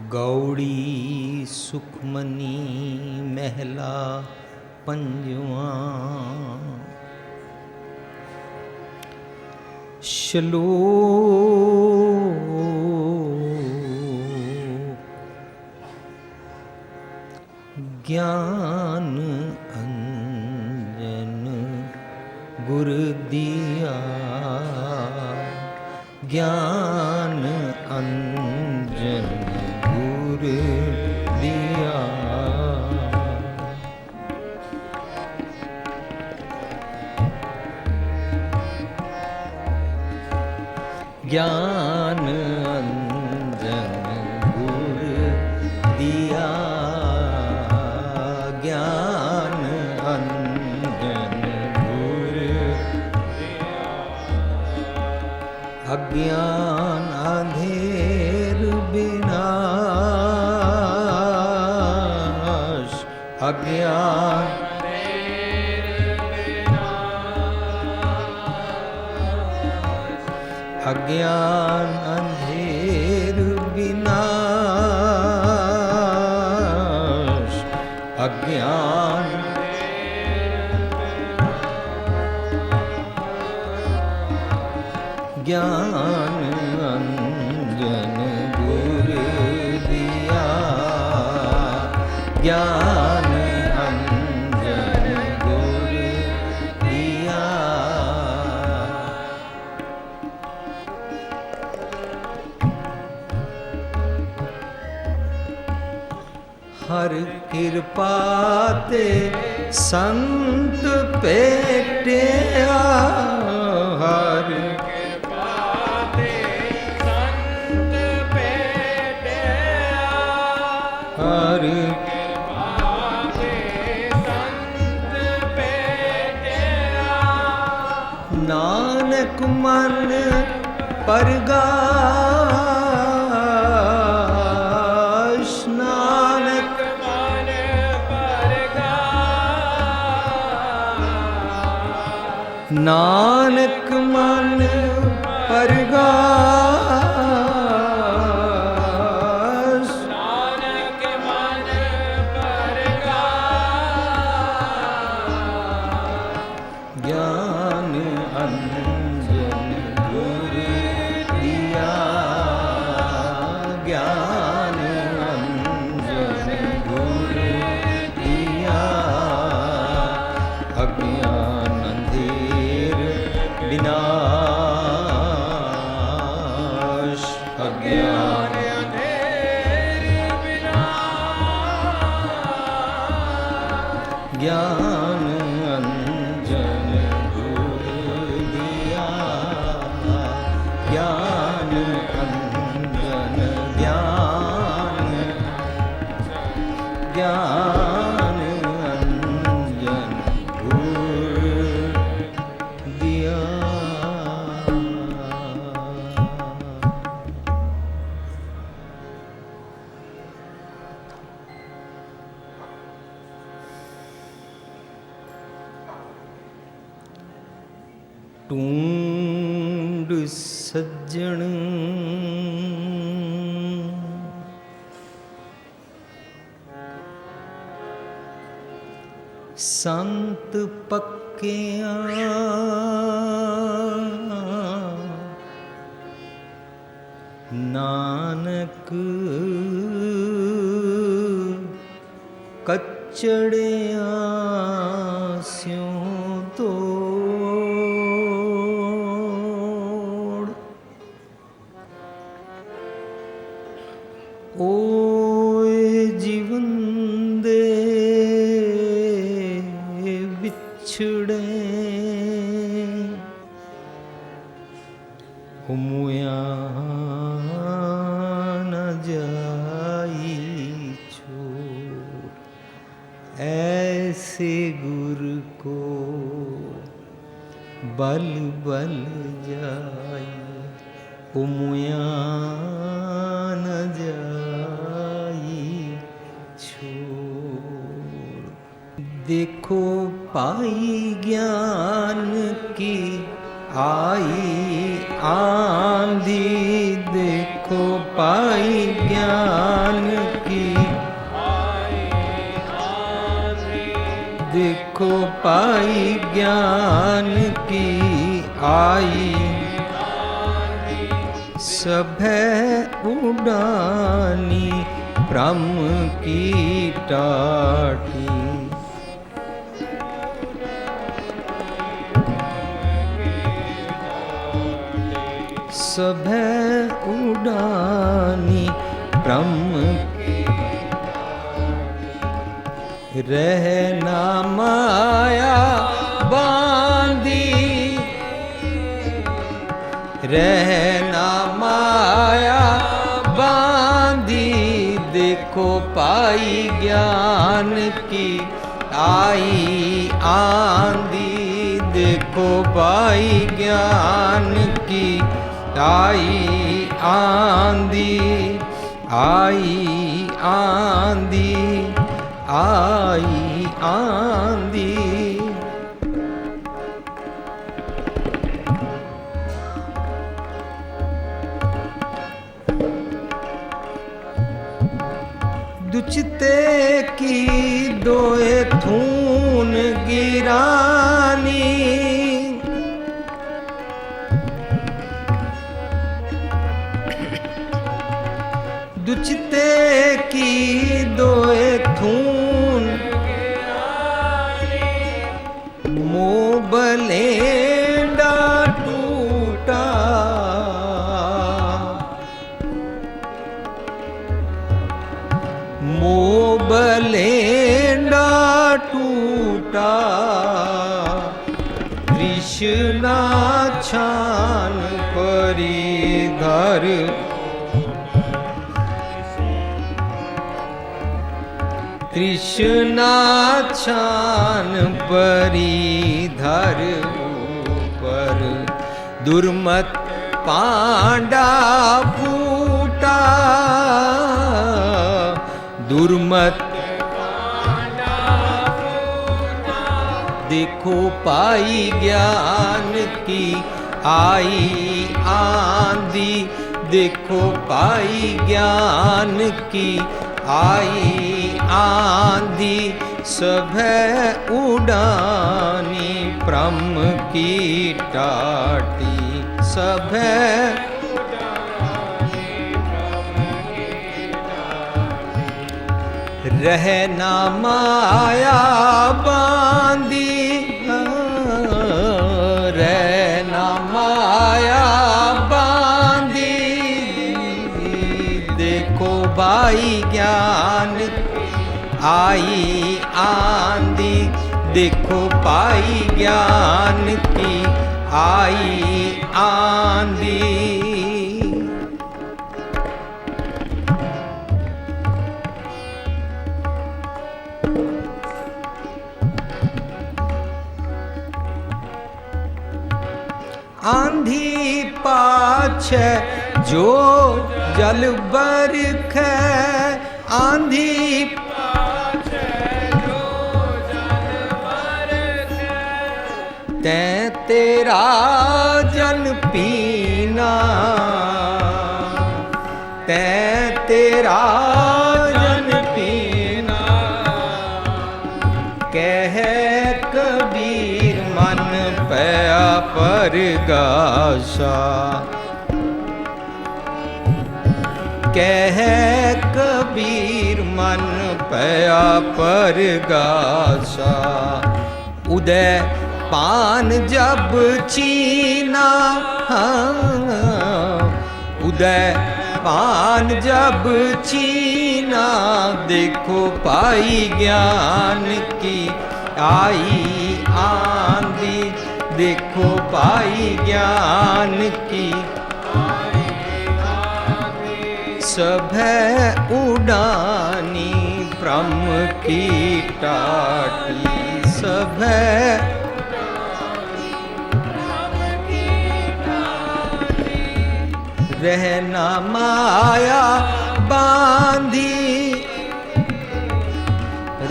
गौड़ी सुखमनी महला पंजवा। श्लोक ज्ञान अंजन गुर दिया, ज्ञान अंजन गुर दिया। ज्ञान अंजन गुर दिया, ज्ञान अंजन गुर दिया। अज्ञान अंधेर विनाश, अज्ञान अज्ञान अंधेर विनाश, अज्ञान ज्ञान अंजन गुर दिया, ज्ञान अंजन गुर दिया। हर कृपा ते संत पेटिया, हर कृपा ते संत पेटिया, हर कृपा ते संत पेटिया। नानक मन परगाश, नानक मन परगाश, नानक मन परगाश, नानक मन परगाश। ज्ञान अंजन गुर दिया, ज्ञान अंजन गुर दिया। अज्ञान अंधेर विनाश, अज्ञान अंधेर विनाश। ज्ञान अंजन गुर दिया, ज्ञान अंजन ज्ञान, ज्ञान अंजन गुर दिया। ढूंढ सज्जन संत पक्कियां, नानक कच्चड़ियां स्यों तोड़। ओए जीवन दे बिछड़े, हुमुया न जाई छोड़। ऐसे गुर को बल बल जाई, हुमुया न जाई छोड़। देखो पाई ज्ञान की आई आंधी, देखो पाई ज्ञान पाई ज्ञान की आई, सभै उडानी ब्रह्म की टाटी। सभै उडानी ब्रह्म रहना माया बांधी, रहना माया बांधी, देखो पाई ज्ञान की आई आंधी, देखो पाई ज्ञान की आई आंधी, आई आंधी, आई आंधी। दुचते की दोए थून गिरानी, दुचते की दोए थून मोबलेंडा टूटा, मोबलेंडा टूटा, तृष्णा छान परिधर, तृष्णा छान परिधर ऊपर, दुर्मत पांडा फूटा, दुर्मत देखो पाई ज्ञान की आई आंधी, देखो पाई ज्ञान की आई आंधी, सभै उडानी ब्रह्म की टाटी, सभै रहना माया बांधी, रहना माया बांधी, देखो भाई ज्ञान आई आंधी, देखो पाई ज्ञान की आई आंधी। आंधी पाछे जो जल बरख, आंधी पाछे जो जल बरख, तैं तेरा जल पीना, तैं तेरा जल पीना, कह कबीर मन पया परगाशा, कह कबीर मन पया परगाशा, उदय पान जब चीना, उदय पान जब चीना, देखो पाई ज्ञान की आई आंधी, देखो पाई ज्ञान की सभै उडानी ब्रह्म की टाटी, सभै रहना माया बांधी,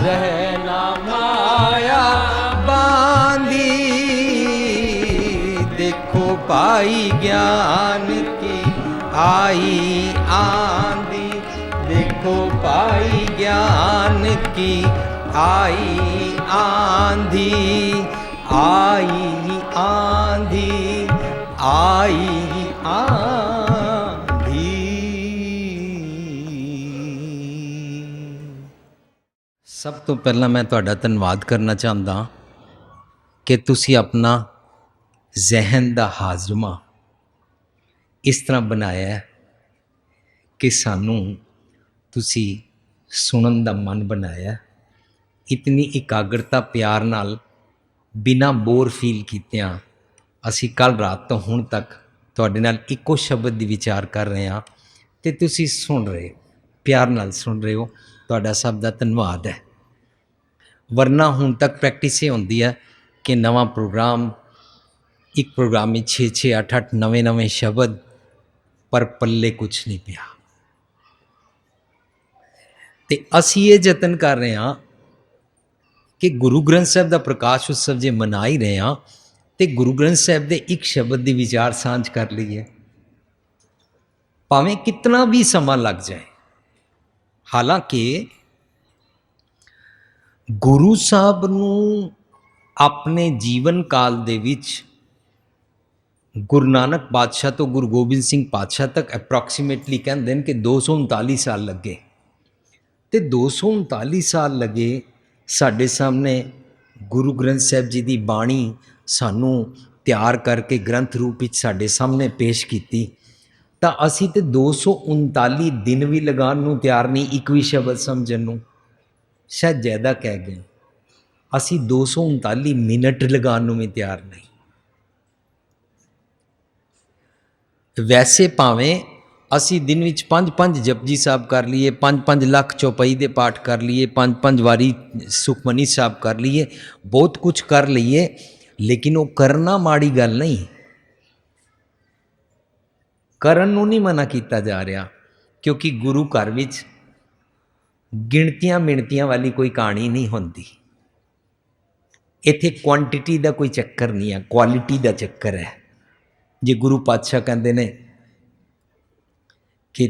रहना माया बांधी, देखो पाई ज्ञान की आई आंधी, देखो पाई ज्ञान की आई आंधी, आई आंधी, आई आंधी। सब तो पहला मैं तुहाडा धन्नवाद करना चाहता कि तुसी अपना जहन दा हाजमा इस तरह बनाया है कि सानू तुसी सुनन दा मन बनाया। इतनी इकाग्रता प्यार नाल बिना बोर फील कीतियां असी कल रात तो हुण तक तुहाडे नाल इक्को शब्द दी विचार कर रहे हाँ ते तुसी सुन रहे, प्यार नाल सुन रहे हो। तुहाडा सब दा धन्नवाद है। वरना हुण तक प्रैक्टिस ये होंदी है कि नवा प्रोग्राम, एक प्रोग्राम में 6-6 8-8 नवे शब्द, पर पल्ले कुछ नहीं पिया। ते असी ये यतन कर रहे हाँ कि गुरु ग्रंथ साहब का प्रकाश उत्सव जे मना ही रहे हाँ तो गुरु ग्रंथ साहब के एक शब्द की विचार सांझ कर लीए, भावें कितना भी समा लग जाए। हालांकि गुरु साहब नू अपने जीवन काल दे विच गुरु नानक पातशाह तो गुरु गोबिंद सिंह पातशाह तक अप्रॉक्सीमेटली कहते हैं कि 239 साल लगे। तो 239 साल लगे साढ़े सामने गुरु ग्रंथ साहब जी की बाणी सानू तैयार करके ग्रंथ रूप में साढ़े सामने पेश की। तो असी तो 239 दिन भी लगाने नू तैयार नहीं, एक भी शब्द समझन नू, शायद ज़्यादा कह गए। असी 239 मिनट लगाने नू भी तैयार नहीं। वैसे भावें असी दिन विच 5-5 जपजी साहब कर लीए, 5-5 लाख चौपाई दे पाठ कर लीए, 5-5 वारी सुखमनी साहब कर लीए, बहुत कुछ कर लीए, लेकिन वो करना माड़ी गल नहीं। करन नूं नहीं मना किया जा रहा, क्योंकि गुरु घर विच गिणतियां मिणतियां वाली कोई कहानी नहीं होंदी। इत्थे क्वांटिटी का कोई चक्कर नहीं है, क्वालिटी का चक्कर है। जे गुरु पातशाह कहते हैं कि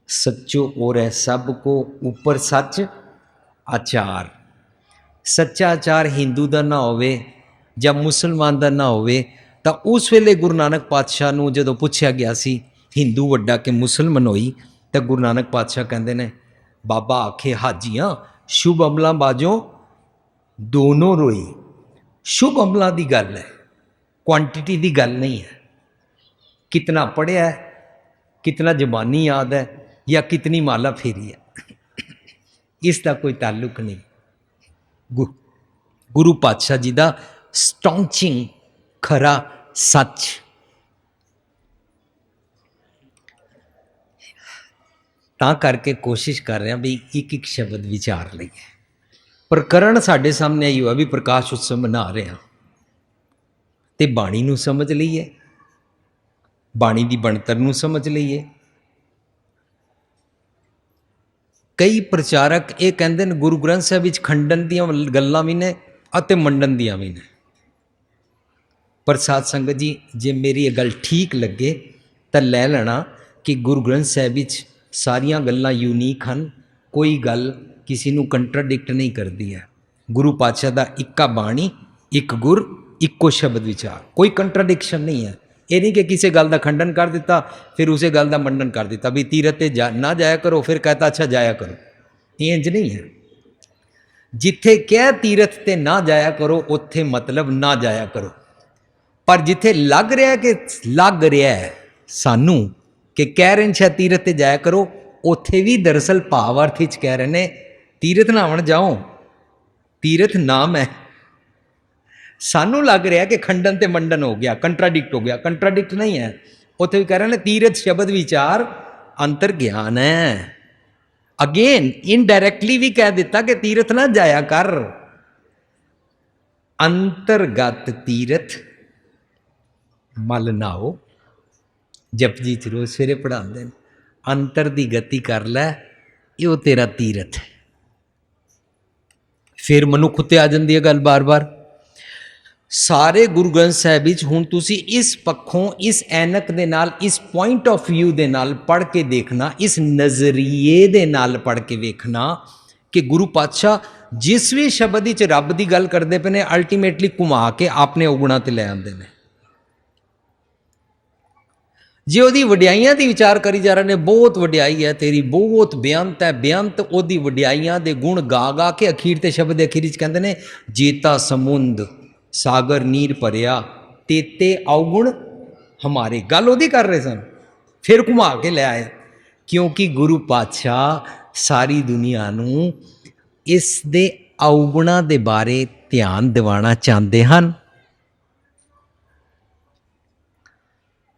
सच्चो और है सबको ऊपर सच आचार, सच्चा आचार हिंदू का ना होवे या मुसलमान का ना होवे, तो उस वेले गुरु नानक पातशाह नूं जदों पुछया गया सी हिंदू वड्डा के मुसलमान होई, तो गुरु नानक पातशाह कहते हैं बाबा आखे हाजियां शुभ अमलों बाजों दोनों रोई। शुभ अमलों की गल है, क्वांटिटी की गल नहीं है। कितना पढ़िया है, कितना जबानी याद है, या कितनी माला फेरी है, इसका कोई ताल्लुक नहीं। गुरु पातशाह जी का स्टॉन्चिंग खरा सच। तां करके कोशिश कर रहे हैं भी एक एक शब्द विचार लीए। प्रकरण साढ़े सामने आई हुआ भी प्रकाश उत्सव मना रहे हैं, तो बाणी नूं समझ लीए, बाणी की बनतर नूं समझ लीए। कई प्रचारक ये कहते हैं गुरु ग्रंथ साहब विच खंडन दियां गल्लां भी ने अते मंडन दियां भी ने। पर साध संगत जी जे मेरी ये गल ठीक लगे तो लै लेना कि गुरु ग्रंथ साहब विच सारियां गल्लां यूनीक हैं, कोई गल किसी नूं कंट्राडिक्ट नहीं करती है। गुरु पातशाह दा इक्का बाणी, एक गुर, इक्को शब्द विचार, कोई कंट्राडिक्शन नहीं है। ये नहीं कि किसी गल का खंडन कर दिता फिर उसे गल का मंडन कर दिता भी तीरथ ते ना जाया करो फिर कहता अच्छा जाया करो, ये इंज नहीं है। जिथे कह तीरथ ते ना जाया करो उत्थे मतलब ना जाया करो, पर जिथे लग रहा है कि लग रहा है सानू कि कह रहे हैं शायद तीरथ ते जाया करो, उत्थे भी दरअसल भावार्थ विच कह रहे हैं तीरथ नहावन जाओ, तीरथ नाम है। सानू लग रहा है कि खंडन ते मंडन हो गया, कंट्राडिक्ट हो गया, कंट्राडिक्ट नहीं है। उत्थे भी कह रहे हैं तीरथ शब्द विचार अंतर ज्ञान है। अगेन इनडायरेक्टली भी कह दिता कि तीरथ ना जाया कर, अंतरगत तीरथ मल नाओ। जपजी च रोज सवेरे पढ़ाते हैं अंतर की गति कर लै, यो तेरा तीरथ है। फिर मनुख उत्ते आ जाती है गल बार बार। सारे गुरु ग्रंथ साहिब विच हुण तुसी इस पक्षों, इस ऐनक दे नाल, इस पॉइंट ऑफ व्यू दे नाल पढ़ के देखना, इस नज़रिए दे नाल पढ़ के वेखना कि गुरु पातशाह जिस भी शब्द विच रब की गल करते पे ने अल्टीमेटली घुमा के अपने अवगुणों ते ले आते हैं। जे ਉਹਦੀ ਵਡਿਆਈਆਂ ਦੀ ਵਿਚਾਰ ਕਰੀ ਜਾ ਰਹੇ ਨੇ, ਬਹੁਤ ਵਡਿਆਈ ਹੈ ਤੇਰੀ, ਬਹੁਤ ਬੇਅੰਤ ਹੈ, ਬੇਅੰਤ ਉਹਦੀ ਵਡਿਆਈਆਂ ਦੇ ਗੁਣ ਗਾ ਗਾ ਕੇ ਅਖੀਰ ਤੇ ਸ਼ਬਦ ਦੇ ਅਖੀਰ 'ਚ ਕਹਿੰਦੇ ਨੇ ਜੇਤਾ ਸਮੁੰਦ ਸਾਗਰ ਨੀਰ ਭਰਿਆ ਤੇਤੇ ਔਗੁਣ ਹਮਾਰੇ। ਗੱਲ ਉਹਦੀ ਕਰ ਰਹੇ ਸਨ, ਫਿਰ ਘੁਮਾ ਕੇ ਲੈ ਆਏ, ਕਿਉਂਕਿ ਗੁਰੂ ਪਾਤਸ਼ਾਹ ਸਾਰੀ ਦੁਨੀਆ ਨੂੰ ਇਸ ਦੇ ਔਗੁਣਾਂ ਦੇ ਬਾਰੇ ਧਿਆਨ ਦਿਵਾਉਣਾ ਚਾਹੁੰਦੇ ਹਨ।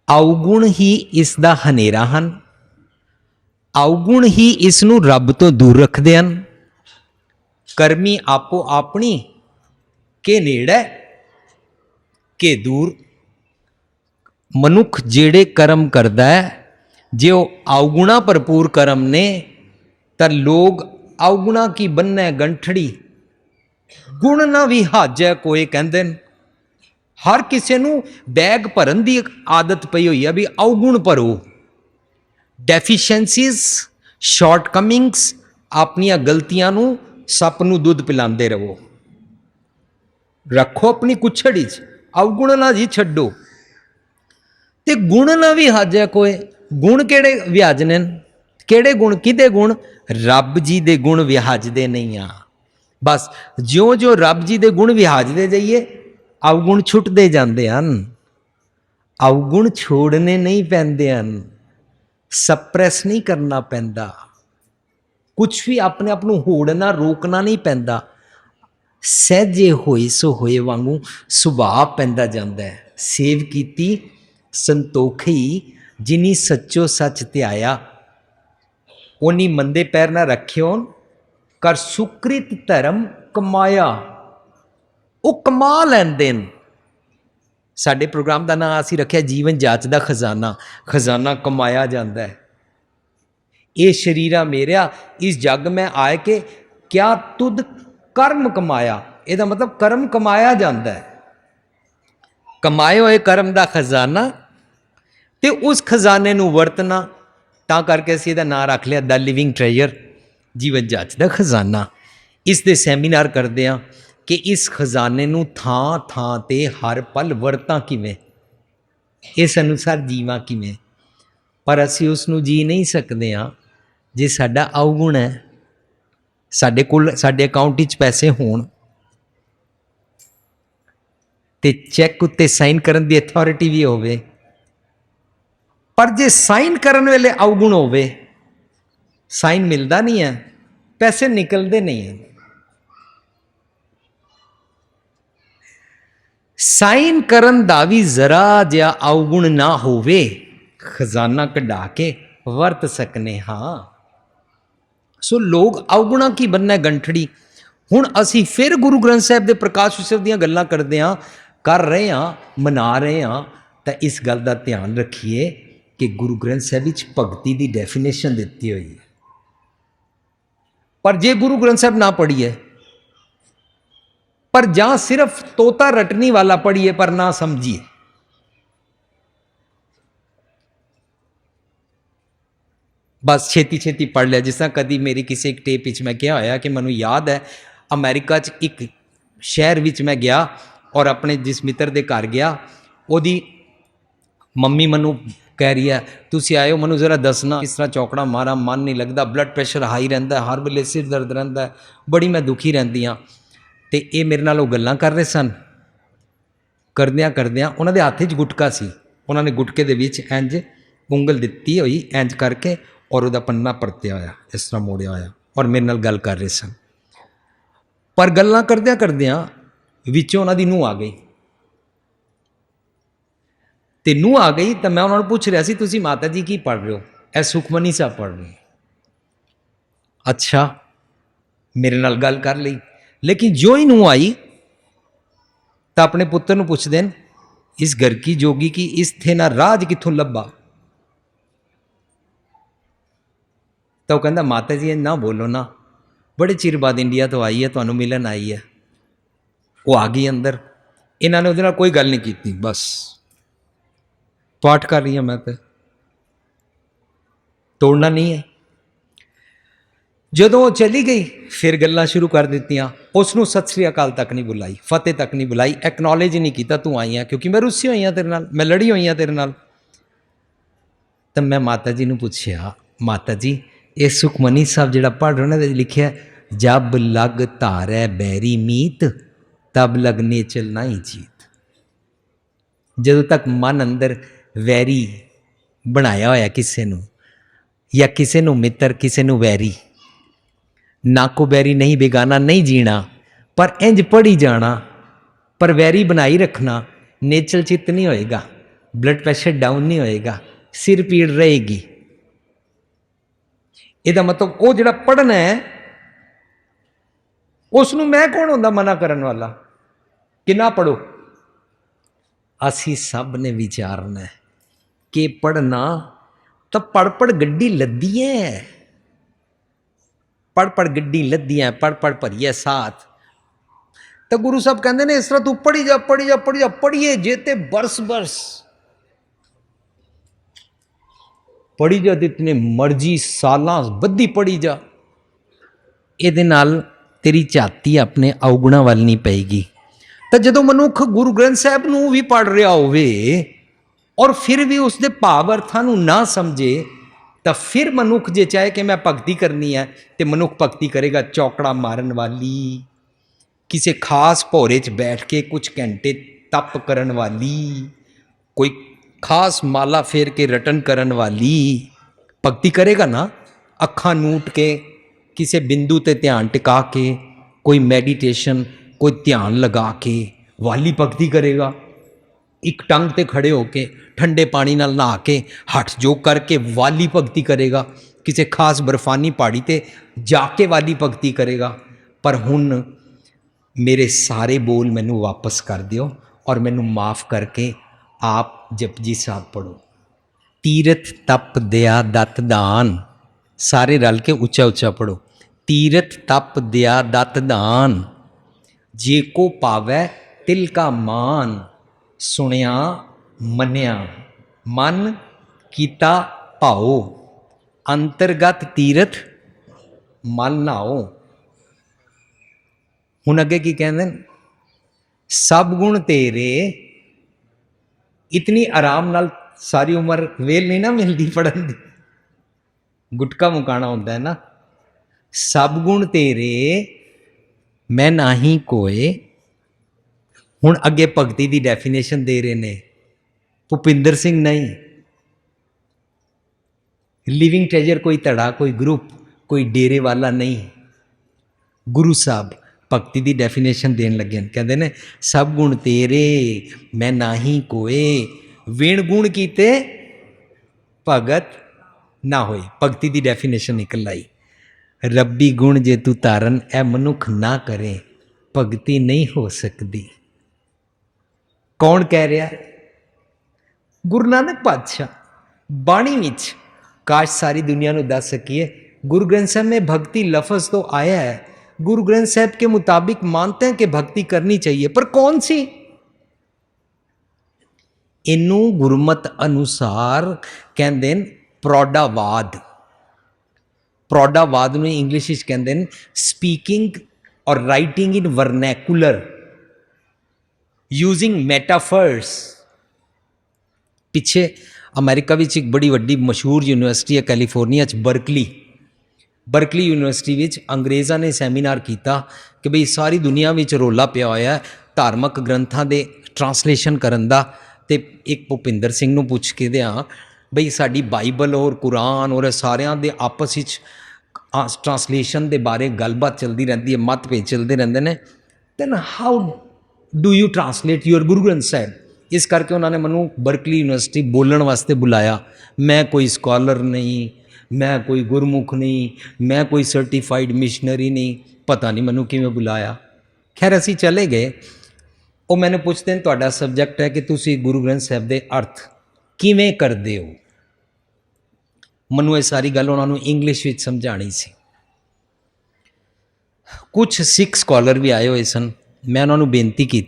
ਔਗੁਣ ਹੀ ਇਸ ਦਾ ਹਨੇਰਾ ਹਨ, ਔਗੁਣ ਹੀ ਇਸ ਨੂੰ ਰੱਬ ਤੋਂ ਦੂਰ ਰੱਖਦੇ ਹਨ। ਕਰਮੀ ਆਪੋ ਆਪਣੀ ਕੇ ਨੇੜੇ ਕੇ ਦੂਰ। ਮਨੁੱਖ ਜਿਹੜੇ ਕਰਮ ਕਰਦਾ ਹੈ, ਜੇ ਉਹ ਔਗੁਣਾ ਭਰਪੂਰ ਕਰਮ ਨੇ ਤਾਂ ਲੋਕ ਔਗੁਣਾ ਕੀ ਬੰਨੈ ਗੰਠੜੀ, ਗੁਣ ਨਾ ਵੀ ਹਾਜੈ ਕੋਏ ਕਹਿੰਦੇ ਨੇ। हर किसी ਨੂੰ बैग भरन की आदत पई हुई है भी अवगुण भरो, डेफिशिएंसीज शॉर्टकमिंग्स अपनिया गलतियां नू सप नू दुध पिलाते रहो, रखो अपनी कुछड़ च, अवगुण ना जी छड्डो। ते गुण ना भी हाजै कोई, गुण केड़े विहाजने, केड़े गुण, किदे गुण? रब जी दे गुण विहाजदे नहीं आ। बस ज्यों ज्यों रब जी दे गुण विहाजदे जाइए अवगुण छुटते जाते हैं। अवगुण छोड़ने नहीं पैंदे हैं, सप्रेस नहीं करना पैंदा, कुछ भी अपने आप को होड़ना रोकना नहीं पैंदा। सहजे होए सो होए वांगू सुभाव पैंदा जांदा है। सेव कीती संतोखी जिनी सच्चो सच त्याया, उन्नी मंदे पैर ना रखियो कर सुकृत धर्म कमाया। वो कमा लैंदे ने। साडे प्रोग्राम का नाम असीं रखिया जीवन जाच दा खजाना। खजाना कमाया जाता है। ये शरीरा मेरा इस जग में आए के क्या तुद कर्म कमाया, ਇਹਦਾ मतलब कर्म कमाया जाता है। कमाए हुए कर्म का खजाना ते उस खजाने नूं वरतना, तां करके असीं ਇਹਦਾ नाम रख लिया द लिविंग ट्रेजर, जीवन जाच दा खजाना। इस दे सैमीनार करते हैं कि इस खजाने नूं थां थां ते हर पल वरतां किवें, इस अनुसार जीवां किवें। पर असीं उस नूं जी नहीं सकते हाँ जे साडा अवगुण है, साडे कोल साडे अकाउंट विच पैसे होण ते चैक उत्ते साइन करन दी अथॉरिटी भी होवे, पर जे साइन करन वेले अवगुण होवे, साइन मिलदा नहीं है, पैसे निकलते नहीं हैं। साइन करन दा भी जरा जिहा अवगुण ना होवे, खजाना कढ़ा के वरत सकने हाँ। सो लोग अवगुणा की बनना गंठड़ी। हुण असी फिर गुरु ग्रंथ साहिब के प्रकाश उत्सव दीयां गल्लां करदे हां, कर रहे हाँ, मना रहे हाँ, तो इस गल का ध्यान रखिए कि गुरु ग्रंथ साहिब विच भगती की डेफिनेशन दिती हुई है। पर जे गुरु ग्रंथ साहिब ना पढ़िए, पर जहां सिर्फ तोता रटनी वाला पढ़िए पर ना समझिए, बस छेती छेती पढ़ लिया। जिस तरह कभी मेरी किसी एक टेप विच मैं क्या होया कि मैनू याद है, अमेरिका च एक शहर विच मैं गया और अपने जिस मित्र के घर गया, ओदी मम्मी मैनू कह रही है तुसी आए हो, मैनू जरा दसना किस तरह चौकड़ा मारा, मन नहीं लगता, ब्लड प्रेशर हाई रहिंदा है, हर वेले सिर दर्द रहिंदा है, बड़ी मैं दुखी रहंदी हाँ। तो ये मेरे नाल गल्लां कर रहे सन। करदियां करदियां उन्हां दे हत्थ च गुटका सी, उन्होंने गुटके दे विच इंज उंगल दिती हुई इंज करके और उहदा पन्ना परतिया होया, इस तरह मोड़िया होया, और मेरे नाल गल कर रहे सन। पर गल्लां करदियां करदियां विचों उन्हां दी नूंह आ गई, ते नूंह आ गई तो मैं उन्होंने पूछ रहा सी तुसी माता जी की पढ़ रहे हो? ए सुखमनी साहब पढ़ रहे हो। अच्छा, मेरे नाल गल कर ली। लेकिन जो ही नूंह आई तो अपने पुत्र नूं पुछदे न इस घर की जोगी की इस थे ना राज कित्थों लभा। तो कहंदा माता जी ना बोलो ना, बड़े चिर बाद इंडिया तो आई है, तुहानूं मिलन आई है। वो आ गई अंदर, इन्होंने उहदे नाल कोई गल नहीं की, बस पाठ कर रही हूँ मैं, तो तोड़ना नहीं है। ਜਦੋਂ ਉਹ ਚਲੀ ਗਈ ਫਿਰ ਗੱਲਾਂ ਸ਼ੁਰੂ ਕਰ ਦਿੱਤੀਆਂ। ਉਸ ਨੂੰ ਸਤਿ ਸ੍ਰੀ ਅਕਾਲ ਤੱਕ ਨਹੀਂ ਬੁਲਾਈ, ਫਤਿਹ ਤੱਕ ਨਹੀਂ ਬੁਲਾਈ, ਐਕਨੋਲੇਜ ਨਹੀਂ ਕੀਤਾ ਤੂੰ ਆਈ ਆ, ਕਿਉਂਕਿ ਮੈਂ ਰੁੱਸੀ ਹੋਈ ਹਾਂ ਤੇਰੇ ਨਾਲ, ਮੈਂ ਲੜੀ ਹੋਈ ਹਾਂ ਤੇਰੇ ਨਾਲ। ਤਾਂ ਮੈਂ ਮਾਤਾ ਜੀ ਨੂੰ ਪੁੱਛਿਆ, ਮਾਤਾ ਜੀ ਇਹ ਸੁਖਮਨੀ ਸਾਹਿਬ ਜਿਹੜਾ ਪੜ੍ਹ ਰਹੇ ਉਹਨਾਂ ਦੇ ਲਿਖਿਆ, ਜਬ ਲਗ ਧਾਰੈ ਬੈਰੀ ਮੀਤ ਤਬ ਲਗਨੇ ਚਲ ਨਹੀਂ ਜੀਤ। ਜਦੋਂ ਤੱਕ ਮਨ ਅੰਦਰ ਵੈਰੀ ਬਣਾਇਆ ਹੋਇਆ ਕਿਸੇ ਨੂੰ, ਜਾਂ ਕਿਸੇ ਨੂੰ ਮਿੱਤਰ ਕਿਸੇ ਨੂੰ ਵੈਰੀ, ਨਾ ਕੋ ਬੈਰੀ ਨਹੀਂ ਬੇਗਾਨਾ ਨਹੀਂ ਜੀਣਾ, ਪਰ ਇੰਜ ਪੜ੍ਹੀ ਜਾਣਾ, ਪਰ ਵੈਰੀ ਬਣਾਈ ਰੱਖਣਾ, ਨੇਚਲ ਚਿੱਤ ਨਹੀਂ ਹੋਏਗਾ, ਬਲੱਡ ਪ੍ਰੈਸ਼ਰ ਡਾਊਨ ਨਹੀਂ ਹੋਏਗਾ, ਸਿਰ ਪੀੜ ਰਹੇਗੀ। ਇਹਦਾ ਮਤਲਬ ਉਹ ਜਿਹੜਾ ਪੜ੍ਹਨਾ ਹੈ ਉਸ ਨੂੰ ਮੈਂ ਕੌਣ ਹੁੰਦਾ ਮਨਾ ਕਰਨ ਵਾਲਾ ਕਿ ਨਾ ਪੜ੍ਹੋ। ਅਸੀਂ ਸਭ ਨੇ ਵਿਚਾਰਨਾ ਹੈ ਕਿ ਪੜ੍ਹਨਾ ਤਾਂ ਪੜ੍ਹ ਗੱਡੀ ਲੱਦੀ ਹੈ, ਪੜ੍ਹ ਗੱਡੀ ਲੱਦੀ ਹੈ, ਪੜ੍ਹ ਭਰੀਏ ਸਾਥ। ਤਾਂ ਗੁਰੂ ਸਾਹਿਬ ਕਹਿੰਦੇ ਨੇ ਇਸ ਤਰ੍ਹਾਂ ਤੂੰ ਪੜ੍ਹੀ ਜਾ ਪੜ੍ਹੀ ਜਾ ਪੜ੍ਹੀ ਜਾ, ਪੜ੍ਹੀਏ ਜੇ ਤੇ ਬਰਸ ਪੜ੍ਹੀ ਜਾ, ਜਿਤਨੇ ਮਰਜ਼ੀ ਸਾਲਾਂ ਬੱਧੀ ਪੜ੍ਹੀ ਜਾ, ਇਹਦੇ ਨਾਲ ਤੇਰੀ ਝਾਤੀ ਆਪਣੇ ਔਗੁਣਾਂ ਵੱਲ ਨਹੀਂ ਪਏਗੀ। ਤਾਂ ਜਦੋਂ ਮਨੁੱਖ ਗੁਰੂ ਗ੍ਰੰਥ ਸਾਹਿਬ ਨੂੰ ਵੀ ਪੜ੍ਹ ਰਿਹਾ ਹੋਵੇ ਔਰ ਫਿਰ ਵੀ ਉਸ ਦੇ ਭਾਵ ਅਰਥਾਂ ਨੂੰ ਨਾ ਸਮਝੇ, ਤਾਂ ਫਿਰ ਮਨੁੱਖ ਜੇ ਚਾਹੇ ਕਿ ਮੈਂ ਭਗਤੀ ਕਰਨੀ ਹੈ ਤੇ ਮਨੁੱਖ ਭਗਤੀ ਕਰੇਗਾ ਚੌਕੜਾ ਮਾਰਨ ਵਾਲੀ, ਕਿਸੇ ਖਾਸ ਭੋਰੇ 'ਚ ਬੈਠ ਕੇ ਕੁਝ ਘੰਟੇ ਤਪ ਕਰਨ ਵਾਲੀ, ਕੋਈ ਖਾਸ ਮਾਲਾ ਫੇਰ ਕੇ ਰਟਨ ਕਰਨ ਵਾਲੀ ਭਗਤੀ ਕਰੇਗਾ ਨਾ। ਅੱਖਾਂ ਨੂਟ ਕੇ ਕਿਸੇ ਬਿੰਦੂ ਤੇ ਧਿਆਨ ਟਿਕਾ ਕੇ, ਕੋਈ ਮੈਡੀਟੇਸ਼ਨ, ਕੋਈ ਧਿਆਨ ਲਗਾ ਕੇ ਵਾਲੀ ਭਗਤੀ ਕਰੇਗਾ। ਇੱਕ ਟੰਗ ਤੇ ਖੜੇ ਹੋ ਕੇ ਠੰਡੇ ਪਾਣੀ ਨਾਲ ਨਹਾ ਕੇ ਹੱਠ ਜੋਗ ਕਰਕੇ ਵਾਲੀ ਭਗਤੀ ਕਰੇਗਾ। ਕਿਸੇ ਖਾਸ ਬਰਫਾਨੀ ਪਹਾੜੀ ਤੇ ਜਾ ਕੇ ਵਾਲੀ ਭਗਤੀ ਕਰੇਗਾ। ਪਰ ਹੁਣ ਮੇਰੇ ਸਾਰੇ ਬੋਲ ਮੈਨੂੰ ਵਾਪਸ ਕਰ ਦਿਓ ਔਰ ਮੈਨੂੰ ਮਾफ़ ਕਰਕੇ आप जपजी साहब पढ़ो। तीरथ तप दया दत्त दान, सारे रल के उच्चा उच्चा पढ़ो। तीरथ तप दया दत्त दान, जे को पावै तिल का मान, सुनिया मनिया मन कीता भाओ, अंतरगत तीरथ मल नाओ। हुण अगे की कहते हैं, सब गुण तेरे, इतनी आराम नाल सारी उम्र वेल नहीं ना मिलती पढ़न दी, गुटका मुकाना होता है ना। सब गुण तेरे मैं नाही कोए। हुण अगे भगती की डेफिनेशन दे रहे ने भुपिंदर सिंह नहीं, लिविंग ट्रेजर कोई धड़ा, कोई ग्रुप, कोई डेरे वाला नहीं। गुरु साहब भगती की डेफिनेशन देन लगे, कहते ने सब गुण तेरे मैं नाही कोए, विण गुण कीते भगत ना होए। भगती की डेफिनेशन निकल आई, रब्बी गुण जे तू तारन ए मनुख ना करे, भगती नहीं हो सकती। कौन कह रहा? गुरु नानक पातशाह बाणी विच। काश सारी दुनिया को दस सकीए। गुरु ग्रंथ साहब में भक्ति लफज तो आया है, गुरु ग्रंथ साहब के मुताबिक मानते हैं कि भक्ति करनी चाहिए, पर कौन सी? इनू गुरमत अनुसार कहते हैं प्रौढ़ावाद। प्रौढ़ावाद में इंग्लिश कहते हैं स्पीकिंग और writing in vernacular using metaphors. पिछे अमेरिका में एक बड़ी वड्डी मशहूर यूनिवर्सिटी है कैलीफोर्निया बरकली यूनिवर्सिटी विच अंग्रेज़ां ने सैमीनार किया कि बई सारी दुनिया में रौला पिया होया धार्मिक ग्रंथां दे ट्रांसलेशन करन दा। ते एक भुपिंदर सिंह नूं पुछ के दिया बई साडी बाइबल और कुरान और सारियां दे आपस विच ट्रांसलेशन दे बारे गलबात चलती रहती है, मतभेद चलते रहते हैं। Then how do you translate your Guru Granth Sahib? इस करके उन्होंने मैनू बरकली यूनिवर्सिटी बोलण वास्ते बुलाया। मैं कोई स्कॉलर नहीं, मैं कोई गुरमुख नहीं, मैं कोई सर्टिफाइड मिशनरी नहीं, पता नहीं मैनू किवें बुलाया। खैर असी चले गए। वो मैंने पुछते हैं तुहाडा सबजैक्ट है कि तुसी गुरु ग्रंथ साहिब दे अर्थ किवें करदे हो। मैनू ये सारी गल उन्होंने इंग्लिश विच समझानी सी। कुछ सिख स्कॉलर भी आए हुए सन। मैं उन्होंने बेनती की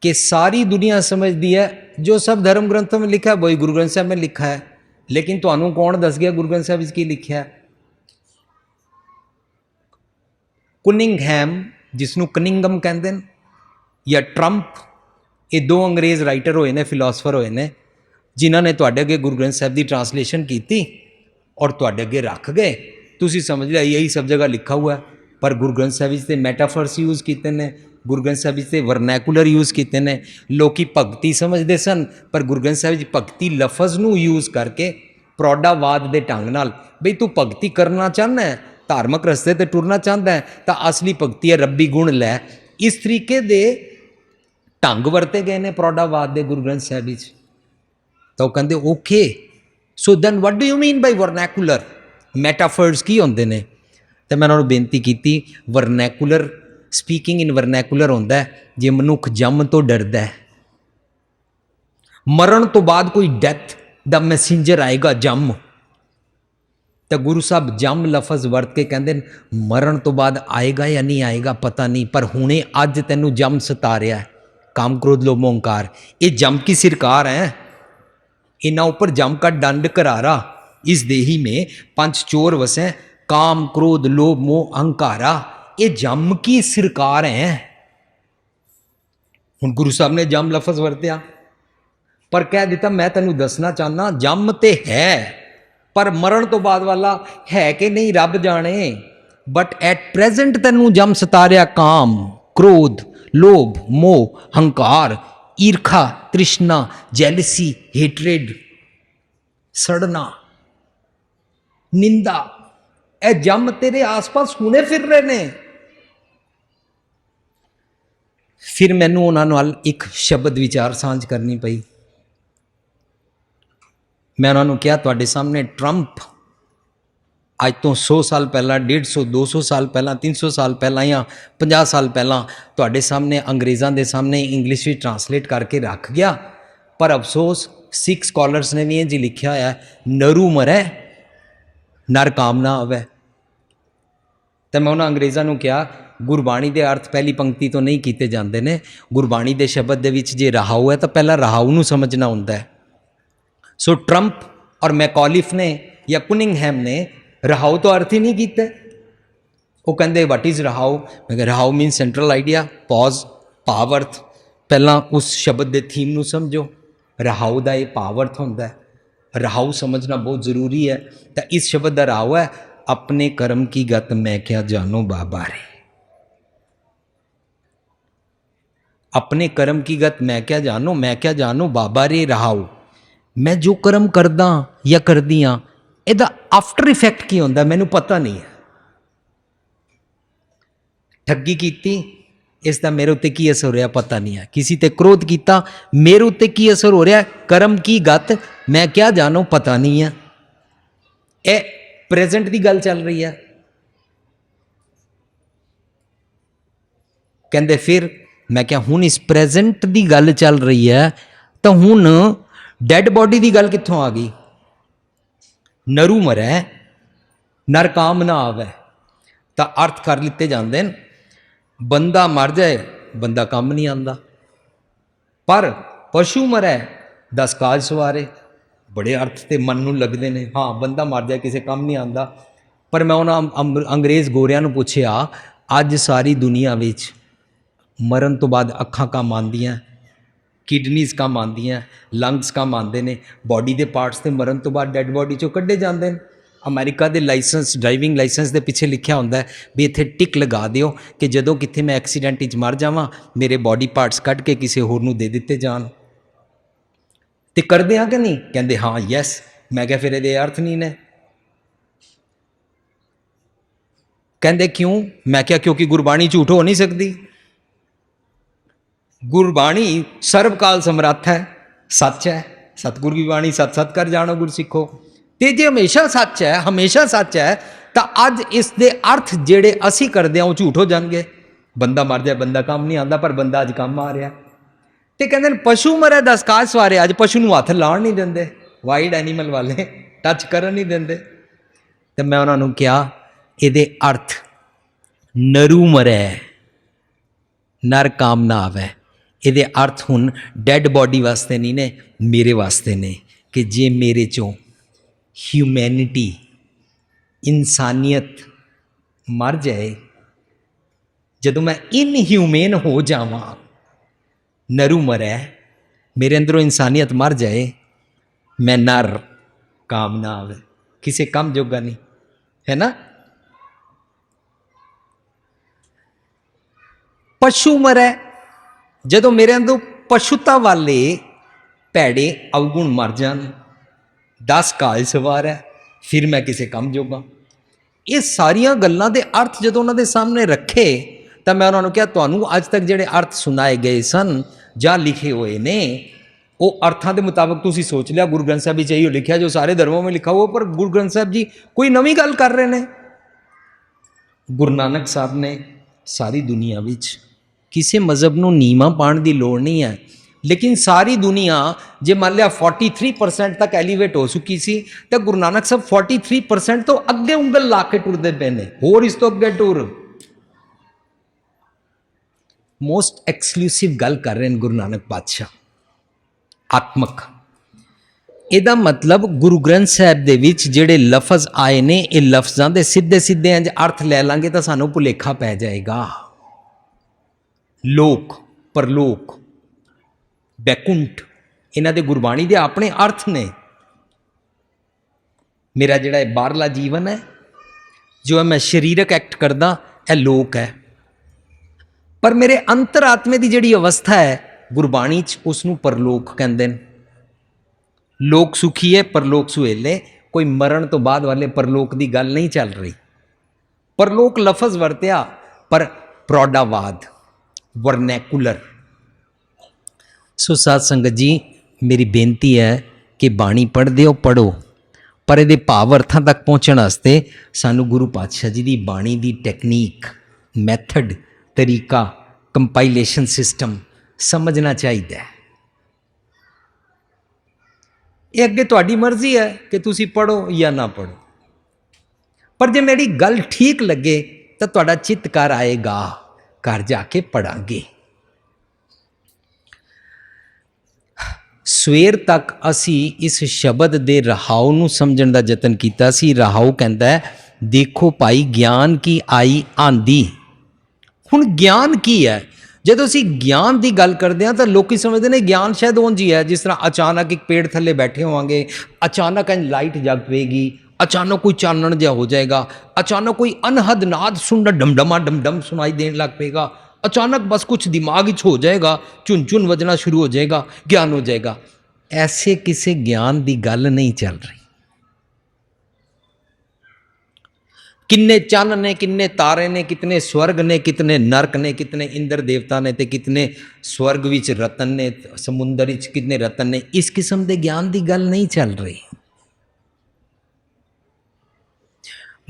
कि सारी दुनिया समझती है जो सब धर्म ग्रंथों में लिखा है वही गुरु ग्रंथ साहब में लिखा है, लेकिन तुहानू कौन दस गया गुरु ग्रंथ साहब की लिखा है? ਕੁਨਿੰਗਹੈਮ, ਜਿਸਨੂੰ ਕਨਿੰਗਮ ਕਹਿੰਦੇ ਨੇ, ਜਾਂ ਟਰੰਪ, ਇਹ ਦੋ ਅੰਗਰੇਜ਼ ਰਾਈਟਰ ਹੋਏ ਨੇ, ਫਿਲਾਸਫਰ ਹੋਏ ਨੇ, ਜਿਨ੍ਹਾਂ ਨੇ ਤੁਹਾਡੇ ਅੱਗੇ ਗੁਰੂ ਗ੍ਰੰਥ ਸਾਹਿਬ ਦੀ ਟਰਾਂਸਲੇਸ਼ਨ ਕੀਤੀ ਔਰ ਤੁਹਾਡੇ ਅੱਗੇ ਰੱਖ ਗਏ। ਤੁਸੀਂ ਸਮਝ ਲਿਆ ਇਹੀ ਸਭ ਜਗ੍ਹਾ ਲਿਖਾ हुआ ਹੈ, ਪਰ ਗੁਰੂ ਗ੍ਰੰਥ ਸਾਹਿਬ ਵਿੱਚ ਤੇ ਮੈਟਾਫਰਸ ਯੂਜ਼ ਕੀਤੇ ਨੇ, ਗੁਰੂ ਗ੍ਰੰਥ ਸਾਹਿਬ ਵਿੱਚ ਤੇ ਵਰਨੈਕੂਲਰ ਯੂਜ਼ ਕੀਤੇ ਨੇ। ਲੋਕੀ ਭਗਤੀ ਸਮਝਦੇ ਸਨ, ਪਰ ਗੁਰੂ ਗ੍ਰੰਥ ਸਾਹਿਬ ਵਿੱਚ ਭਗਤੀ ਲਫ਼ਜ਼ ਨੂੰ ਯੂਜ਼ ਕਰਕੇ ਪ੍ਰੌਡਾਵਾਦ ਦੇ ਢੰਗ ਨਾਲ, ਬਈ ਤੂੰ ਭਗਤੀ ਕਰਨਾ ਚਾਹੁੰਦਾ ਹੈ, ਧਾਰਮਿਕ ਰਸਤੇ ਤੇ ਟੁਰਨਾ ਚਾਹੁੰਦਾ ਹੈ, ਤਾਂ ਅਸਲੀ ਭਗਤੀ ਹੈ ਰੱਬੀ ਗੁਣ ਲੈ। ਇਸ ਤਰੀਕੇ ਦੇ ਢੰਗ ਵਰਤੇ ਗਏ ਨੇ ਪ੍ਰੌਡਾਵਾਦ ਦੇ ਗੁਰੂ ਗ੍ਰੰਥ ਸਾਹਿਬ ਵਿੱਚ। ਤਾਂ ਉਹ ਕਹਿੰਦੇ okay, so then what do you mean by vernacular, metaphors ਕੀ ਹੁੰਦੇ ਨੇ? ਤੇ ਮੈਂ ਉਹਨਾਂ ਨੂੰ ਬੇਨਤੀ ਕੀਤੀ, ਵਰਨੈਕੂਲਰ, ਸਪੀਕਿੰਗ ਇਨ ਵਰਨੈਕੂਲਰ ਹੁੰਦਾ ਜੇ ਮਨੁੱਖ ਜੰਮ ਤੋਂ ਡਰਦਾ ਹੈ, ਮਰਨ ਤੋਂ ਬਾਅਦ ਕੋਈ ਡੈਥ ਦਾ ਮੈਸੇਂਜਰ ਆਏਗਾ ਜੰਮ, ਤਾਂ ਗੁਰੂ ਸਾਹਿਬ ਜੰਮ ਲਫ਼ਜ਼ ਵਰਤ ਕੇ ਕਹਿੰਦੇ ਨੇ ਮਰਨ ਤੋਂ ਬਾਅਦ ਆਏਗਾ ਜਾਂ ਨਹੀਂ ਆਏਗਾ ਪਤਾ ਨਹੀਂ, ਪਰ ਹੁਣੇ ਅੱਜ ਤੈਨੂੰ ਜੰਮ ਸਤਾ ਰਿਹਾ ਹੈ, ਕਾਮ ਕ੍ਰੋਧ ਲੋਭ ਮੋਹ ਅਹੰਕਾਰ, ਇਹ ਜੰਮ ਕੀ ਸਰਕਾਰ ਹੈ, इना ऊपर जम का दंड करारा, इस देही में पंच चोर वसे, काम क्रोध लोभ मोह अहंकारा, ये जम की सरकार है। हुण गुरु साहब ने जम लफज वरत्या, पर कह दिता मैं तेनू दसना चाहना जम ते है, पर मरण तो बाद वाला है कि नहीं रब जाने, बट एट प्रेजेंट तेनू जम सतारिया काम क्रोध लोभ मोह अहंकार, ईर्खा तृष्णा जैलसी हेट्रेड सड़ना निंदा, ए जम तेरे आस पास हुणे फिर रहे ने। फिर मैनू उन्हां नाल एक शब्द विचार सांझ करनी पई। मैं उन्हां नूं कहा तुहाडे सामने ट्रंप अज तो 100 साल पहला, 150 200 साल पहला, 300 साल पहला या 50 साल पहला तुहाडे सामने अंग्रेज़ों के सामने इंग्लिश में ट्रांसलेट करके रख गया, पर अफसोस सिख स्कॉलर्स ने भी जी लिखा है नरू मरै नर काम ना आवे। तो मैं उन्होंने अंग्रेज़ों को कहा गुरबाणी के अर्थ पहली पंक्ति तो नहीं किए जाते हैं, गुरबाणी के शब्द के विच जे रहाऊ है तो पहला रहाऊ नूं समझना होंदा है। सो ट्रंप और मैकॉलिफ ने या कुनिंगहैम ने रहाऊ तो अर्थ ही नहीं किया। वो कहते वट इज़ रहाऊ, मैं कह रहाऊ मीन सेंट्रल आइडिया, पॉज भाव अर्थ, पहला उस शब्द के थीम नूं समझो, रहाऊ का ये भाव अर्थ होंदा है, रहाऊ समझना बहुत जरूरी है। तो इस शब्द का रहाऊ है अपने कर्म की गत मैं क्या जानो बाबा रे, अपने कर्म की गत मैं क्या जानो बाबा रे रहाऊ, मैं जो कर्म करदा या करदी हाँ ਇਹਦਾ ਆਫਟਰ ਇਫੈਕਟ ਕੀ ਹੁੰਦਾ ਮੈਨੂੰ ਪਤਾ ਨਹੀਂ ਹੈ। ਠੱਗੀ ਕੀਤੀ, ਇਸ ਦਾ ਮੇਰੇ ਉੱਤੇ ਕੀ ਅਸਰ ਹੋ ਰਿਹਾ ਪਤਾ ਨਹੀਂ ਹੈ। ਕਿਸੇ ਤੇ ਕ੍ਰੋਧ ਕੀਤਾ, ਮੇਰੇ ਉੱਤੇ ਕੀ ਅਸਰ ਹੋ ਰਿਹਾ, ਕਰਮ ਕੀ ਗਤ ਮੈਂ ਕਿਆ ਜਾਣੋ ਪਤਾ ਨਹੀਂ ਹੈ। ਇਹ ਪ੍ਰੈਜ਼ੈਂਟ ਦੀ ਗੱਲ ਚੱਲ ਰਹੀ ਹੈ। ਕਹਿੰਦੇ ਫਿਰ ਮੈਂ ਕਿਹਾ ਹੁਣ ਇਸ ਪ੍ਰੈਜ਼ੈਂਟ ਦੀ ਗੱਲ ਚੱਲ ਰਹੀ ਹੈ ਤਾਂ ਹੁਣ ਡੈਡ ਬੋਡੀ ਦੀ ਗੱਲ ਕਿੱਥੋਂ ਆ ਗਈ? नरू मरै नर काम ना आवे, तो अर्थ कर लिते जाते हैं बंदा मर जाए बंदा काम नहीं आता, पर पशु मरै 10 काज सवारे, बड़े अर्थ तो मन नूं लगते हैं। हाँ बंदा मर जाए किसी काम नहीं आता, पर मैं उन्होंने अंग्रेज़ गोरियां नूं पुछया अज सारी दुनिया विच मरण तो बाद अखां काम आंदियां, किडनीज़ काम आंदियां, लंग्स काम आते हैं, बॉडी के पार्ट्स तो मरण तो बाद डैड बॉडी चो कढ़े जाते हैं। अमेरिका के लाइसेंस ड्राइविंग लाइसेंस के पिछे लिखा होंदा है भी इत्थे टिक लगा दिओ कि जदों कित्थे मैं एक्सीडेंट च मर जावां मेरे बॉडी पार्ट्स कढ़ के किसी होर नूं दे दिते जान। ते करदे आ कि नहीं? कहंदे हाँ यस। मैं क्या फिर ये अर्थ नहीं ने? कहंदे क्यों? मैं क्या क्योंकि गुरबाणी झूठ हो नहीं सकती। गुरबाणी सर्वकाल समर्थ है, सच है। सतगुर की बाणी सत सत कर जानो गुर सिखो। ते जे हमेशा सच है, हमेशा सच है, तो अज इस दे अर्थ जेड़े असी करदे वो झूठ हो जाएंगे। बंदा मर जाए बंदा काम नहीं आता, पर बंदा अज काम आ रहा। तो कहते पशु मरे 10 काज सवारे, अज पशु नूं हथ लाण नहीं देंदे, वाइल्ड एनीमल वाले टच करन नहीं देंदे। तो मैं उन्होंने कहा ये अर्थ नरू मरै नर काम ना आवे, ये अर्थ हुण डैड बॉडी वास्ते नहीं ने, मेरे वास्ते ने कि जे मेरे चों ह्यूमैनिटी इंसानियत मर जाए ਜਦੋਂ ਮੈਂ ਇਨਹਿਊਮੇਨ ਹੋ ਜਾਵਾਂ, ਨਰੂ ਮਰੈ, ਮੇਰੇ ਅੰਦਰੋਂ ਇਨਸਾਨੀਅਤ ਮਰ ਜਾਏ, ਮੈਂ ਨਰ ਕਾਮ ਨਾ ਆਵੇ, ਕਿਸੇ ਕੰਮ ਜੋਗਾ ਨਹੀਂ, ਹੈ ਨਾ। ਪਸ਼ੂ ਮਰੈ, ਜਦੋਂ ਮੇਰੇ ਅੰਦਰੋਂ ਪਸ਼ੂਤਾ ਵਾਲੇ ਭੈੜੇ ਅਵਗੁਣ ਮਰ ਜਾਣ, 10 ਕਾਲ ਸਵਾਰ ਹੈ, ਫਿਰ ਮੈਂ ਕਿਸੇ ਕੰਮ ਜੋਗਾ। ਇਹ ਸਾਰੀਆਂ ਗੱਲਾਂ ਦੇ ਅਰਥ ਜਦੋਂ ਉਹਨਾਂ ਦੇ ਸਾਹਮਣੇ ਰੱਖੇ ਤਾਂ ਮੈਂ ਉਹਨਾਂ ਨੂੰ ਕਿਹਾ, ਤੁਹਾਨੂੰ ਅੱਜ ਤੱਕ ਜਿਹੜੇ ਅਰਥ ਸੁਣਾਏ ਗਏ ਸਨ ਜਾਂ ਲਿਖੇ ਹੋਏ ਨੇ, ਉਹ ਅਰਥਾਂ ਦੇ ਮੁਤਾਬਕ ਤੁਸੀਂ ਸੋਚ ਲਿਆ ਗੁਰੂ ਗ੍ਰੰਥ ਸਾਹਿਬ ਵਿੱਚ ਇਹੀ ਲਿਖਿਆ ਜੋ ਸਾਰੇ ਧਰਮਾਂ ਵਿੱਚ ਲਿਖਾ हुआ, ਪਰ ਗੁਰੂ ਗ੍ਰੰਥ ਸਾਹਿਬ ਜੀ ਕੋਈ ਨਵੀਂ ਗੱਲ ਕਰ ਰਹੇ ਨੇ। ਗੁਰੂ ਨਾਨਕ ਸਾਹਿਬ ਨੇ ਸਾਰੀ ਦੁਨੀਆ ਵਿੱਚ ਕਿਸੇ ਮਜ਼ਹਬ ਨੂੰ ਨੀਵਾਂ ਪਾਉਣ ਦੀ ਲੋੜ ਨਹੀਂ ਹੈ, ਲੇਕਿਨ ਸਾਰੀ ਦੁਨੀਆ ਜੇ ਮੰਨ ਲਿਆ 43% ਤੱਕ ਐਲੀਵੇਟ ਹੋ ਚੁੱਕੀ ਸੀ, ਤਾਂ ਗੁਰੂ ਨਾਨਕ ਸਾਹਿਬ 43% ਤੋਂ ਅੱਗੇ ਉਂਗਲ ਲਾ ਕੇ ਟੁਰਦੇ ਪਏ ਨੇ, ਹੋਰ ਇਸ ਤੋਂ ਅੱਗੇ ਟੁਰ। ਮੋਸਟ ਐਕਸਕਲੂਸਿਵ ਗੱਲ ਕਰ ਰਹੇ ਨੇ ਗੁਰੂ ਨਾਨਕ ਪਾਤਸ਼ਾਹ, ਆਤਮਕ। ਇਹਦਾ ਮਤਲਬ ਗੁਰੂ ਗ੍ਰੰਥ ਸਾਹਿਬ ਦੇ ਵਿੱਚ ਜਿਹੜੇ ਲਫ਼ਜ਼ ਆਏ ਨੇ, ਇਹ ਲਫ਼ਜ਼ਾਂ ਦੇ ਸਿੱਧੇ ਸਿੱਧੇ ਇੰਜ ਅਰਥ ਲੈ ਲਾਂਗੇ ਤਾਂ ਸਾਨੂੰ ਭੁਲੇਖਾ ਪੈ ਜਾਏਗਾ। ਲੋਕ, ਪਰਲੋਕ, ਬੈਕੁੰਠ, ਇਹਨਾਂ ਦੇ ਗੁਰਬਾਣੀ ਦੇ ਆਪਣੇ ਅਰਥ ਨੇ। ਮੇਰਾ ਜਿਹੜਾ ਇਹ ਬਾਹਰਲਾ ਜੀਵਨ ਹੈ, ਜੋ ਮੈਂ ਸਰੀਰਕ ਐਕਟ ਕਰਦਾ, ਇਹ ਲੋਕ ਹੈ, ਪਰ ਮੇਰੇ ਅੰਤਰਾਤਮੇ ਦੀ ਜਿਹੜੀ ਅਵਸਥਾ ਹੈ ਗੁਰਬਾਣੀ 'ਚ, ਉਸ ਨੂੰ ਪਰਲੋਕ ਕਹਿੰਦੇ ਨੇ। ਲੋਕ ਸੁਖੀ ਹੈ, ਪਰਲੋਕ ਸੁਹੇਲੇ, ਕੋਈ ਮਰਨ ਤੋਂ ਬਾਅਦ ਵਾਲੇ ਪਰਲੋਕ ਦੀ ਗੱਲ ਨਹੀਂ ਚੱਲ ਰਹੀ। ਪਰਲੋਕ ਲਫ਼ਜ਼ ਵਰਤਿਆ, ਪਰ ਪ੍ਰੌਡਾਵਾਦ, ਵਰਨੈਕੂਲਰ। ਸੋ ਸਾਧ ਸੰਗਤ ਜੀ, ਮੇਰੀ ਬੇਨਤੀ ਹੈ ਕਿ ਬਾਣੀ ਪੜ੍ਹਦੇ ਹੋ, ਪੜ੍ਹੋ, ਪਰ ਇਹਦੇ ਭਾਵ ਅਰਥਾਂ ਤੱਕ ਪਹੁੰਚਣ ਵਾਸਤੇ ਸਾਨੂੰ ਗੁਰੂ ਪਾਤਸ਼ਾਹ ਜੀ ਦੀ ਬਾਣੀ ਦੀ ਟੈਕਨੀਕ, ਮੈਥਡ, ਤਰੀਕਾ, ਕੰਪਾਈਲੇਸ਼ਨ ਸਿਸਟਮ ਸਮਝਣਾ ਚਾਹੀਦਾ ਹੈ। ਇਹ ਅੱਗੇ ਤੁਹਾਡੀ ਮਰਜ਼ੀ ਹੈ ਕਿ ਤੁਸੀਂ ਪੜ੍ਹੋ ਜਾਂ ਨਾ ਪੜ੍ਹੋ, ਪਰ ਜੇ ਮੇਰੀ ਗੱਲ ਠੀਕ ਲੱਗੇ ਤਾਂ ਤੁਹਾਡਾ ਚਿੱਤ ਕਰ ਆਏਗਾ, ਘਰ ਜਾ ਕੇ ਪੜਾਂਗੇ। ਸਵੇਰ ਤੱਕ ਅਸੀਂ ਇਸ ਸ਼ਬਦ ਦੇ ਰਹਾਉ ਨੂੰ ਸਮਝਣ ਦਾ ਯਤਨ ਕੀਤਾ ਸੀ। ਰਹਾਉ ਕਹਿੰਦਾ ਹੈ, ਦੇਖੋ ਭਾਈ ਗਿਆਨ ਕੀ ਆਈ ਆਂਦੀ। ਹੁਣ ਗਿਆਨ ਕੀ ਹੈ? ਜਦੋਂ ਅਸੀਂ ਗਿਆਨ ਦੀ ਗੱਲ ਕਰਦੇ ਹਾਂ ਤਾਂ ਲੋਕੀ ਸਮਝਦੇ ਨੇ ਗਿਆਨ ਸ਼ਾਇਦ ਉਂਝ ਹੀ ਹੈ, ਜਿਸ ਤਰ੍ਹਾਂ ਅਚਾਨਕ ਇੱਕ ਪੇੜ ਥੱਲੇ ਬੈਠੇ ਹੋਵਾਂਗੇ, ਅਚਾਨਕ ਲਾਈਟ ਜਗ ਪਏਗੀ, ਅਚਾਨਕ ਕੋਈ ਚਾਨਣ ਜਿਹਾ ਹੋ ਜਾਏਗਾ, ਅਚਾਨਕ ਕੋਈ ਅਨਹਦ ਨਾਦ ਸੁਣਨਾ, ਡਮਡਮਾ ਡਮਡਮ ਸੁਣਾਈ ਦੇਣ ਲੱਗ ਪਏਗਾ, ਅਚਾਨਕ ਬਸ ਕੁਛ ਦਿਮਾਗ ਵਿੱਚ ਹੋ ਜਾਏਗਾ, ਝੁਨ ਝੁਨ ਵੱਜਣਾ ਸ਼ੁਰੂ ਹੋ ਜਾਏਗਾ, ਗਿਆਨ ਹੋ ਜਾਏਗਾ। ਐਸੇ ਕਿਸੇ ਗਿਆਨ ਦੀ ਗੱਲ ਨਹੀਂ ਚੱਲ ਰਹੀ। कितने चंद ने, कितने तारे ने, कितने स्वर्ग ने, कितने नरक ने, कितने इंद्र देवता ने, ते कितने स्वर्ग विच रतन ने, समुंदर विच कितने रतन ने। इस किस्म के ज्ञान की गल नहीं चल रही।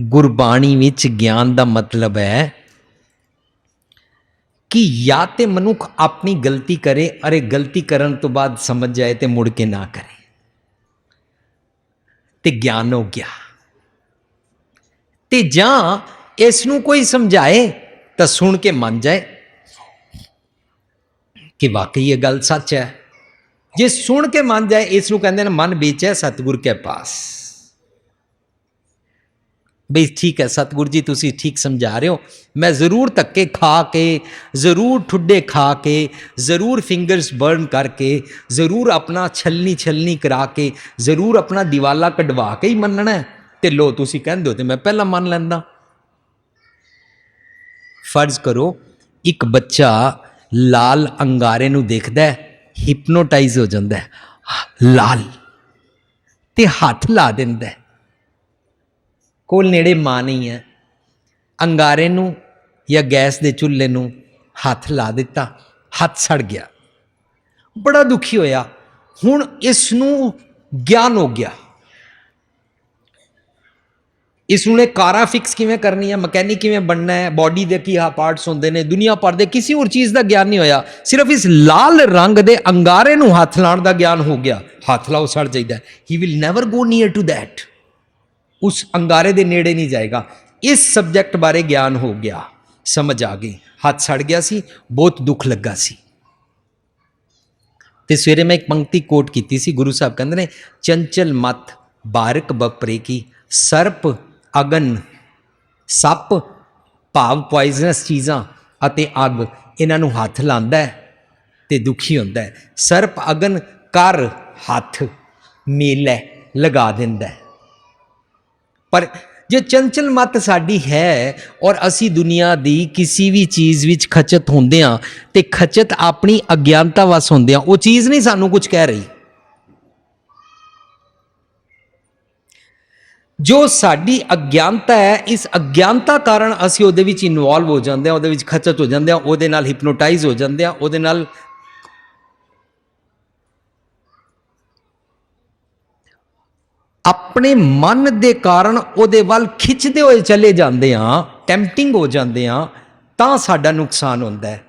गुरबाणी विच ज्ञान का मतलब है कि या ते मनुख अपनी गलती करे, अरे गलती करन तो बाद समझ जाए तो मुड़ के ना करे, ते ज्ञान हो गया। ते जां इसनूं कोई समझाए तो सुन के मान जाए कि वाकई ये गल सच है। जे सुन के मान जाए, इसनूं कहंदे ने मन बेचा सतगुर के पास। बई ठीक है सतगुर जी, तुसी ठीक समझा रहे हो, मैं ज़रूर धक्के खा के, ज़रूर ठुड्डे खा के, ज़रूर फिंगर्स बर्न करके, ज़रूर अपना छलनी छलनी करा के, ज़रूर अपना दिवाला कढ़वा के ही मनना है। ते लो तुसी कहंदे हो ते मैं पहला मान लैंदा। फर्ज करो एक बच्चा लाल अंगारे नूं देखदा है, हिपनोटाइज हो जांदा है, लाल ते हाथ ला दिंदा है। कोल नेड़े मां नहीं है, अंगारे नूं या गैस दे चुल्हे नूं हाथ ला दिता, हाथ सड़ गया, बड़ा दुखी होया। हुण इसनूं ज्ञान हो गया, इसने कारा फिक्स किवें करनी है, मकैनिक किवें बनना है, बॉडी दे की पार्ट्स होंदे ने, दुनिया भर दे किसी और चीज़ का ज्ञान नहीं होया। सिर्फ इस लाल रंग दे अंगारे नूं हाथ लाने का ज्ञान हो गया। हाथ लाओ सड़ जाइदा, he will never go near to that, उस अंगारे दे नेड़े नहीं जाएगा। इस सब्जैक्ट बारे ज्ञान हो गया, समझ आ गई। हाथ सड़ गया सी, बहुत दुख लगा सी। ते सवेरे मैं एक पंक्ति कोट की सी, गुरु साहब कहंदे ने, चंचल मत बारिक बपरे की, सर्प अगन सप भाव पॉइजनस चीज़ां ਅਤੇ ਅੱਗ ਇਹਨਾਂ ਨੂੰ ਹੱਥ ਲਾਉਂਦਾ ਹੈ ਤੇ ਦੁਖੀ ਹੁੰਦਾ ਹੈ। ਸਰਪ ਅਗਨ ਕਰ ਹੱਥ ਮੇਲੇ ਲਗਾ ਦਿੰਦਾ ਹੈ। ਪਰ ਜੇ ਚੰਚਲ ਮੱਤ ਸਾਡੀ ਹੈ ਔਰ ਅਸੀਂ ਦੁਨੀਆ ਦੀ ਕਿਸੇ ਵੀ ਚੀਜ਼ ਵਿੱਚ ਖਚਤ ਹੁੰਦੇ ਹਾਂ ਤੇ ਖਚਤ ਆਪਣੀ ਅਗਿਆਨਤਾ ਵਸ ਹੁੰਦੇ ਹਾਂ, ਉਹ ਚੀਜ਼ ਨਹੀਂ ਸਾਨੂੰ ਕੁਝ ਕਹਿ ਰਹੀ। ਜੋ ਸਾਡੀ ਅਗਿਆਨਤਾ ਹੈ, ਇਸ ਅਗਿਆਨਤਾ ਕਾਰਨ ਅਸੀਂ ਉਹਦੇ ਵਿੱਚ ਇਨਵੋਲਵ ਹੋ ਜਾਂਦੇ ਹਾਂ, ਉਹਦੇ ਵਿੱਚ ਖਚਤ ਹੋ ਜਾਂਦੇ ਹਾਂ, ਉਹਦੇ ਨਾਲ ਹਿਪਨੋਟਾਈਜ਼ ਹੋ ਜਾਂਦੇ ਹਾਂ, ਉਹਦੇ ਨਾਲ ਆਪਣੇ ਮਨ ਦੇ ਕਾਰਨ ਉਹਦੇ ਵੱਲ ਖਿੱਚਦੇ ਹੋਏ ਚਲੇ ਜਾਂਦੇ ਹਾਂ, ਟੈਂਪਟਿੰਗ ਹੋ ਜਾਂਦੇ ਹਾਂ, ਤਾਂ ਸਾਡਾ ਨੁਕਸਾਨ ਹੁੰਦਾ ਹੈ।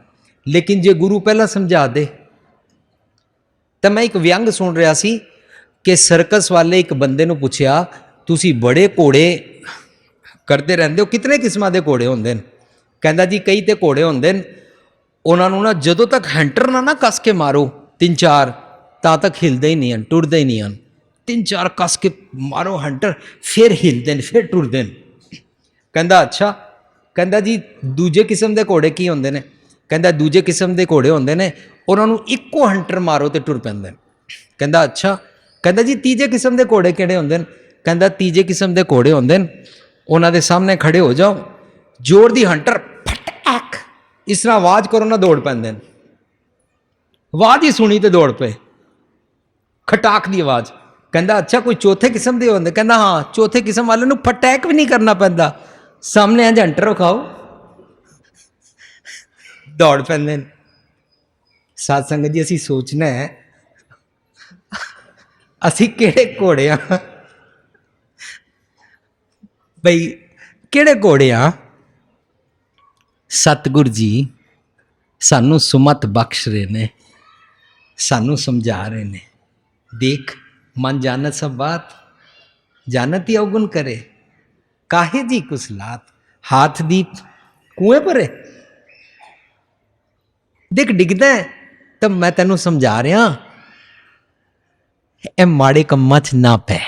ਲੇਕਿਨ ਜੇ ਗੁਰੂ ਪਹਿਲਾਂ ਸਮਝਾ ਦੇ। ਤਾਂ ਮੈਂ ਇੱਕ ਵਿਅੰਗ ਸੁਣ ਰਿਹਾ ਸੀ ਕਿ ਸਰਕਸ ਵਾਲੇ ਇੱਕ ਬੰਦੇ ਨੂੰ ਪੁੱਛਿਆ, ਤੁਸੀਂ ਬੜੇ ਘੋੜੇ ਕਰਦੇ ਰਹਿੰਦੇ ਹੋ, ਕਿਤਨੇ ਕਿਸਮਾਂ ਦੇ ਘੋੜੇ ਹੁੰਦੇ ਨੇ? ਕਹਿੰਦਾ ਜੀ ਕਈ ਤੇ ਘੋੜੇ ਹੁੰਦੇ ਨੇ, ਉਹਨਾਂ ਨੂੰ ਨਾ ਜਦੋਂ ਤੱਕ ਹੈਂਟਰ ਨਾ ਕੱਸ ਕੇ ਮਾਰੋ 3-4 ਤਾਂ ਤੱਕ ਹਿਲਦੇ ਹੀ ਨਹੀਂ ਹਨ, ਟੁਰਦੇ ਹੀ ਨਹੀਂ ਹਨ। 3-4 ਕੱਸ ਕੇ ਮਾਰੋ ਹੰਟਰ, ਫਿਰ ਹਿਲਦੇ ਨੇ, ਫਿਰ ਟੁਰਦੇ ਨੇ। ਕਹਿੰਦਾ ਅੱਛਾ। ਕਹਿੰਦਾ ਜੀ ਦੂਜੇ ਕਿਸਮ ਦੇ ਘੋੜੇ ਕੀ ਹੁੰਦੇ ਨੇ? ਕਹਿੰਦਾ ਦੂਜੇ ਕਿਸਮ ਦੇ ਘੋੜੇ ਹੁੰਦੇ ਨੇ, ਉਹਨਾਂ ਨੂੰ ਇੱਕੋ ਹੰਟਰ ਮਾਰੋ ਤੇ ਟੁਰ ਪੈਂਦੇ ਨੇ। ਕਹਿੰਦਾ ਅੱਛਾ। ਕਹਿੰਦਾ ਜੀ ਤੀਜੇ ਕਿਸਮ ਦੇ ਘੋੜੇ ਕਿਹੜੇ ਹੁੰਦੇ ਨੇ? ਕਹਿੰਦਾ ਤੀਜੇ ਕਿਸਮ ਦੇ ਘੋੜੇ ਹੁੰਦੇ ਨੇ, ਉਹਨਾਂ ਦੇ ਸਾਹਮਣੇ ਖੜੇ ਹੋ ਜਾਓ, ਜ਼ੋਰ ਦੀ ਹੰਟਰ ਫਟੈਕ ਇਸ ਤਰ੍ਹਾਂ ਆਵਾਜ਼ ਕਰੋ ਨਾ, ਦੌੜ ਪੈਂਦੇ ਨੇ। ਆਵਾਜ਼ ਹੀ ਸੁਣੀ ਤੇ ਦੌੜ ਪਏ, ਖਟਾਕ ਦੀ ਆਵਾਜ਼। ਕਹਿੰਦਾ ਅੱਛਾ ਕੋਈ ਚੌਥੇ ਕਿਸਮ ਦੇ ਹੁੰਦੇ? ਕਹਿੰਦਾ ਹਾਂ, ਚੌਥੇ ਕਿਸਮ ਵਾਲੇ ਨੂੰ ਫਟੈਕ ਵੀ ਨਹੀਂ ਕਰਨਾ ਪੈਂਦਾ, ਸਾਹਮਣੇ ਇੰਝ ਹੰਟਰ ਵਿਖਾਓ, ਦੌੜ ਪੈਂਦੇ ਨੇ। ਸਾਧ ਸੰਗਤ ਜੀ, ਅਸੀਂ ਸੋਚਣਾ ਹੈ ਅਸੀਂ ਕਿਹੜੇ ਘੋੜੇ ਆ ਬਈ, ਕਿਹੜੇ ਘੋੜੇ ਆ? ਸਤਿਗੁਰ ਜੀ ਸਾਨੂੰ ਸੁਮਤ ਬਖਸ਼ ਰਹੇ ਨੇ, ਸਾਨੂੰ ਸਮਝਾ ਰਹੇ ਨੇ, ਦੇਖ ਮਨ ਜਾਨਤ ਸਭ ਬਾਤ, ਜਾਨਤ ਹੀ ਅਵਗੁਣ ਕਰੇ, ਕਾਹੇ ਦੀ ਕੁਸਲਾਤ, ਹਾਥ ਦੀ ਕੂਏ ਭਰੇ। ਦੇਖ ਡਿੱਗਦਾ ਤਾਂ ਮੈਂ ਤੈਨੂੰ ਸਮਝਾ ਰਿਹਾ, ਇਹ ਮਾੜੇ ਕੰਮਾਂ 'ਚ ਨਾ ਪੈ।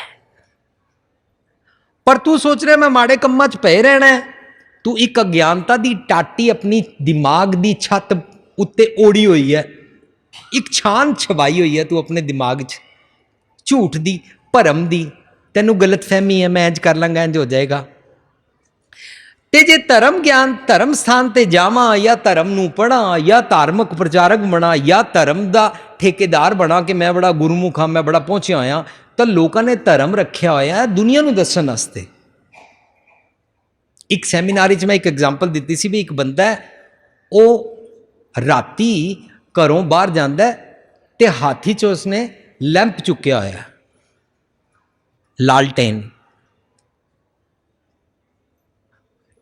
ਪਰ ਤੂੰ ਸੋਚ ਰਿਹਾ ਮੈਂ ਮਾੜੇ ਕੰਮਾਂ 'ਚ ਪਏ ਰਹਿਣਾ ਹੈ। ਤੂੰ ਇੱਕ ਅਗਿਆਨਤਾ ਦੀ ਟਾਟੀ ਆਪਣੀ ਦਿਮਾਗ ਦੀ ਛੱਤ ਉੱਤੇ ਓੜੀ ਹੋਈ ਹੈ, ਇੱਕ ਛਾਨ ਛਵਾਈ ਹੋਈ ਹੈ ਤੂੰ ਆਪਣੇ ਦਿਮਾਗ 'ਚ, ਝੂਠ ਦੀ, ਭਰਮ ਦੀ। ਤੈਨੂੰ ਗਲਤ ਫਹਿਮੀ ਹੈ ਮੈਂ ਇੰਝ ਕਰ ਲਾਂਗਾ, ਇੰਝ ਹੋ ਜਾਏਗਾ। ਤੇ ਜੇ ਧਰਮ ਗਿਆਨ, ਧਰਮ ਸਥਾਨ ਤੇ ਜਾਵਾਂ, ਜਾਂ ਧਰਮ ਨੂੰ ਪੜ੍ਹਾਂ, ਜਾਂ ਧਾਰਮਿਕ ਪ੍ਰਚਾਰਕ ਬਣਾ, ਜਾਂ ਧਰਮ ਦਾ ਠੇਕੇਦਾਰ ਬਣਾ ਕਿ ਮੈਂ ਬੜਾ ਗੁਰਮੁਖ ਹਾਂ, ਮੈਂ ਬੜਾ ਪਹੁੰਚਿਆ ਹੋਇਆ, ਤਾਂ ਲੋਕਾਂ ਨੇ ਧਰਮ ਰੱਖਿਆ ਹੋਇਆ ਦੁਨੀਆ ਨੂੰ ਦੱਸਣ ਵਾਸਤੇ। ਇੱਕ ਸੈਮੀਨਾਰ ਵਿੱਚ ਮੈਂ ਇੱਕ ਐਗਜ਼ਾਮਪਲ ਦਿੱਤੀ ਸੀ ਵੀ ਇੱਕ ਬੰਦਾ ਹੈ, ਉਹ ਰਾਤੀ ਘਰੋਂ ਬਾਹਰ ਜਾਂਦਾ ਤੇ ਹਾਥੀ 'ਚ ਉਸਨੇ ਲੈਂਪ ਚੁੱਕਿਆ ਹੋਇਆ, ਲਾਲਟੇਨ।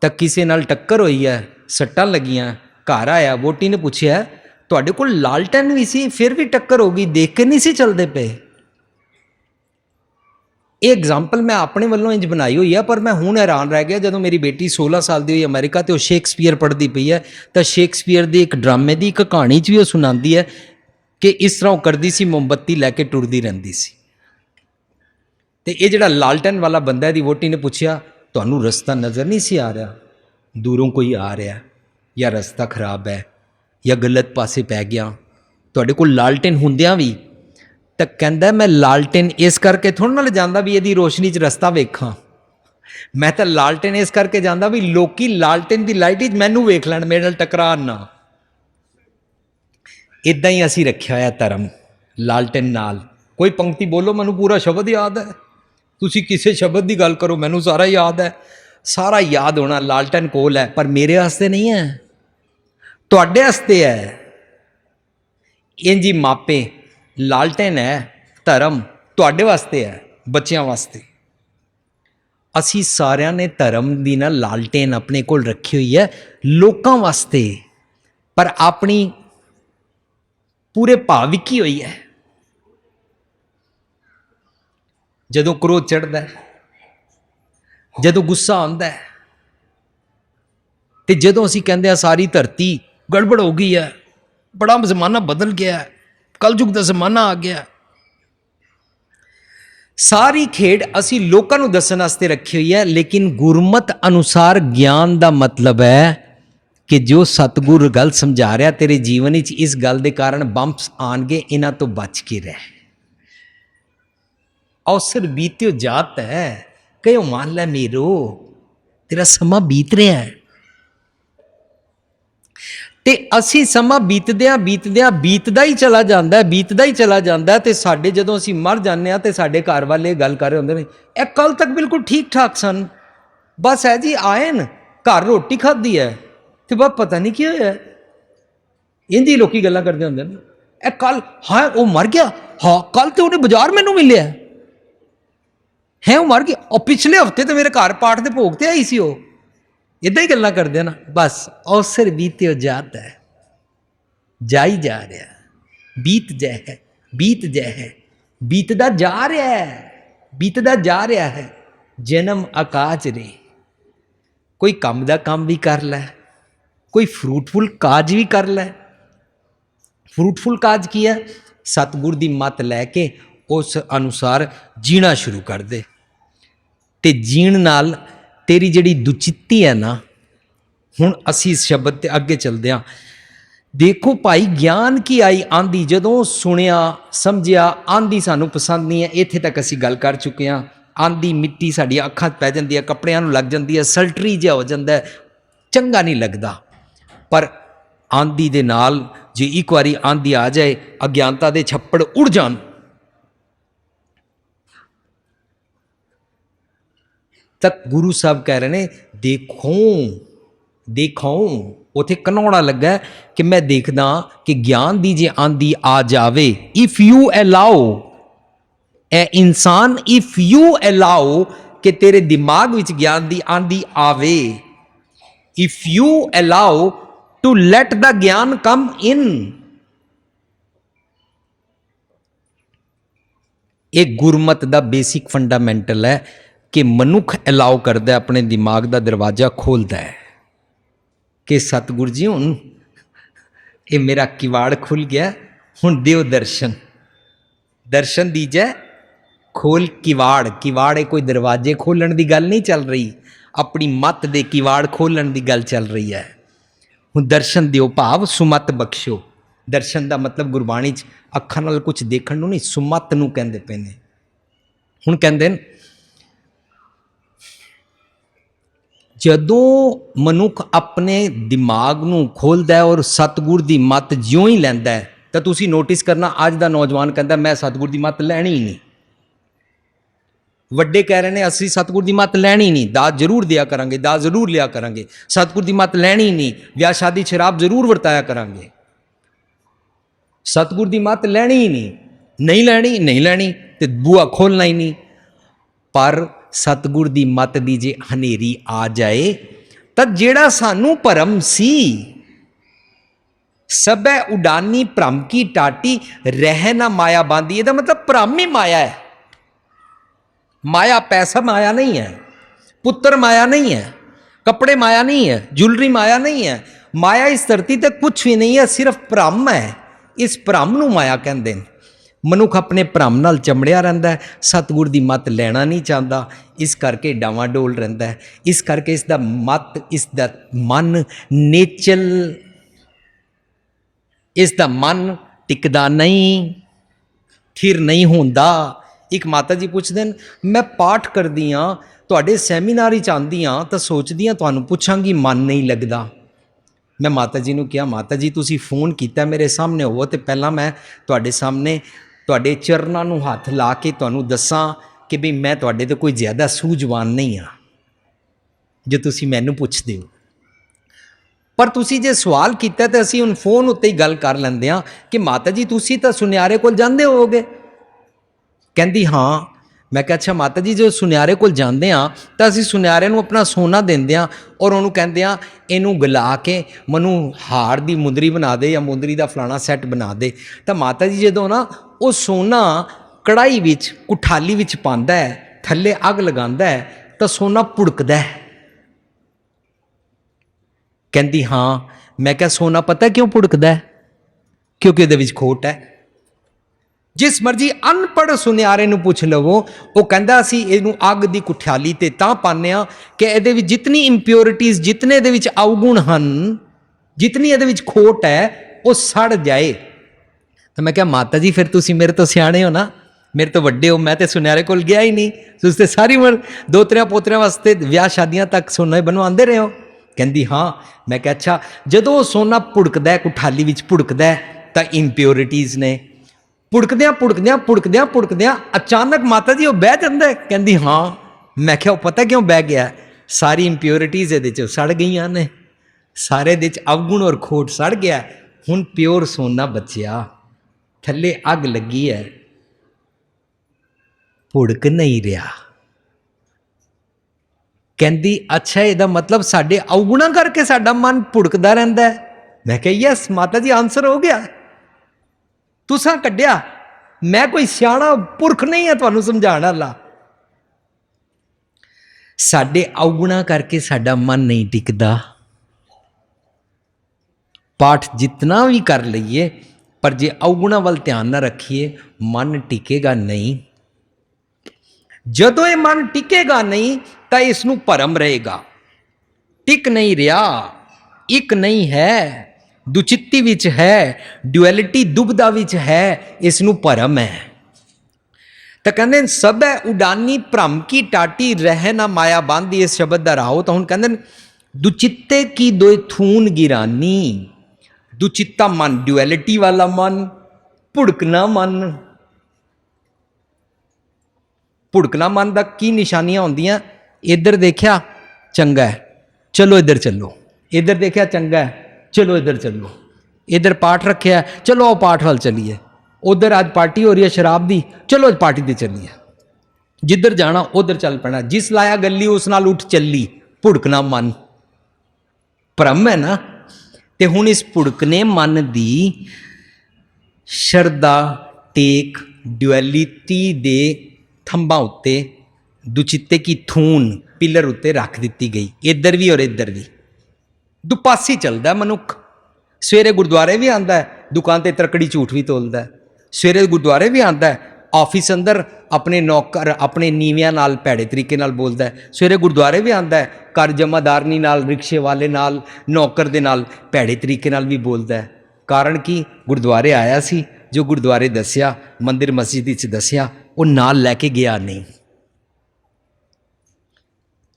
ਤਾਂ ਕਿਸੇ ਨਾਲ ਟੱਕਰ ਹੋਈ ਹੈ, ਸੱਟਾਂ ਲੱਗੀਆਂ, ਘਰ ਆਇਆ, ਵੋਟੀ ਨੇ ਪੁੱਛਿਆ ਤੁਹਾਡੇ ਕੋਲ ਲਾਲਟੇਨ ਵੀ ਸੀ, ਫਿਰ ਵੀ ਟੱਕਰ ਹੋ ਗਈ, ਦੇਖ ਕੇ ਨਹੀਂ ਸੀ ਚੱਲਦੇ ਪਏ। ਇਹ ਐਗਜ਼ਾਮਪਲ ਮੈਂ ਆਪਣੇ ਵੱਲੋਂ ਇੰਜ ਬਣਾਈ ਹੋਈ ਆ, ਪਰ ਮੈਂ ਹੁਣ ਹੈਰਾਨ ਰਹਿ ਗਿਆ ਜਦੋਂ ਮੇਰੀ ਬੇਟੀ 16 ਸਾਲ ਦੀ ਹੋਈ ਅਮਰੀਕਾ ਤੇ ਉਹ ਸ਼ੇਕਸਪੀਅਰ ਪੜ੍ਹਦੀ ਪਈ ਹੈ, ਤਾਂ ਸ਼ੇਕਸਪੀਅਰ ਦੇ ਇੱਕ ਡਰਾਮੇ ਦੀ ਇੱਕ ਕਹਾਣੀ 'ਚ ਵੀ ਉਹ ਸੁਣਾਉਂਦੀ ਹੈ ਕਿ ਇਸ ਤਰ੍ਹਾਂ ਉਹ ਕਰਦੀ ਸੀ, ਮੋਮਬੱਤੀ ਲੈ ਕੇ ਟੁਰਦੀ ਰਹਿੰਦੀ ਸੀ। ਤੇ ਇਹ ਜਿਹੜਾ ਲਾਲਟਨ ਵਾਲਾ ਬੰਦਾ, ਇਹਦੀ ਵੋਟੀ ਨੇ ਪੁੱਛਿਆ ਤੁਹਾਨੂੰ ਰਸਤਾ ਨਜ਼ਰ ਨਹੀਂ ਸੀ ਆ ਰਿਹਾ? ਦੂਰੋਂ ਕੋਈ ਆ ਰਿਹਾ, ਜਾਂ ਰਸਤਾ ਖਰਾਬ ਹੈ, ਜਾਂ ਗਲਤ ਪਾਸੇ ਪੈ ਗਿਆ, ਤੁਹਾਡੇ ਕੋਲ ਲਾਲਟਨ ਹੁੰਦਿਆਂ ਵੀ? ਤਾਂ ਕਹਿੰਦਾ ਮੈਂ ਲਾਲਟਨ ਇਸ ਕਰਕੇ ਥੋੜ੍ਹਾ ਨਾਲ ਜਾਂਦਾ ਵੀ ਇਹਦੀ ਰੋਸ਼ਨੀ 'ਚ ਰਸਤਾ ਵੇਖਾਂ, ਮੈਂ ਤਾਂ ਲਾਲਟਨ ਇਸ ਕਰਕੇ ਜਾਂਦਾ ਵੀ ਲੋਕੀ ਲਾਲਟਨ ਦੀ ਲਾਈਟ 'ਚ ਮੈਨੂੰ ਵੇਖ ਲੈਣ, ਮੇਰੇ ਨਾਲ ਟਕਰਾਉਣ ਨਾ। ਇੱਦਾਂ ਹੀ ਅਸੀਂ ਰੱਖਿਆ ਹੋਇਆ ਧਰਮ ਲਾਲਟਨ ਨਾਲ। ਕੋਈ ਪੰਕਤੀ ਬੋਲੋ ਮੈਨੂੰ ਪੂਰਾ ਸ਼ਬਦ ਯਾਦ ਹੈ, ਤੁਸੀਂ ਕਿਸੇ ਸ਼ਬਦ ਦੀ ਗੱਲ ਕਰੋ ਮੈਨੂੰ ਸਾਰਾ ਯਾਦ ਹੈ। ਸਾਰਾ ਯਾਦ ਹੋਣਾ ਲਾਲਟਨ ਕੋਲ ਹੈ, ਪਰ ਮੇਰੇ ਵਾਸਤੇ ਨਹੀਂ ਹੈ, ਤੁਹਾਡੇ ਵਾਸਤੇ ਹੈ। ਇੰਝ ਹੀ ਮਾਪੇ ਲਾਲਟਨ ਹੈ ਧਰਮ, ਤੁਹਾਡੇ ਵਾਸਤੇ ਹੈ, ਬੱਚਿਆਂ ਵਾਸਤੇ। ਅਸੀਂ ਸਾਰਿਆਂ ਨੇ ਧਰਮ ਦੀ ਨਾ ਲਾਲਟੇਨ ਆਪਣੇ ਕੋਲ ਰੱਖੀ ਹੋਈ ਹੈ ਲੋਕਾਂ ਵਾਸਤੇ, ਪਰ ਆਪਣੀ ਪੂਰੇ ਭਾਵ ਵਿਕੀ ਹੋਈ ਹੈ। ਜਦੋਂ ਕ੍ਰੋਧ ਚੜ੍ਹਦਾ, ਜਦੋਂ ਗੁੱਸਾ ਆਉਂਦਾ ਹੈ, ਤੇ ਜਦੋਂ ਅਸੀਂ ਕਹਿੰਦੇ ਹਾਂ ਸਾਰੀ ਧਰਤੀ ਗੜਬੜ ਹੋ ਗਈ ਹੈ, ਬੜਾ ਜ਼ਮਾਨਾ ਬਦਲ ਗਿਆ, ਕਲਯੁਗ ਦਾ ਜ਼ਮਾਨਾ ਆ ਗਿਆ, ਸਾਰੀ ਖੇਡ ਅਸੀਂ ਲੋਕਾਂ ਨੂੰ ਦੱਸਣ ਵਾਸਤੇ ਰੱਖੀ ਹੋਈ ਹੈ। ਲੇਕਿਨ ਗੁਰਮਤ ਅਨੁਸਾਰ ਗਿਆਨ ਦਾ ਮਤਲਬ ਹੈ कि जो सतगुर गल समझा रहा तेरे जीवन विच इस गल दे कारण बंप्स आणगे, इन्हां तो बच के रह। अवसर बीत्यो जात है, कहो मान लै मेरो, तेरा समा बीत रहा है। ते असी समा बीतदियां बीतदा ही चला जाता है, बीतदा ही चला जाता है। तो साडे जदों असी मर जाने तो साडे घर वाले गल कर रहे होंदे ने, ए कल तक बिल्कुल ठीक ठाक सन, बस है जी आए न घर रोटी खाधी है तो बस पता नहीं की होया। इंदी लोग गल्लां करदे होंदे ने, ए कल हाँ वो मर गया, हाँ कल तो उन्हें बाजार मैनू मिले है वो मर गया, और पिछले हफ्ते तो मेरे घर पाठ के भोग ते आई सी वो। इदा ही गल्लां करदे ना। बस अवसर बीत्यो जाता है, जाई जा रहा, बीत जाए है, बीत जाए है, बीतदा जा रहा है, बीतदा जा रहा है। जन्म आकाज रे, कोई काम दा काम भी कर लै, कोई फ्रूटफुल काज भी कर लै। फ्रूटफुल काज की है, सतगुर दी मत लैके उस अनुसार जीना शुरू कर दे। ते जीण नाल तेरी जिहड़ी दुचित्ती है ना, हुण असी इस शब्द ते अगे चलदे हां। देखो भाई ज्ञान की आई आंधी, जदों सुनिया समझिया आंधी सानू पसंद नहीं है, इत्थे तक असी गल कर चुके हैं। आंधी मिट्टी साडी अखां पै जांदी है, कपड़ियां नूं लग जांदी है, सल्टरी जिहा हो जांदा है, चंगा नहीं लगदा। पर आंधी दे नाल जे एक बारी आंधी आ जाए, अज्ञानता दे छप्पड़ उड़ जान, तक गुरु साहब कह रहे हैं देखो देखो, उथे कनौड़ा लगा कि मैं देखदा कि ज्ञान दी जे आंधी आ जावे, इफ यू अलाउ ए इंसान, इफ यू अलाउ कि तेरे दिमाग विच ज्ञान दी आंधी आवे, if you allow to let the gyan come इन। एक गुरमत दा बेसिक फंडामेंटल है कि मनुख अलाउ करता है, अपने दिमाग का दरवाजा खोलता है कि सतगुर जी हुण ये मेरा किवाड़ खुल गया, हुण दिओ दर्शन, दर्शन दीजै, खोल किवाड़। किवाड़ है कोई दरवाजे खोलण की गल नहीं चल रही, अपनी मत दे किवाड़ खोलण की गल चल रही है। हुण दर्शन दिओ भाव सुमत बख्शो। दर्शन का मतलब गुरबाणी च अखां नाल कुछ देखण नूं नहीं, सुमत नूं कहंदे पए ने। हुण कहंदे ने जदों मनुख अपने दिमाग नूं खोलदा है और सतगुर दी मत ज्यों ही लैंदा है, तो तुसीं नोटिस करना अज दा नौजवान कहंदा मैं सतगुर दी मत लैणी ही नहीं। वड्डे कह रहे हैं असीं सतगुर दी मत लैणी ही नहीं, दाज जरूर दिया करांगे, दाज जरूर लिया करांगे, सतगुर दी मत लैणी ही नहीं, ब्याह शादी शराब जरूर वरताया करांगे, सतगुर दी मत लैणी ही नहीं, नहीं लैणी नहीं लैणी ते बूआ खोलना ही नहीं। पर सतगुर दी मत दी जे हनेरी आ जाए, तब जेड़ा सानू भरम सी, सबै उडानी भ्रम की टाटी, रह ना माया बांधी। ਇਹਦਾ मतलब भ्रम ही माया है। माया पैसा माया नहीं है, पुत्र माया नहीं है, कपड़े माया नहीं है, ज्वेलरी माया नहीं है। माया इस धरती ते कुछ भी नहीं है, सिर्फ भ्रम है। इस भ्रम नूं माया कहंदे ने। मनुख अपने भ्रम नाल चमड़िया रहिंदा है, सतगुर दी मत लेना नहीं चाहता, इस करके डावाडोल रहिंदा है। इस करके इसदा मत, इसदा मन नेचल, इसदा मन टिकदा नहीं, थिर नहीं होंदा। एक माता जी पुछदे ने, मैं पाठ करदी हाँ, तुहाडे सैमीनार च आंदी हाँ, तो सोचदी हाँ तुहानूं पुछांगी, मन नहीं लगदा। मैं माता जी नूं कहा, माता जी तुसीं फोन कीता मेरे सामने होवो तो पहला मैं तुहाडे सामने तुहाडे चरनां नूं हथ ला के तुहानूं दस्सां कि भी मैं तुहाडे तो कोई ज़्यादा सूझवान नहीं हाँ जो तुसीं मैनूं पुछदे हो। पर तुसीं जे सवाल कीता तो असीं हुण फोन उत्ते ही गल कर लैंदे हां कि माता जी तुसीं तां सुनियारे कोल जांदे होवोगे। कहंदी हाँ। मैं कहा अच्छा माता जी जो सुनियारे कोल जांदे हाँ तो असीं सुनियारे नूं अपना सोना देंदे हाँ और उन्होंने कहंदे हाँ इनू गला के मनु हार दी मुंदरी बना दे या मुंदरी दा फलाना सैट बना दे। तो माता जी जदों ना वो सोना कढ़ाई विच कुठाली विच पांदा है, थल्ले अग लगांदा है तो सोना भुड़कदा है। कहंदी हाँ। मैं क्या सोना पता क्यों भुड़कदा है? क्योंकि इहदे विच खोट है। जिस मर्जी अनपढ़ सुनियारे नूं पुछ लवो वो कहंदा असीं इहनूं अग दी कुठाली ते तां पाने आ कि इहदे विच जितनी इंप्योरिटीज़, जितने इहदे विच अवगुण हन जितनी ये खोट है वो सड़ जाए। तो मैं क्या माता जी फिर तुसी मेरे तो सियाणे हो ना, मेरे तो वड्डे हो, मैं तो सुनहरे कोल गया ही नहीं, तुझे सारी उम्र दोतरियां पोतरियां वास्ते विआह शादियां तक सोना बनवाते रहे हो। कहती हाँ। मैं क्या अच्छा, जदों सोना भुड़कदा कुठाली विच भुड़कदा तां इंप्योरिटीज़ ने, भुड़कदियां भुड़कदियां भुड़कदियां भुड़कदियां अचानक माता जी वो बह जाता है। कहती हाँ। मैं क्या पता क्यों बह गया, सारी इंप्योरिटीज़ ये सड़ गई ने, सारे दे अवगुण और खोट सड़ गया, हुण प्योर सोना बचिया, थल्ले अग लगी है, भुड़क नहीं रहा। कहती अच्छा ਇਹਦਾ मतलब साडे अवगुणा करके साडा मन भुड़कदा रहिंदा है। मैं कहा यस माता जी आंसर हो गया, तुसां कड्ढिया, मैं कोई सियाणा पुरख नहीं है तुहानूं समझाण वाला। साडे अवगुणा करके साडा मन नहीं टिकदा। पाठ जितना भी कर लईए पर जे अवगुणा वाल ध्यान ना रखिए मन टिकेगा नहीं। जदों ये मन टिकेगा नहीं तो इसनूं भरम रहेगा, टिक नहीं रहा, एक नहीं है, दुचित्ती विच है, ड्युअलिटी दुबदा विच है, इसनूं भरम है। तो कहते सब है उडानी भ्रम की टाटी रह ना माया बांधी, इस शब्द का राहो। तो हुण कहते दुचित्ते की दोए थून गिरानी, दुचित्ता मन ड्युअलिटी वाला मन, भुड़कना मन। भुड़कना मन का की निशानियां होंदियां, इधर देखा चंगा है चलो इधर चलो, इधर देखा चंगा है चलो इधर चलो, इधर पाठ रखे है चलो आओ पाठ वाल चलीए, उधर आज पार्टी हो रही है शराब दी चलो आज पार्टी ते चलीए, जिधर जाना उधर चल पैना, जिस लाया गली उस नाल उठ चली। भुड़कना मन भ्रम है ना। ते हुण इस भुड़कने मन दी शरदा टेक ड्युअलिटी दे थंबां उत्ते दुचित्ते की थून पिलर उत्ते रख दी गई, इधर भी और इधर भी। दुपासी चलता मनुख, सवेरे गुरुद्वारे भी आता है, दुकान ते तरकड़ी झूठ भी तोलता है, सवेरे गुरुद्वारे भी आता है, ऑफिस अंदर अपने नौकर अपने नीवियां नाल भैड़े तरीके नाल बोलता है, सवेरे गुरुद्वारे भी आता है, घर जमादारनी नाल रिक्शे वाले नाल नौकर दे नाल भैड़े तरीके नाल भी बोलता है। कारण की गुरुद्वारे आया सी, जो गुरुद्वारे दसिया मंदिर मस्जिद दसिया वो नाल लैके गया नहीं।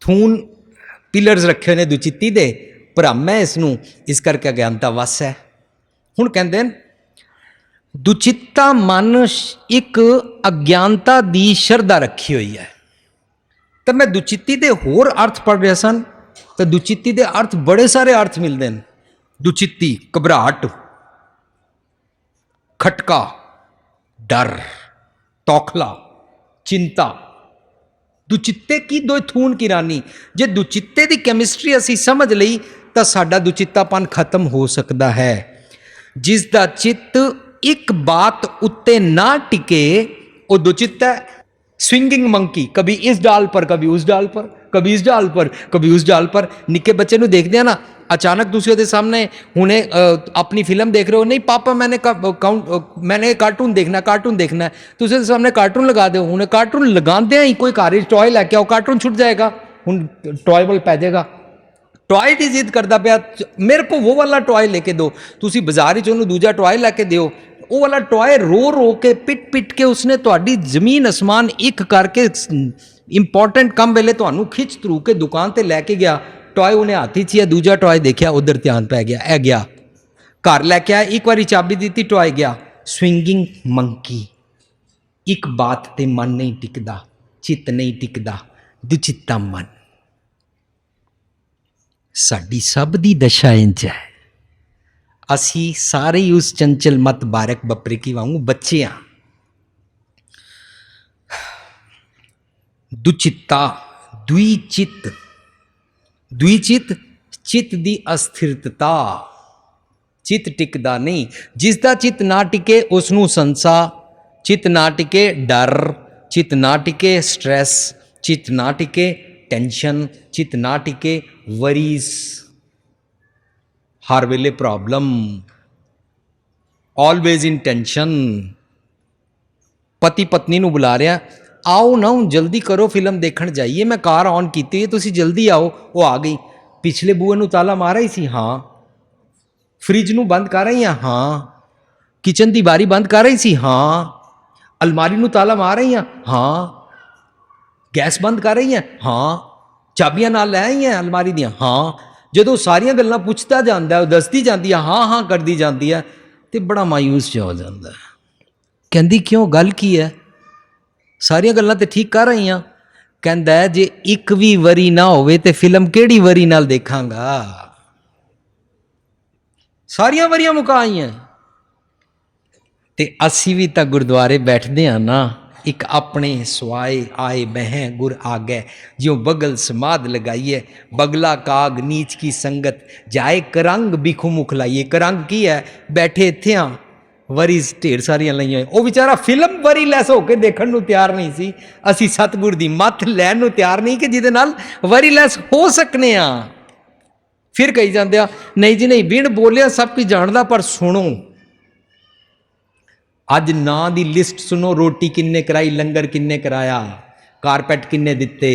थून पिलर्स रखे ने दुचित्ती दे, भ्रम है इसनूं, इस करके अज्ञानता वस है। हुण कहंदे दुचित्ता मन एक अज्ञानता दी शरदा रखी हुई है। तो मैं दुचित्ती दे होर अर्थ पढ़ रहा सन, तो दुचित्ती दे अर्थ बड़े सारे अर्थ मिलते हैं। दुचित्ती घबराहट, खटका, डर, तौखला, चिंता। दुचित्ते की दो थून की रानी, जे दुचित्ते की कैमिस्ट्री असी समझ लई तो साडा दुचित्तापन खत्म हो सकता है। जिसका चित्त एक बात उत्ते ना टिके वो दुचित्ता है। स्विंगिंग मंकी, कभी इस डाल पर कभी उस डाल पर, कभी इस डाल पर कभी उस डाल पर। निक्के बच्चे नूं देखदे ना, अचानक दूसरे के सामने हुणे अपनी फिल्म देख रहे हो, नहीं पापा मैंने कार्टून देखना है, दूसरे के सामने कार्टून लगा दो, हुणे कार्टून लगांदे ही कोई घर टॉय लैके आओ, कार्टून छुट जाएगा, हुण टॉय वाल पै जाएगा। टॉय की जिद करता पाया, मेरे को वो वाला टॉय लेके दो, तुसी बाजार च उन्होंने दूजा टॉय लैके दिओ, वो वाला टॉय रो रो के पिट पिट के उसने तुहाडी जमीन आसमान एक करके इंपॉर्टेंट कम वेले तुहानू खिच तरू के दुकान ते लैके गया। टॉय उन्हें हाथ ही है, दूजा टॉय देखा उधर ध्यान पै गया, ए गया घर लैके आया, एक बारी चाबी दी टॉय गया। स्विंगिंग मंकी, एक बात ते मन नहीं टिकदा, चित्त नहीं टिकदा, दुचित्ता मन। साडी सब दी दशा इंज है, असी सारे ही उस चंचल मत बारक बपरे की वांगू बच्चे हाँ। दुचित्ता द्विचित्त, द्विचित्त चित्त दी अस्थिरता, चित्त टिकदा नहीं। जिसका चित्त ना टिके उसनू संसा, चित्त ना टिके डर, चित्त ना टिके स्ट्रेस, चित्त ना टिके टेंशन, चित्त ना टिके वरीज, हर वेले प्रॉब्लम, ऑलवेज इन टेंशन। पति पत्नी नू बुला रहा, आओ ना हूँ जल्दी करो फिल्म देखण जाइए, मैं कार ऑन की है तुसी जल्दी आओ, वो आ गई। पिछले बूए नू ताला मारा ही सी, हाँ ਫ੍ਰਿਜ ਨੂੰ ਬੰਦ ਕਰ ਰਹੀ ਹਾਂ, ਹਾਂ। ਕਿਚਨ ਦੀ ਬਾਰੀ ਬੰਦ ਕਰ ਰਹੀ ਸੀ, ਹਾਂ। ਅਲਮਾਰੀ ਨੂੰ ਤਾਲਾ ਮਾਰ ਰਹੀ ਹਾਂ, ਹਾਂ। ਗੈਸ ਬੰਦ ਕਰ ਰਹੀ ਹੈ, ਹਾਂ। ਚਾਬੀਆਂ ਨਾਲ ਲੈ ਆਈ ਹੈ ਅਲਮਾਰੀ ਦੀਆਂ, ਹਾਂ। ਜਦੋਂ ਸਾਰੀਆਂ ਗੱਲਾਂ ਪੁੱਛਦਾ ਜਾਂਦਾ, ਉਹ ਦੱਸਦੀ ਜਾਂਦੀ ਹੈ, ਹਾਂ ਹਾਂ ਕਰਦੀ ਜਾਂਦੀ ਹੈ, ਤੇ ਬੜਾ ਮਾਯੂਸ ਜਿਹਾ ਹੋ ਜਾਂਦਾ। ਕਹਿੰਦੀ ਕਿਉਂ, ਗੱਲ ਕੀ ਹੈ? ਸਾਰੀਆਂ ਗੱਲਾਂ ਤੇ ਠੀਕ ਕਰ ਰਹੀ ਹਾਂ। ਕਹਿੰਦਾ ਜੇ ਇੱਕ ਵੀ ਵਰੀ ਨਾ ਹੋਵੇ ਤੇ ਫਿਲਮ ਕਿਹੜੀ ਵਰੀ ਨਾਲ ਦੇਖਾਂਗਾ? ਸਾਰੀਆਂ ਵਰੀਆਂ ਮੁਕਾ ਆਈਆਂ। ਤੇ ਅਸੀਂ ਵੀ ਤਾਂ ਗੁਰਦੁਆਰੇ ਬੈਠਦੇ ਹਾਂ ਨਾ, ਇੱਕ ਆਪਣੇ ਸਵਾਏ ਆਏ ਬਹਿ ਗੁਰ ਆਗੈ, ਜਿਉ ਬਗਲ ਸਮਾਧ ਲਗਾਈਏ, ਬਗਲਾ ਕਾਗ ਨੀਚ ਕੀ ਸੰਗਤ, ਜਾਏ ਕਰੰਗ ਬਿਖੂ ਮੁਖ ਲਾਈਏ। ਕਰੰਗ ਕੀ ਹੈ? ਬੈਠੇ ਇੱਥੇ ਆ, ਵਰੀ ਢੇਰ ਸਾਰੀਆਂ ਲਈਆਂ। ਉਹ ਵਿਚਾਰਾ ਫਿਲਮ ਵਰੀ ਲੈਸ ਹੋ ਕੇ ਦੇਖਣ ਨੂੰ ਤਿਆਰ ਨਹੀਂ ਸੀ। ਅਸੀਂ ਸਤਿਗੁਰ ਦੀ ਮੱਤ ਲੈਣ ਨੂੰ ਤਿਆਰ ਨਹੀਂ ਕਿ ਜਿਹਦੇ ਨਾਲ ਵਰੀ ਲੈਸ ਹੋ ਸਕਨੇ ਆ। ਫਿਰ ਕਹੀ ਜਾਂਦੇ ਆ, ਨਹੀਂ ਜੀ ਨਹੀਂ, ਵਿਣ ਬੋਲਿਆ ਸਭ ਕੁਝ ਜਾਣਦਾ, ਪਰ ਸੁਣੋ ਅੱਜ ਨਾਂ ਦੀ ਲਿਸਟ ਸੁਣੋ, ਰੋਟੀ ਕਿੰਨੇ ਕਰਾਈ, ਲੰਗਰ ਕਿੰਨੇ ਕਰਾਇਆ, ਕਾਰਪੈਟ ਕਿੰਨੇ ਦਿੱਤੇ,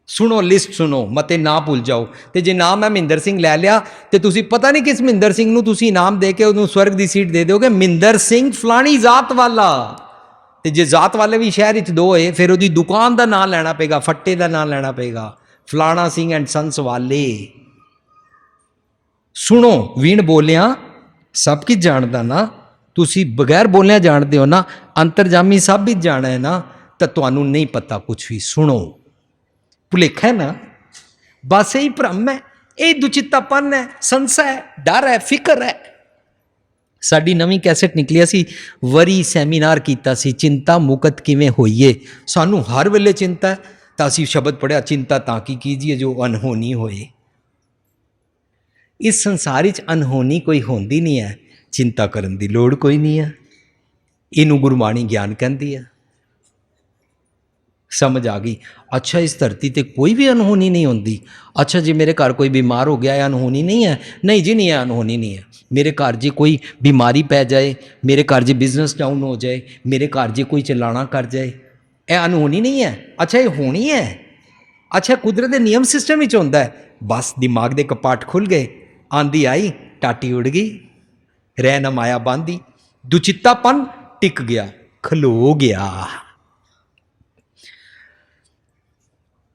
ਸੁਣੋ ਲਿਸਟ ਸੁਣੋ, ਮਤੇ ਨਾ ਭੁੱਲ ਜਾਓ। ਤੇ ਜੇ ਨਾਮ ਮੈਂ ਮਹਿੰਦਰ ਸਿੰਘ ਲੈ ਲਿਆ ਤੇ ਤੁਸੀਂ ਪਤਾ ਨਹੀਂ ਕਿਸ ਮਹਿੰਦਰ ਸਿੰਘ ਨੂੰ ਤੁਸੀਂ ਇਨਾਮ ਦੇ ਕੇ ਉਹਨੂੰ ਸਵਰਗ ਦੀ ਸੀਟ ਦੇ ਦਿਓਗੇ, ਮਹਿੰਦਰ ਸਿੰਘ ਫਲਾਣੀ ਜ਼ਾਤ ਵਾਲਾ। ਤੇ ਜੇ ਜ਼ਾਤ ਵਾਲੇ ਵੀ ਸ਼ਹਿਰ ਵਿੱਚ ਦੋ ਹੋਏ, ਫਿਰ ਉਹਦੀ ਦੁਕਾਨ ਦਾ ਨਾਂ ਲੈਣਾ ਪਏਗਾ, ਫੱਟੇ ਦਾ ਨਾਂ ਲੈਣਾ ਪਏਗਾ, ਫਲਾਣਾ ਸਿੰਘ ਐਂਡ ਸੰਸ ਵਾਲੇ। ਸੁਣੋ, ਵੀਣ ਬੋਲਿਆ ਸਭ ਕੁਝ ਜਾਣਦਾ ਨਾ, ਤੁਸੀਂ ਬਗੈਰ ਬੋਲਿਆ ਜਾਣਦੇ ਹੋ ਨਾ, ਅੰਤਰਜਾਮੀ ਸਭ ਵੀ ਜਾਣਾ ਹੈ ਨਾ, ਤਾਂ ਤੁਹਾਨੂੰ ਨਹੀਂ ਪਤਾ ਕੁਛ ਵੀ। ਸੁਣੋ, ਭੁਲੇਖਾ ਹੈ ਨਾ, ਬਸ ਇਹੀ ਭ੍ਰਮ ਹੈ, ਇਹ ਦੁਚਿੱਤਾਪਨ ਹੈ, ਸੰਸਾ ਹੈ, ਡਰ ਹੈ, ਫਿਕਰ ਹੈ। ਸਾਡੀ ਨਵੀਂ ਕੈਸੇਟ ਨਿਕਲੀ, ਅਸੀਂ ਵਰੀ ਸੈਮੀਨਾਰ ਕੀਤਾ ਸੀ, ਚਿੰਤਾ ਮੁਕਤ ਕਿਵੇਂ ਹੋਈਏ। ਸਾਨੂੰ ਹਰ ਵੇਲੇ ਚਿੰਤਾ ਹੈ, ਤਾਂ ਅਸੀਂ ਸ਼ਬਦ ਪੜ੍ਹਿਆ, ਚਿੰਤਾ ਤਾਂ ਕੀ ਕੀਜੀਏ ਜੋ ਅਨਹੋਣੀ ਹੋਏ। ਇਸ ਸੰਸਾਰ ਵਿੱਚ ਅਨਹੋਣੀ ਕੋਈ ਹੁੰਦੀ ਨਹੀਂ ਹੈ, ਚਿੰਤਾ ਕਰਨ ਦੀ ਲੋੜ ਕੋਈ ਨਹੀਂ ਹੈ। ਇਹਨੂੰ ਗੁਰਬਾਣੀ ਗਿਆਨ ਕਹਿੰਦੀ ਹੈ। ਸਮਝ ਆ ਗਈ? ਅੱਛਾ, ਇਸ ਧਰਤੀ ਤੇ ਕੋਈ ਵੀ ਅਨਹੋਣੀ ਨਹੀਂ ਹੁੰਦੀ। ਅੱਛਾ ਜੀ, ਮੇਰੇ ਘਰ ਕੋਈ ਬਿਮਾਰ ਹੋ ਗਿਆ, ਇਹ ਅਨਹੋਣੀ ਨਹੀਂ ਹੈ? ਨਹੀਂ ਜੀ ਨਹੀਂ, ਹੈ ਅਨਹੋਣੀ ਨਹੀਂ ਹੈ। ਮੇਰੇ ਘਰ ਜੇ ਕੋਈ ਬਿਮਾਰੀ ਪੈ ਜਾਏ, ਮੇਰੇ ਘਰ ਜੇ ਬਿਜ਼ਨਸ ਡਾਊਨ ਹੋ ਜਾਏ, ਮੇਰੇ ਘਰ ਜੇ ਕੋਈ ਚਲਾਣਾ ਕਰ ਜਾਏ, ਇਹ ਅਨਹੋਣੀ ਨਹੀਂ ਹੈ? ਅੱਛਾ, ਇਹ ਹੋਣੀ ਹੈ। ਅੱਛਾ, ਕੁਦਰਤ ਦੇ ਨਿਯਮ ਸਿਸਟਮ ਵਿੱਚ ਹੁੰਦਾ ਹੈ। ਬਸ ਦਿਮਾਗ ਦੇ ਕਪਾਟ ਖੁੱਲ ਗਏ, ਆਂਦੀ ਆਈ, ਟਾਟੀ ਉੜ ਗਈ, ਰਹਿ ਨਾ ਮਾਇਆ ਬਾਂਦੀ, ਦੁਚਿੱਤਾਪਨ ਟਿਕ ਗਿਆ, ਖਲੋ ਗਿਆ।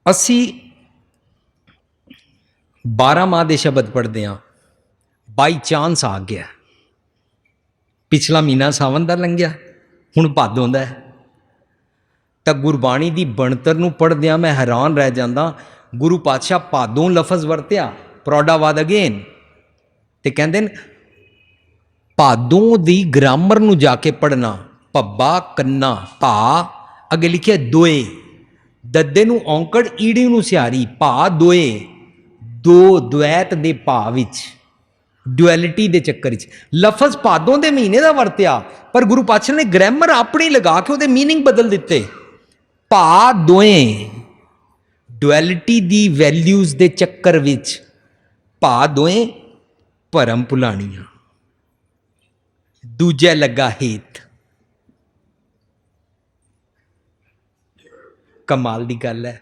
ਅਸੀਂ 12 ਮਾਹ ਦੇ ਸ਼ਬਦ ਪੜ੍ਹਦੇ ਹਾਂ, ਬਾਈ ਚਾਂਸ ਆ ਗਿਆ। ਪਿਛਲਾ ਮਹੀਨਾ ਸਾਵਨ ਦਾ ਲੰਘਿਆ, ਹੁਣ ਭਾਦੋਂ ਦਾ ਹੈ। ਤਾਂ ਗੁਰਬਾਣੀ ਦੀ ਬਣਤਰ ਨੂੰ ਪੜ੍ਹਦਿਆਂ ਮੈਂ ਹੈਰਾਨ ਰਹਿ ਜਾਂਦਾ। ਗੁਰੂ ਪਾਤਸ਼ਾਹ ਭਾਦੋਂ ਲਫ਼ਜ਼ ਵਰਤਿਆ, ਪ੍ਰੋਡਾਵਾਦ ਅਗੇਨ, ਤੇ ਕਹਿੰਦੇ ਨੇ ਭਾਦੋਂ ਦੀ ਗ੍ਰਾਮਰ ਨੂੰ ਜਾ ਕੇ ਪੜ੍ਹਨਾ। ਭੱਬਾ ਕੰਨਾ, ਭਾ ਅੱਗੇ ਲਿਖਿਆ ਦੋਏ, ਦੱਦੇ ਨੂੰ ਔਂਕੜ, ਈੜੀ ਨੂੰ ਸਿਹਾਰੀ, ਭਾ ਦੋਏ, ਦੋ ਦੁਐਤ ਦੇ ਭਾਵ ਵਿੱਚ, ਡੁਐਲਿਟੀ ਦੇ ਚੱਕਰ ਵਿੱਚ ਲਫ਼ਜ਼ ਭਾਦੋਂ ਦੇ ਮਹੀਨੇ ਦਾ ਵਰਤਿਆ, ਪਰ ਗੁਰੂ ਪਾਤਸ਼ਾਹ ਨੇ ਗ੍ਰਾਮਰ ਆਪਣੀ ਲਗਾ ਕੇ ਉਹਦੇ ਮੀਨਿੰਗ ਬਦਲ ਦਿੱਤੇ। ਭਾ ਦੋਏ, ਡੁਐਲਿਟੀ ਦੀ ਵੈਲਿਊਜ਼ ਦੇ ਚੱਕਰ ਵਿੱਚ, ਭਾ ਦੋਏ ਭਰਮ ਭੁਲਾਣੀਆਂ, ਦੂਜੇ ਲੱਗਾ ਹੇਤ। ਕਮਾਲ ਦੀ ਗੱਲ ਹੈ,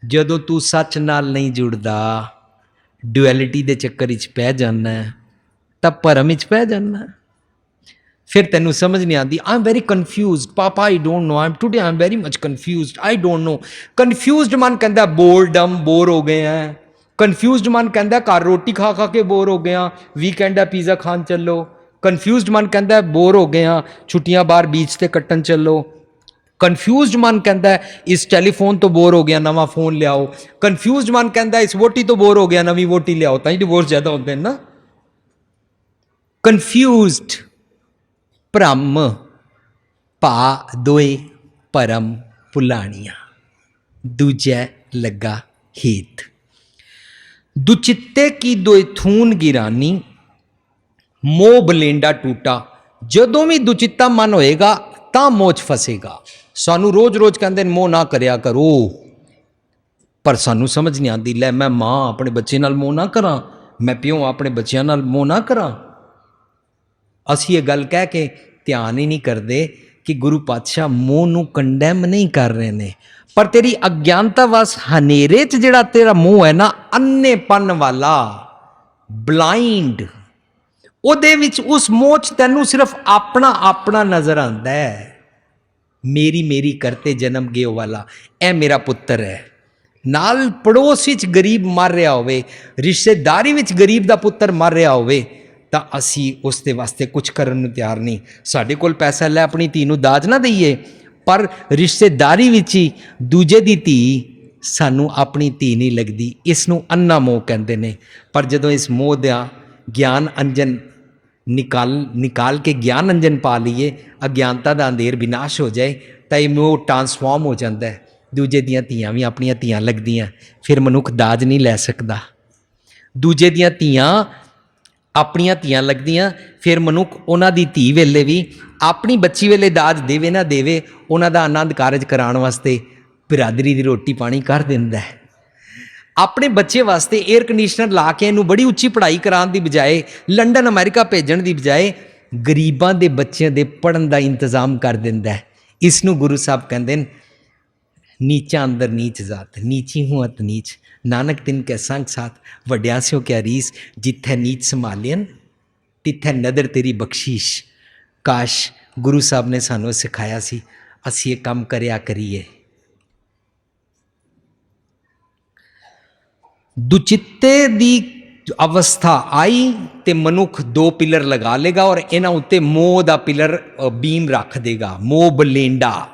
ਜਦੋਂ ਤੂੰ ਸੱਚ ਨਾਲ ਨਹੀਂ ਜੁੜਦਾ, ਡੁਐਲਿਟੀ ਦੇ ਚੱਕਰ ਵਿੱਚ ਪੈ ਜਾਂਦਾ, ਤਾਂ ਭਰਮ ਵਿੱਚ ਪੈ ਜਾਂਦਾ। ਫਿਰ ਤੈਨੂੰ ਸਮਝ ਨਹੀਂ ਆਉਂਦੀ। I am very confused papa, I don't know, I am today I am very much confused, I don't know. Confused ਮਨ ਕਹਿੰਦਾ ਬੋਰਡਮ, ਬੋਰ ਹੋ ਗਏ ਹੈ। ਕਨਫਿਊਜ਼ਡ ਮਨ ਕਹਿੰਦਾ ਘਰ ਰੋਟੀ ਖਾ ਖਾ ਕੇ ਬੋਰ ਹੋ ਗਏ ਹਾਂ, ਵੀਕਐਂਡ ਹੈ ਪੀਜ਼ਾ ਖਾਣ ਚੱਲੋ। ਕਨਫਿਊਜ਼ਡ ਮਨ ਕਹਿੰਦਾ ਬੋਰ ਹੋ ਗਏ ਹਾਂ, ਛੁੱਟੀਆਂ ਬਾਹਰ ਬੀਚ ਤੇ ਕੱਟਣ ਚੱਲੋ। ਕਨਫਿਊਜ਼ਡ ਮਨ ਕਹਿੰਦਾ ਇਸ ਟੈਲੀਫੋਨ ਤੋਂ ਬੋਰ ਹੋ ਗਿਆ, ਨਵਾਂ ਫੋਨ ਲਿਆਓ। ਕਨਫਿਊਜ਼ਡ ਮਨ ਕਹਿੰਦਾ ਇਸ ਵੋਟੀ ਤੋਂ ਬੋਰ ਹੋ ਗਿਆ, ਨਵੀਂ ਵੋਟੀ ਲਿਆਓ। ਤਾਂ ਹੀ ਡਿਵੋਰਸ ਜ਼ਿਆਦਾ ਹੁੰਦੇ ਨੇ ਨਾ। ਕਨਫਿਊਜ਼ਡ, ਭ੍ਰਮ, ਭਾ ਦੋਏ ਭਰਮ ਭੁਲਾਣੀਆਂ, ਦੂਜੈ ਲੱਗਾ ਹੇਤ। ਦੁਚਿੱਤੇ ਕੀ ਦੋਏ ਥੂਨ ਗਿਰਾਨੀ, ਮੋਹ ਬਲੇਂਡਾ ਟੂਟਾ। ਜਦੋਂ ਵੀ ਦੁਚਿੱਤਾ ਮਨ ਹੋਏਗਾ ਤਾਂ ਮੋਹ 'ਚ ਫਸੇਗਾ। ਸਾਨੂੰ ਰੋਜ਼-ਰੋਜ਼ ਕਹਿੰਦੇ ਨੇ ਮੋਹ ਨਾ ਕਰਿਆ ਕਰੋ, ਪਰ ਸਾਨੂੰ ਸਮਝ ਨਹੀਂ ਆਉਂਦੀ। ਲੈ, ਮੈਂ ਮਾਂ ਆਪਣੇ ਬੱਚੇ ਨਾਲ ਮੋਹ ਨਾ ਕਰਾਂ, ਮੈਂ ਪਿਓ ਆਪਣੇ ਬੱਚਿਆਂ ਨਾਲ ਮੋਹ ਨਾ ਕਰਾਂ। ਅਸੀਂ ਇਹ ਗੱਲ ਕਹਿ ਕੇ ਧਿਆਨ ਹੀ ਨਹੀਂ ਕਰਦੇ ਕਿ ਗੁਰੂ ਪਾਤਸ਼ਾਹ ਮੋਹ ਨੂੰ ਕੰਡੈਮ ਨਹੀਂ ਕਰ ਰਹੇ ਨੇ, ਪਰ ਤੇਰੀ ਅਗਿਆਨਤਾ ਵਸ ਹਨੇਰੇ 'ਚ ਜਿਹੜਾ ਤੇਰਾ ਮੋਹ ਹੈ ਨਾ, ਅੰਨੇਪਨ ਵਾਲਾ, ਬਲਾਈਂਡ, ਉਹਦੇ ਵਿੱਚ ਉਸ ਮੋਹ 'ਚ ਤੈਨੂੰ ਸਿਰਫ ਆਪਣਾ ਆਪਣਾ ਨਜ਼ਰ ਆਉਂਦਾ ਹੈ। ਮੇਰੀ ਮੇਰੀ ਕਰਤੇ ਜਨਮ ਗਿਓ ਵਾਲਾ, ਇਹ ਮੇਰਾ ਪੁੱਤਰ ਹੈ। ਨਾਲ ਪੜੋਸ ਵਿੱਚ ਗਰੀਬ ਮਰ ਰਿਹਾ ਹੋਵੇ, ਰਿਸ਼ਤੇਦਾਰੀ ਵਿੱਚ ਗਰੀਬ ਦਾ ਪੁੱਤਰ ਮਰ ਰਿਹਾ ਹੋਵੇ, ਤਾਂ ਅਸੀਂ ਉਸ ਦੇ ਵਾਸਤੇ ਕੁਝ ਕਰਨ ਨੂੰ ਤਿਆਰ ਨਹੀਂ। ਸਾਡੇ ਕੋਲ ਪੈਸਾ ਲੈ ਆਪਣੀ ਧੀ ਨੂੰ ਦਾਜ ਨਾ ਦਈਏ, ਪਰ ਰਿਸ਼ਤੇਦਾਰੀ ਵਿੱਚ ਹੀ ਦੂਜੇ ਦੀ ਧੀ ਸਾਨੂੰ ਆਪਣੀ ਧੀ ਨਹੀਂ ਲੱਗਦੀ। ਇਸ ਨੂੰ ਅੰਨਾ ਮੋਹ ਕਹਿੰਦੇ ਨੇ। ਪਰ ਜਦੋਂ ਇਸ ਮੋਹ ਦਾ ਗਿਆਨ ਅੰਜਨ ਨਿਕਾਲ ਕੇ ਗਿਆਨ ਅੰਜਨ ਪਾ ਲਈਏ, ਅਗਿਆਨਤਾ ਦਾ ਅੰਧੇਰ ਵਿਨਾਸ਼ ਹੋ ਜਾਏ, ਤਾਂ ਇਹ ਮੋਹ ਟਰਾਂਸਫਾਰਮ ਹੋ ਜਾਂਦਾ ਹੈ। ਦੂਜੇ ਦੀਆਂ ਧੀਆਂ ਵੀ ਆਪਣੀਆਂ ਧੀਆਂ ਲੱਗਦੀਆਂ, ਫਿਰ ਮਨੁੱਖ ਦਾਜ ਨਹੀਂ ਲੈ ਸਕਦਾ। ਦੂਜੇ ਦੀਆਂ ਧੀਆਂ ਆਪਣੀਆਂ ਧੀਆਂ ਲੱਗਦੀਆਂ, ਫਿਰ ਮਨੁੱਖ ਉਹਨਾਂ ਦੀ ਧੀ ਵੇਲੇ ਵੀ ਆਪਣੀ ਬੱਚੀ ਵੇਲੇ ਦਾਜ ਦੇਵੇ ਨਾ ਦੇਵੇ, ਉਹਨਾਂ ਦਾ ਆਨੰਦ ਕਾਰਜ ਕਰਾਉਣ ਵਾਸਤੇ ਬਿਰਾਦਰੀ ਦੀ ਰੋਟੀ ਪਾਣੀ ਕਰ ਦਿੰਦਾ ਹੈ। ਆਪਣੇ ਬੱਚੇ ਵਾਸਤੇ 에ਅਰ ਕੰਡੀਸ਼ਨਰ ਲਾ ਕੇ ਇਹਨੂੰ ਬੜੀ ਉੱਚੀ ਪੜ੍ਹਾਈ ਕਰਾਉਣ ਦੀ ਬਜਾਏ, ਲੰਡਨ ਅਮਰੀਕਾ ਭੇਜਣ ਦੀ ਬਜਾਏ, ਗਰੀਬਾਂ ਦੇ ਬੱਚਿਆਂ ਦੇ ਪੜ੍ਹਨ ਦਾ ਇੰਤਜ਼ਾਮ ਕਰ ਦਿੰਦਾ ਹੈ। ਇਸ ਨੂੰ ਗੁਰੂ ਸਾਹਿਬ ਕਹਿੰਦੇ ਨੇ, ਨੀਚਾ ਅੰਦਰ ਨੀਚ ਜਾਤ, ਨੀਚੀ ਹੂੰ ਅਤ ਨੀਚ, ਨਾਨਕ ਤਿਨ ਕੈ ਸੰਗ ਸਾਥ, ਵੱਡਿਆਂ ਸਿਓ ਕਿਆ ਰੀਸ, ਜਿੱਥੇ ਨੀਚ ਸੰਭਾਲਿਅਨ ਤਿੱਥੇ ਨਦਰ ਤੇਰੀ ਬਖਸ਼ੀਸ਼। ਕਾਸ਼ ਗੁਰੂ ਸਾਹਿਬ ਨੇ ਸਾਨੂੰ ਸਿਖਾਇਆ ਸੀ, ਅਸੀਂ ਇਹ ਕੰਮ ਕਰਿਆ ਕਰੀਏ। ਦੁਚਿੱਤੇ ਦੀ ਅਵਸਥਾ ਆਈ ਤੇ ਮਨੁੱਖ ਦੋ ਪਿਲਰ ਲਗਾ ਲੇਗਾ ਔਰ ਇਹਨਾਂ ਉੱਤੇ ਮੋਹ ਦਾ ਪਿਲਰ ਬੀਮ ਰੱਖ ਦੇਗਾ, ਮੋਹ ਬਲੇਂਡਾ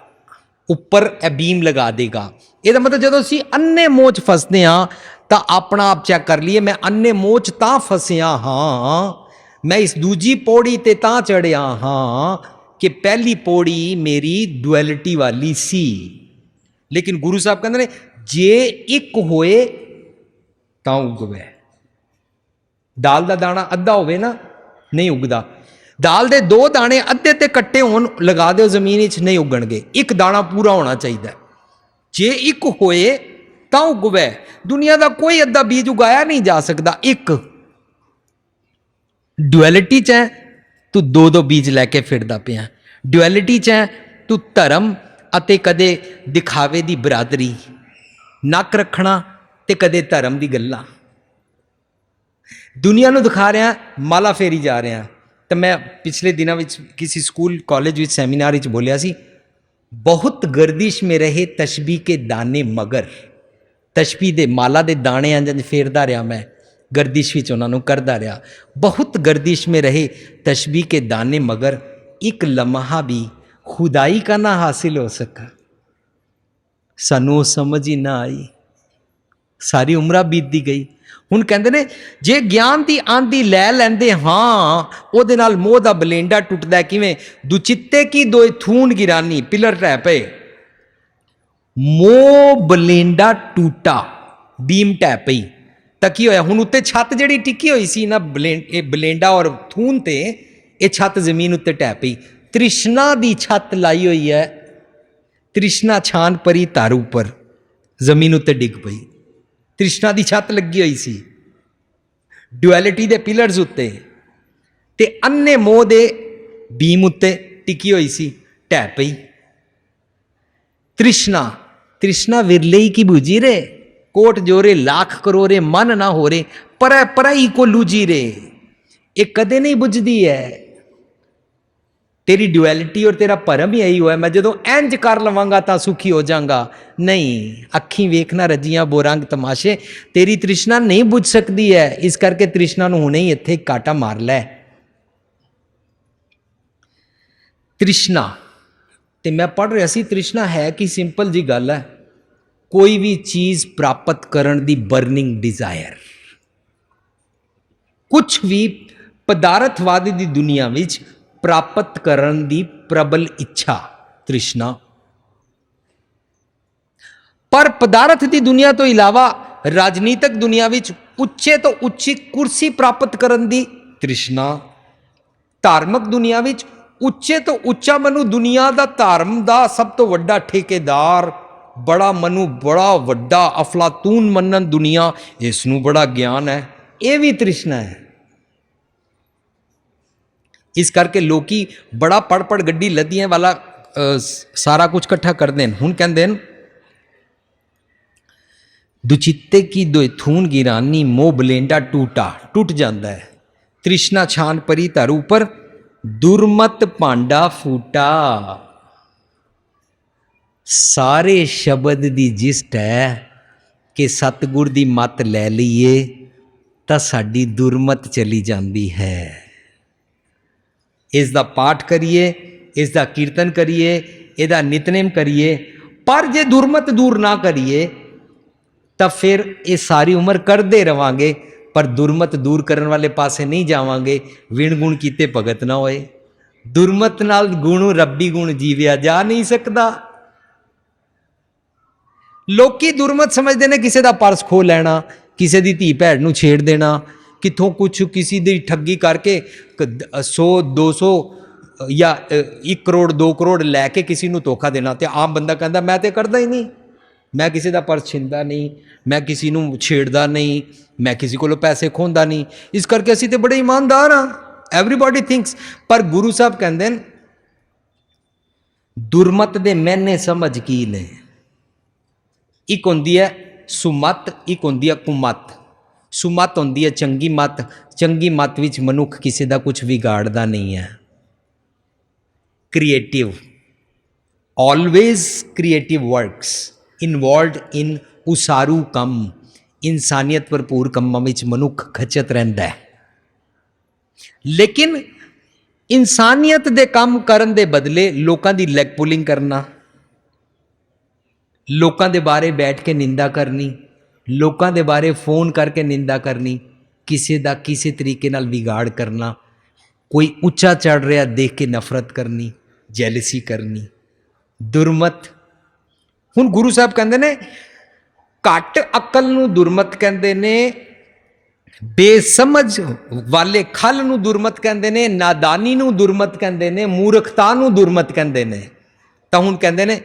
ਉੱਪਰ ਇਹ ਬੀਮ ਲਗਾ ਦੇਗਾ। ਇਹਦਾ ਮਤਲਬ ਜਦੋਂ ਅਸੀਂ ਅੰਨੇ ਮੋਹ 'ਚ ਫਸਦੇ ਹਾਂ ਤਾਂ ਆਪਣਾ ਆਪ ਚੈੱਕ ਕਰ ਲਈਏ, ਮੈਂ ਅੰਨੇ ਮੋਹ 'ਚ ਤਾਂ ਫਸਿਆ ਹਾਂ, ਮੈਂ ਇਸ ਦੂਜੀ ਪੌੜੀ ਤੇ ਤਾਂ ਚੜਿਆ ਹਾਂ ਕਿ ਪਹਿਲੀ ਪੌੜੀ ਮੇਰੀ ਡੁਐਲਿਟੀ ਵਾਲੀ ਸੀ। ਲੇਕਿਨ ਗੁਰੂ ਸਾਹਿਬ ਕਹਿੰਦੇ ਨੇ, ਜੇ ਇੱਕ ਹੋਏ ਤਾਂ ਉਗਵੇ। ਦਾਲ ਦਾ ਦਾਣਾ ਅੱਧਾ ਹੋਵੇ ਨਾ, ਨਹੀਂ ਉਗਦਾ। ਦਾਲ ਦੇ ਦੋ ਦਾਣੇ ਅੱਧੇ ਤੇ ਕੱਟੇ ਹੋਣ, ਲਗਾ ਦਿਓ ਜ਼ਮੀਨ ਵਿੱਚ, ਨਹੀਂ ਉਗਣਗੇ। ਇੱਕ ਦਾਣਾ ਪੂਰਾ ਹੋਣਾ ਚਾਹੀਦਾ। ਜੇ ਇੱਕ ਹੋਏ ਤਾਂ ਉਗਵੇ। ਦੁਨੀਆ ਦਾ ਕੋਈ ਅੱਧਾ ਬੀਜ ਉਗਾਇਆ ਨਹੀਂ ਜਾ ਸਕਦਾ। ਇੱਕ ਡੁਐਲਿਟੀ 'ਚ ਹੈ, ਤੂੰ ਦੋ ਦੋ ਬੀਜ ਲੈ ਕੇ ਫਿਰਦਾ ਪਿਆ। ਡੁਐਲਿਟੀ 'ਚ ਹੈ, ਤੂੰ ਧਰਮ ਅਤੇ ਕਦੇ ਦਿਖਾਵੇ ਦੀ ਬਰਾਦਰੀ, ਨੱਕ ਰੱਖਣਾ ਤੇ ਕਦੇ ਧਰਮ ਦੀ ਗੱਲਾਂ। ਦੁਨੀਆ ਨੂੰ ਦਿਖਾ ਰਿਹਾ, ਮਾਲਾ ਫੇਰੀ ਜਾ ਰਿਹਾ। ਤਾਂ ਮੈਂ ਪਿਛਲੇ ਦਿਨਾਂ ਵਿੱਚ ਕਿਸੇ ਸਕੂਲ ਕਾਲਜ ਵਿੱਚ ਸੈਮੀਨਾਰ ਵਿੱਚ ਬੋਲਿਆ ਸੀ, ਬਹੁਤ ਗਰਦਿਸ਼ ਮੇ ਰਹੇ ਤਸ਼ਬੀਹ ਕੇ ਦਾਣੇ ਮਗਰ। ਤਸ਼ਬੀਹ ਦੇ ਮਾਲਾ ਦੇ ਦਾਣੇ ਅੰਜ ਫੇਰਦਾ ਰਿਹਾ, ਮੈਂ ਗਰਦਿਸ਼ ਵਿੱਚ ਉਹਨਾਂ ਨੂੰ ਕਰਦਾ ਰਿਹਾ। ਬਹੁਤ ਗਰਦਿਸ਼ ਮੇ ਰਹੇ ਤਸ਼ਬੀਹ ਕੇ ਦਾਣੇ ਮਗਰ, ਇੱਕ ਲਮਹਾ ਵੀ ਖੁਦਾਈ ਕਾ ਨਾ ਹਾਸਿਲ ਹੋ ਸਕਾ। ਸਾਨੂੰ ਉਹ ਸਮਝ ਹੀ ਨਾ ਆਈ, ਸਾਰੀ ਉਮਰਾਂ ਬੀਤਦੀ ਗਈ। ਹੁਣ ਕਹਿੰਦੇ ਨੇ, ਜੇ ਗਿਆਨ ਦੀ ਆਂधी ਲੈ ਲੈਂਦੇ ਹਾਂ, ਉਹਦੇ ਨਾਲ ਮੋਹ ਦਾ ਬਲੇਂਡਾ ਟੁੱਟਦਾ। ਕਿਵੇਂ? ਦੁਚਿੱਤੇ ਕੀ ਦੋਏ ਥੂਣ ਗਿਰਾਨੀ, ਪਿਲਰ ਢਹਿ ਪਏ, ਮੋਹ ਬਲੇਂਡਾ ਟੂਟਾ, ਬੀਮ ਢਹਿ ਪਈ। ਤਾਂ ਕੀ ਹੋਇਆ? ਹੁਣ ਉੱਤੇ ਛੱਤ ਜਿਹੜੀ ਟਿੱਕੀ ਹੋਈ ਸੀ ਨਾ, ਇਹ ਬਲੇਂਡਾ ਔਰ ਥੂਣ ਤੇ, ਇਹ ਛੱਤ ਜ਼ਮੀਨ ਉੱਤੇ ਢਹਿ ਪਈ। ਤ੍ਰਿਸ਼ਨਾ ਦੀ ਛੱਤ ਲਾਈ ਹੋਈ ਹੈ, ਤ੍ਰਿਸ਼ਨਾ ਛਾਨ ਪਰੀ ਧਰ ਉੱਪਰ, ਜ਼ਮੀਨ ਉੱਤੇ ਡਿੱਗ ਪਈ। ਤ੍ਰਿਸ਼ਨਾ ਦੀ ਛੱਤ ਲੱਗੀ ਹੋਈ ਸੀ ਡੁਐਲਿਟੀ ਦੇ ਪਿਲਰਸ ਉੱਤੇ, ਤੇ ਅੰਨੇ ਮੋਹ ਦੇ ਬੀਮ ਉੱਤੇ ਟਿਕੀ ਹੋਈ ਸੀ, ਢਹਿ ਪਈ। ਤ੍ਰਿਸ਼ਨਾ ਵਿਰਲੇ ਕੀ ਬੂਝੀ ਰੇ, ਕੋਟ ਜੋਰੇ ਲੱਖ ਕਰੋਰੇ ਮਨ ਨਾ ਹੋ ਰੇ, ਪਰੈ ਪਰਾਈ ਕੋ ਲੂਜੀ ਰੇ। ਇਹ ਕਦੇ ਨਹੀਂ ਬੁਝਦੀ ਹੈ। ਤੇਰੀ ਡੁਐਲਿਟੀ ਔਰ ਤੇਰਾ ਭਰਮ ਹੀ ਇਹੀ ਹੋਇਆ, ਮੈਂ ਜਦੋਂ ਇੰਜ ਕਰ ਲਵਾਂਗਾ ਤਾਂ ਸੁਖੀ ਹੋ ਜਾਵਾਂਗਾ। ਨਹੀਂ, ਅੱਖੀਂ ਵੇਖਣਾ ਰੱਜੀਆਂ ਬੋਰੰਗ ਤਮਾਸ਼ੇ, ਤੇਰੀ ਤ੍ਰਿਸ਼ਨਾ ਨਹੀਂ ਬੁਝ ਸਕਦੀ ਹੈ। ਇਸ ਕਰਕੇ ਤ੍ਰਿਸ਼ਨਾ ਨੂੰ ਹੁਣੇ ਹੀ ਇੱਥੇ ਕਾਟਾ ਮਾਰ ਲੈ। ਤ੍ਰਿਸ਼ਨਾ, ਤੇ ਮੈਂ ਪੜ੍ਹ ਰਿਹਾ ਸੀ, ਤ੍ਰਿਸ਼ਨਾ ਹੈ ਕਿ ਸਿੰਪਲ ਜੀ ਗੱਲ ਹੈ, ਕੋਈ ਵੀ ਚੀਜ਼ ਪ੍ਰਾਪਤ ਕਰਨ ਦੀ ਬਰਨਿੰਗ ਡਿਜ਼ਾਇਰ। ਕੁਛ ਵੀ ਪਦਾਰਥਵਾਦੀ ਦੀ ਦੁਨੀਆ ਵਿੱਚ ਪ੍ਰਾਪਤ ਕਰਨ ਦੀ ਪ੍ਰਬਲ ਇੱਛਾ, ਤ੍ਰਿਸ਼ਨਾ। ਪਰ ਪਦਾਰਥ ਦੀ ਦੁਨੀਆ ਤੋਂ ਇਲਾਵਾ ਰਾਜਨੀਤਿਕ ਦੁਨੀਆ ਵਿੱਚ ਉੱਚੇ ਤੋਂ ਉੱਚੀ ਕੁਰਸੀ ਪ੍ਰਾਪਤ ਕਰਨ ਦੀ ਤ੍ਰਿਸ਼ਨਾ, ਧਾਰਮਿਕ ਦੁਨੀਆ ਵਿੱਚ ਉੱਚੇ ਤੋਂ ਉੱਚਾ ਮਨੂ, ਦੁਨੀਆ ਦਾ ਧਰਮ ਦਾ ਸਭ ਤੋਂ ਵੱਡਾ ਠੇਕੇਦਾਰ, ਬੜਾ ਮਨੂ, ਬੜਾ ਵੱਡਾ ਅਫਲਾਤੂਨ ਮੰਨਣ ਦੁਨੀਆ, ਇਸ ਨੂੰ ਬੜਾ ਗਿਆਨ ਹੈ, ਇਹ ਵੀ ਤ੍ਰਿਸ਼ਨਾ ਹੈ। ਇਸ ਕਰਕੇ ਲੋਕੀ ਬੜਾ ਪੜ ਗੱਡੀ ਲੱਦੀਆਂ ਵਾਲਾ ਸਾਰਾ ਕੁਝ ਇਕੱਠਾ ਕਰਦੇ ਨੇ। ਹੁਣ ਕਹਿੰਦੇ ਨੇ, ਦੁਚਿੱਤੇ ਕੀ ਦੋਏ ਥੂਨ ਗਿਰਾਨੀ, ਮੋਹ ਬਲੇਂਡਾ ਟੂਟਾ, ਟੁੱਟ ਜਾਂਦਾ ਹੈ। तृष्णा छान परी धर ऊपर, दुर्मत भांडा फूटा। सारे शब्द दी जिस्ट है कि सतगुर दी मत लै लईए तां साडी दुर्मत चली जाती है। इसका पाठ करिए, इसका कीर्तन करिए, इसका नितनेम करिए, पर जे दुर्मत दूर ना करिए तो फिर ये सारी उम्र करते रवांगे, पर दुर्मत दूर करने वाले पासे नहीं जावांगे। विण गुण कीते भगत ना होए। दुर्मत नाल गुण रब्बी गुण जीविया जा नहीं सकता। लोकी दुर्मत समझते ने किसी का पर्स खो लैना, किसी की धी भैन नूं छेड़ देना, कितों कुछ किसी की ठगी करके 100 200 या 1 करोड़ 2 करोड़ लैके किसी को धोखा देना। तो आम बंदा कहता मैं तो करता ही नहीं, मैं किसी का पर्स छीनता नहीं, मैं किसी को छेड़ता नहीं, मैं किसी को पैसे खोंदा नहीं, इस करके असीं तो बड़े ईमानदार हाँ। Everybody thinks. पर गुरु साहब कहते हैं दुर्मत दे मैने समझ की ने। एक होंदी है सुमत, एक होंदी है कुमत। सुमत होंदी है चंगी मत। चंगी मत विच मनुख किसी का कुछ बिगाड़ता नहीं है। Creative, always creative works involve in उसारू कम, इंसानियत भरपूर कम्मां विच मनुख खचत रहिंदा है। लेकिन इंसानियत दे काम करन दे बदले लोकां दी लैग पुलिंग करना, लोकां दे बारे बैठ के निंदा करनी, लोकां दे बारे फोन करके निंदा करनी, किसी दा किसी तरीके नाल बिगाड़ करना, कोई उच्चा चढ़ रहा देख के नफरत करनी, जैलसी करनी, दुर्मत। हुण गुरु साहब कहंदे ने घट अकल नूं दुर्मत कहंदे ने, बेसमझ वाले खल नूं दुर्मत कहंदे ने, नादानी नूं दुर्मत कहंदे ने, मूर्खता नूं दुर्मत कहंदे ने। तां हुण कहंदे ने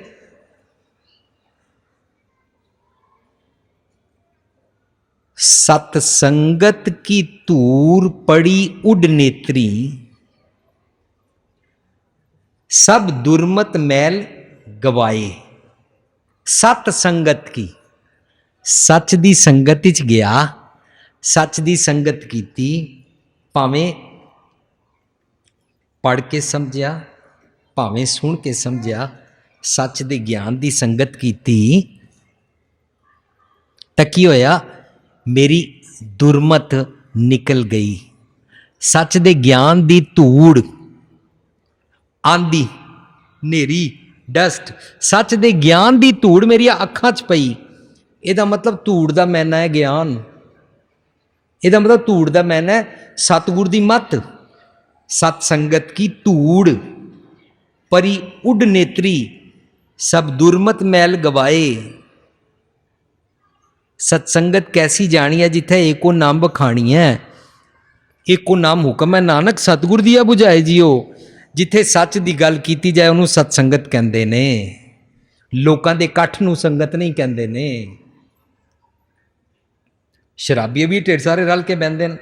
सतसंगत की धूर पड़ी उड नेत्री, सब दुर्मत मैल गवाए। सत संगत की, सच दी संगत विच गया, सच दी संगत कीती, भावें पढ़ के समझिया, भावें सुन के समझिया, सच दे ज्ञान दी संगत कीती तां की होया, मेरी दुर्मत निकल गई। सच दे ज्ञान दी धूड़ आंदी, नेरी डस्ट, सच दे ज्ञान दी धूड़ मेरी अखां च पई। ਇਹਦਾ मतलब धूड़ ਦਾ मैना है ज्ञान, ਇਹਦਾ मतलब धूड़ ਦਾ मैना है सतगुर दी मत। सतसंगत की धूड़ परी उड नेत्री, सब दुर्मत मैल गवाए। सतसंगत कैसी जानी है जिथे एको नाम बखानी है, एको नाम हुक्म है नानक सतगुर दिया बुझाए जियो। जिथे सच की गल की जाए उन्होंने सतसंगत कहते ने, लोगों के इकट्ठ नूं संगत नहीं कहते ने। शराबी भी ढेर सारे रल के बहते हैं,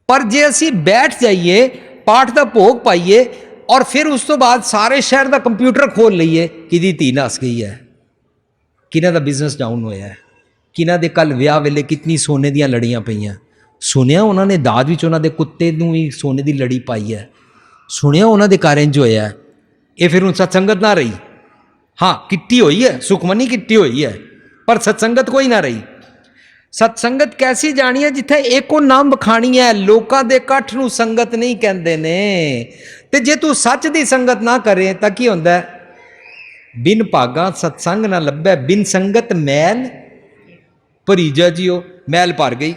पर जे असी बैठ जाइए पाठ का भोग पाइए और फिर उस तो बाद सारे शहर का कंप्यूटर खोल लीए, कि धी नस गई है, किन्हां दा बिजनेस डाउन होया है, किन्हां दे कल विआह वेले कितनी सोने दियां लड़ियां पईयां। सुनिया उन्होंने दाज विच उन्हां दे कुत्ते नूं भी सोने की लड़ी पाई है, सुनिया उन्होंने घर इंज होया है। ये फिर हुण सतसंगत ना रही। हाँ किट्टी हुई है, सुखमनी किट्टी हुई है, पर सतसंगत कोई ना रही। सतसंगत कैसी जानी है जिथे एको नाम बखानी है, लोकां दे इकट्ठ नूं संगत नहीं कहंदे ने। ते जे तू सच दी संगत ना करे तां की हुंदा है, बिन भागा सतसंग ना लभै, बिन संगत मैल भरी जा जियो। मैल भर गई,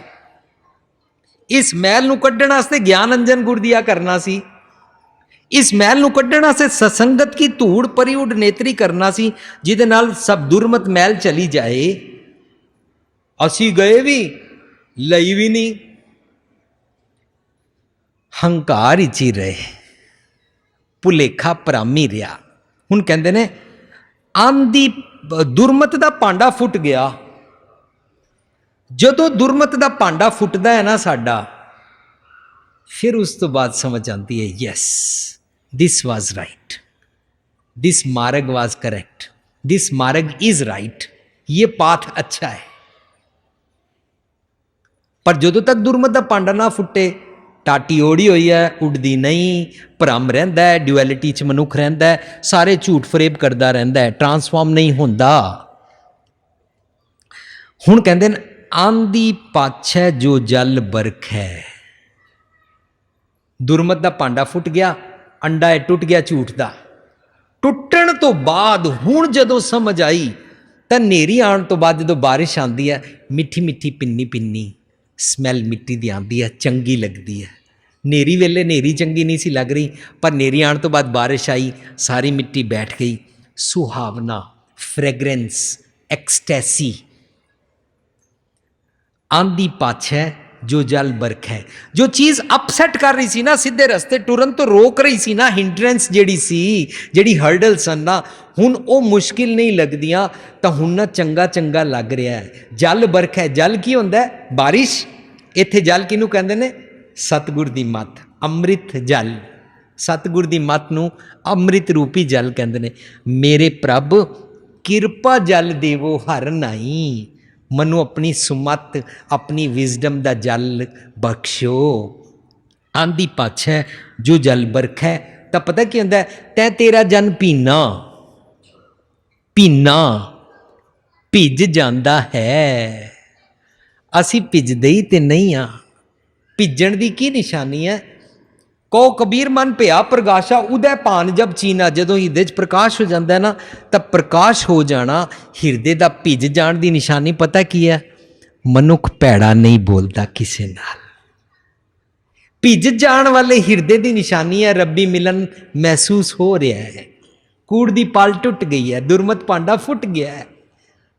इस मैल नूं कड्ढण वास्ते ज्ञान अंजन गुर दिया करना सी, इस मैल नूं कड्ढण वास्ते सतसंगत की धूड़ परी उड नेत्री करना सी, जिहदे नाल सब दुर्मत मैल चली जाए। असी गए भी लई भी नहीं, हंकार विच ही रहे, भुलेखा भरामी रहा। हुण कहंदे ने आंधी दुर्मत दा भांडा फुट गया। जदों दुर्मत दा भांडा फुटदा है ना साडा, फिर उस तो बाद समझ आती है yes this was right, this मार्ग वाज करेक्ट, दिस मार्ग इज राइट, ये पाथ अच्छा है। पर जदों तक दुरमत का भांडा ना फुटे, टाटी ओढ़ी हुई है, उड़ती नहीं, भ्रम रहिंदा है, ड्यूएलिटी च मनुख रहिंदा है, सारे झूठ फरेब करता रहिंदा है, ट्रांसफॉर्म नहीं होंदा। हुण कहंदे ने आंधी पाछै जो जल बरखै। दुरमत का भांडा फुट गया, अंडा है टुट गया झूठ का। टुटण तो बाद हुण जदों समझ आई तो नेरी आने तो बाद जो बारिश आती है, मिठी मिठी पिन्नी पिन्नी स्मैल मिट्टी की आती है, चंगी लगती है। नेरी वेले नेरी चंगी नहीं सी लग रही, पर नेरी आने तो बाद बारिश आई, सारी मिट्टी बैठ गई, सुहावना फ्रेगरेंस एक्सटैसी। आंधी पाछै जो जल बरख है। जो चीज़ अपसैट कर रही सी ना, सीधे रस्ते टुरन तो रोक रही सी ना, हिंड्रेंस जेड़ी सी, जेड़ी हर्डल सन ना, हुण वो मुश्किल नहीं लगदियां, तो हुण ना चंगा चंगा लग रहा है। जल बरख है, जल की हुंदा है? बारिश। इत्थे जल किनू कहंदे ने? सतगुर दी मत, अमृत जल। सतगुर दी मत नू अमृत रूपी जल कहंदे ने। मेरे प्रभ किरपा जल देवो हर नाई, मनु अपनी सुमत अपनी विजडम का जल बख्शो। आंधी पाछै जो जल बरख है, तो पता की होंदा है? तै तेरा जन पीना पीना भिज जाता है। असी भिजदे ही तो नहीं हाँ। भिजण की की निशानी है? कहो कबीर मन पिया प्रकाशा उदय भान जब चीना। जदों हिरदे च प्रकाश हो जाता है ना, तब प्रकाश हो जाना हिरदे का भिज जाण की निशानी पता की है? मनुख भैड़ा नहीं बोलता किसी नाल। भिज जाण वाले हिरदे की निशानी है रब्बी मिलन महसूस हो रहा है। कूड़ की पाल टुट गई है, दुरमत भांडा फुट गया है।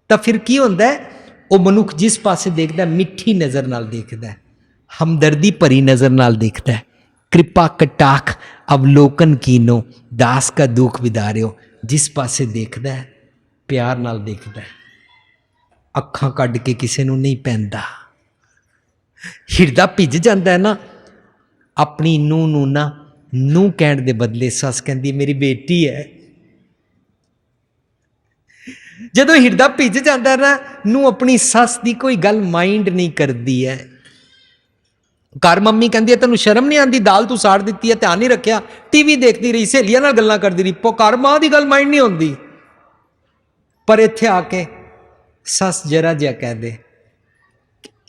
तो फिर की होंदा है? वो मनुख जिस पासे देखता है मिठी नज़र नाल देखता है, हमदर्दी भरी नज़र नाल देखता है। कृपा कटाख अवलोकन कीनो, दास का दुख विदारियो। जिस पासे देखता है प्यार नाल देखता है, अखां कढ़ के किसी नूं नहीं पैंदा। हिरदा भिज जाता है ना, अपनी नूह नूं ना नूह कहण दे बदले सस कहंदी मेरी बेटी है। जदों हिरदा भिज जाता है ना, नूह अपनी सस की कोई गल माइंड नहीं करती है। घर मम्मी कहती है तेन शर्म नहीं आती, दाल तू साड़ दी है, ध्यान नहीं रखा, टीवी देखती रही, सहेलियां नाल गल्लां करती रही, घर मां की गल माइंड नहीं होती। पर इत्थे आके सस जरा जिहा कह दे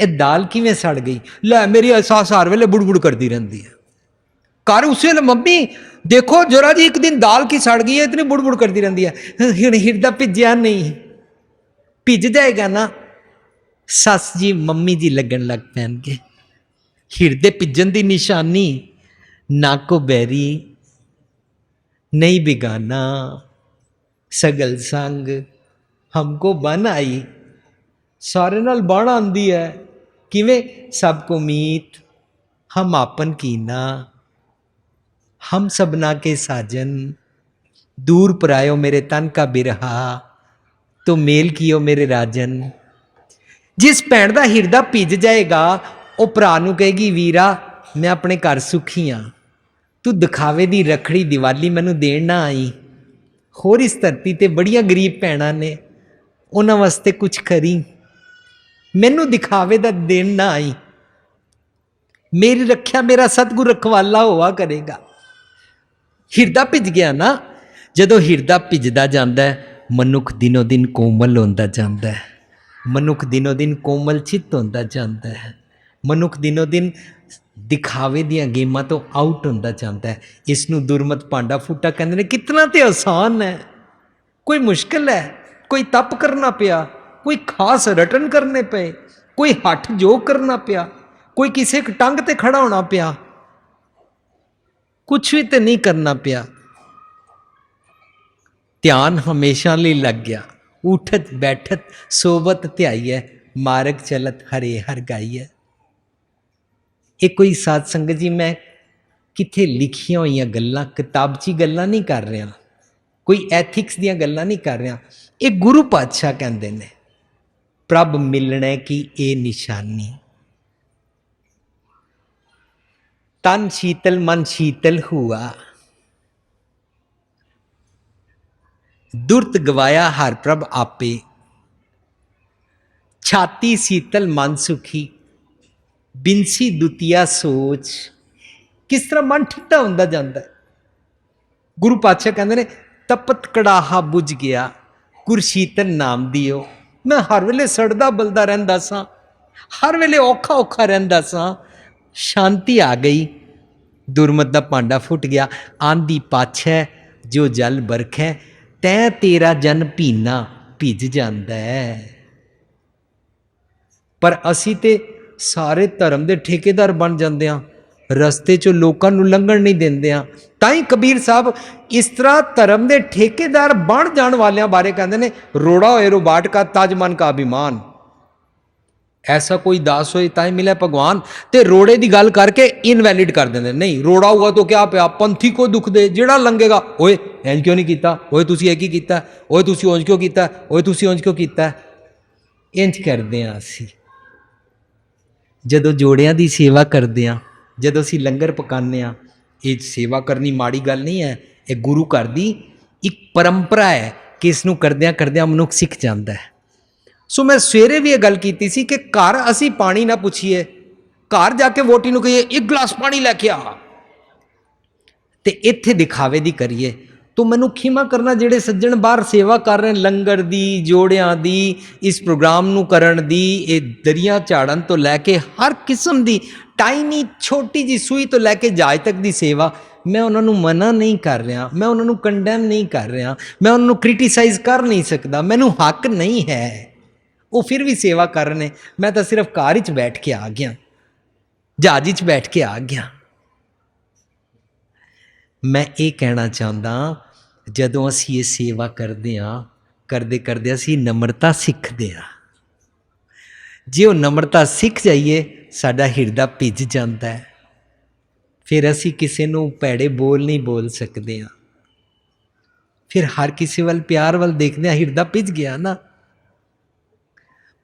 ये दाल किवें सड़ गई, लै मेरी सस हर वेले बुड़ करती रहती है। घर उस वेले मम्मी देखो जरा जी एक दिन दाल की सड़ गई है, इतनी बुड़ करती रहती है। हिरदा भिजया नहीं, भिज जाएगा ना सस जी मम्मी जी लगन लग पैणगे। हिरदे भिजन की निशानी ना को बैरी नहीं बिगाना, सगल संग हमको बन आई। सारे नाल बन आंदी है किवें? सबको मीत हम आपन कीना, हम सबना के साजन, दूर परायो मेरे तन का बिरहा, तो मेल कियो मेरे राजन। जिस भैन का हिरदा भिज जाएगा वो भरा नूं कहेगी वीरा मैं अपने घर सुखी हाँ, तू दिखावे दी रखड़ी दिवाली मैनू देण ना आई। होर इस धरती ते बड़िया गरीब भैणां ने, उन्हां वास्ते कुछ करी, मैनू दिखावे दा देण ना आई। मेरी रख्या मेरा सतगुर रखवाला होआ करेगा। हिरदा भिज गया ना, जदों हिरदा भिजदा जांदा है मनुख दिनों दिन कोमल होंदा जांदा है, मनुख दिनों दिन कोमल चित्त होंदा जांदा है, मनुख दिनों दिन दिखावे दियां गेमां तो आउट होंदा जांदा है। इसनूं दुरमत भांडा फूटा कहंदे ने। कितना ते आसान है, कोई मुश्किल है? कोई तप करना पिया, कोई खास रटन करने पे, कोई हठ जोग करना पिया, कोई किसी टंग ते खड़ा होना पिया, कुछ भी तो नहीं करना पिया। ध्यान हमेशा लिए लग गया, उठत बैठत सोवत ध्याईए, मार्ग चलत हरे हर गाईए। ये कोई साध संगत जी मैं किथे लिखिया हुई गल्लां, किताबची गल्लां नहीं कर रहा, कोई एथिक्स दियां गल्लां नहीं कर रहा। ये गुरु पातशाह कहते ने प्रभ मिलने की ये निशानी। तन शीतल मन शीतल हुआ, दुर्त गवाया हर प्रभ आपे, छाती शीतल मन सुखी। ਬਿਨਸੀ ਦੁਤੀਆ ਸੋਚ। ਕਿਸ ਤਰ੍ਹਾਂ ਮਨ ਠੰਡਾ ਹੁੰਦਾ ਜਾਂਦਾ ਹੈ। ਗੁਰੂ ਪਾਤਸ਼ਾਹ ਕਹਿੰਦੇ ਨੇ ਤਪਤ ਕੜਾਹਾ ਬੁਝ ਗਿਆ ਗੁਰ ਸ਼ੀਤਲ ਨਾਮ ਦਿਓ। ਮੈਂ ਹਰ ਵੇਲੇ ਸੜਦਾ ਬਲਦਾ ਰਹਿੰਦਾ ਸਾਂ, ਹਰ ਵੇਲੇ ਔਖਾ ਔਖਾ ਰਹਿੰਦਾ ਸਾਂ। ਸ਼ਾਂਤੀ ਆ ਗਈ, ਦੁਰਮਤ ਦਾ ਭਾਂਡਾ ਫੁੱਟ ਗਿਆ। ਆਂਦੀ ਪਾਛੈ ਜੋ ਜਲ ਬਰਖੈ, ਤੈਂ ਤੇਰਾ ਜਨ ਭੀਨਾ ਭਿੱਜ ਜਾਂਦਾ ਹੈ। ਪਰ ਅਸੀਂ ਤੇ ਸਾਰੇ ਧਰਮ ਦੇ ਠੇਕੇਦਾਰ ਬਣ ਜਾਂਦੇ ਹਾਂ, ਰਸਤੇ 'ਚੋਂ ਲੋਕਾਂ ਨੂੰ ਲੰਘਣ ਨਹੀਂ ਦਿੰਦੇ ਹਾਂ। ਤਾਂ ਹੀ ਕਬੀਰ ਸਾਹਿਬ ਇਸ ਤਰ੍ਹਾਂ ਧਰਮ ਦੇ ਠੇਕੇਦਾਰ ਬਣ ਜਾਣ ਵਾਲਿਆਂ ਬਾਰੇ ਕਹਿੰਦੇ ਨੇ, ਰੋੜਾ ਹੋਏ ਰੋਬਾਟ ਕਾ ਤਜ ਮਨ ਕਾ ਅਭਿਮਾਨ। ਐਸਾ ਕੋਈ ਦਾਸ ਹੋਏ ਤਾਂ ਹੀ ਮਿਲਿਆ ਭਗਵਾਨ। ਤੇ ਰੋੜੇ ਦੀ ਗੱਲ ਕਰਕੇ ਇਨਵੈਲਿਡ ਕਰ ਦਿੰਦੇ, ਨਹੀਂ ਰੋੜਾ ਹੋਊਗਾ ਤਾਂ ਕਿਆ ਪਿਆ, ਪੰਥੀ ਕੋ ਦੁੱਖ ਦੇ। ਜਿਹੜਾ ਲੰਘੇਗਾ, ਓਏ ਇੰਜ ਕਿਉਂ ਨਹੀਂ ਕੀਤਾ, ਓਏ ਤੁਸੀਂ ਇਹ ਕੀ ਕੀਤਾ, ਓਏ ਤੁਸੀਂ ਉਂਝ ਕਿਉਂ ਕੀਤਾ, ਓਏ ਤੁਸੀਂ ਉਂਝ ਕਿਉਂ ਕੀਤਾ। ਇੰਜ ਕਰਦੇ ਹਾਂ ਅਸੀਂ। ਜਦੋਂ ਜੋੜਿਆਂ ਦੀ ਸੇਵਾ ਕਰਦੇ ਹਾਂ, ਜਦੋਂ ਅਸੀਂ ਲੰਗਰ ਪਕਾਉਂਦੇ ਹਾਂ, ਇਹ ਸੇਵਾ ਕਰਨੀ ਮਾੜੀ ਗੱਲ ਨਹੀਂ ਹੈ। ਇਹ ਗੁਰੂ ਘਰ ਦੀ ਇੱਕ ਪਰੰਪਰਾ ਹੈ ਕਿ ਇਸ ਨੂੰ ਕਰਦਿਆਂ ਕਰਦਿਆਂ ਮਨੁੱਖ ਸਿੱਖ ਜਾਂਦਾ ਹੈ। ਸੋ ਮੈਂ ਸਵੇਰੇ ਵੀ ਇਹ ਗੱਲ ਕੀਤੀ ਸੀ ਕਿ ਘਰ ਅਸੀਂ ਪਾਣੀ ਨਾ ਪੁੱਛੀਏ, ਘਰ ਜਾ ਕੇ ਵੋਟੀ ਨੂੰ ਕਹੀਏ 1 ਗਲਾਸ ਪਾਣੀ ਲੈ ਕੇ ਆ, ਤੇ ਇੱਥੇ ਦਿਖਾਵੇ ਦੀ ਕਰੀਏ। ਤੋ ਮੈਨੂੰ ਖਿਮਾ ਕਰਨਾ ਜਿਹੜੇ ਸੱਜਣ ਬਾਹਰ ਸੇਵਾ ਕਰ ਰਹੇ, ਲੰਗਰ ਦੀ, ਜੋੜਿਆਂ ਦੀ, ਇਸ ਪ੍ਰੋਗਰਾਮ ਨੂੰ ਕਰਨ ਦੀ, ਇਹ ਦਰੀਆਂ ਝਾੜਨ ਤੋਂ ਲੈ ਕੇ ਹਰ ਕਿਸਮ ਦੀ ਟਾਈਨੀ ਛੋਟੀ ਜੀ ਸੂਈ ਤੋਂ ਲੈ ਕੇ ਜਹਾਜ਼ ਤੱਕ ਦੀ ਸੇਵਾ, ਮੈਂ ਉਹਨਾਂ ਨੂੰ ਮਨਾ ਨਹੀਂ ਕਰ ਰਿਹਾ, ਮੈਂ ਉਹਨਾਂ ਨੂੰ ਕੰਡੈਮ ਨਹੀਂ ਕਰ ਰਿਹਾ, ਮੈਂ ਉਹਨਾਂ ਨੂੰ ਕ੍ਰਿਟੀਸਾਈਜ਼ ਕਰ ਨਹੀਂ ਸਕਦਾ, ਮੈਨੂੰ ਹੱਕ ਨਹੀਂ ਹੈ। ਉਹ ਫਿਰ ਵੀ ਸੇਵਾ ਕਰ ਰਹੇ ਨੇ, ਮੈਂ ਤਾਂ ਸਿਰਫ ਕਾਰ ਵਿੱਚ ਬੈਠ ਕੇ ਆ ਗਿਆ, ਜਹਾਜ਼ ਵਿੱਚ ਬੈਠ ਕੇ ਆ ਗਿਆ। ਮੈਂ ਇਹ ਕਹਿਣਾ ਚਾਹੁੰਦਾ, ਜਦੋਂ ਅਸੀਂ ਇਹ ਸੇਵਾ ਕਰਦੇ ਹਾਂ, ਕਰਦੇ ਕਰਦੇ ਅਸੀਂ ਨਮਰਤਾ ਸਿੱਖਦੇ ਹਾਂ। ਜੇ ਉਹ ਨਮਰਤਾ ਸਿੱਖ ਜਾਈਏ, ਸਾਡਾ ਹਿਰਦਾ ਭਿੱਜ ਜਾਂਦਾ ਹੈ। ਫਿਰ ਅਸੀਂ ਕਿਸੇ ਨੂੰ ਭੈੜੇ ਬੋਲ ਨਹੀਂ ਬੋਲ ਸਕਦੇ ਹਾਂ। ਫਿਰ ਹਰ ਕਿਸੇ ਵੱਲ ਪਿਆਰ ਵੱਲ ਦੇਖਦੇ ਹਾਂ, ਹਿਰਦਾ ਭਿੱਜ ਗਿਆ ਨਾ।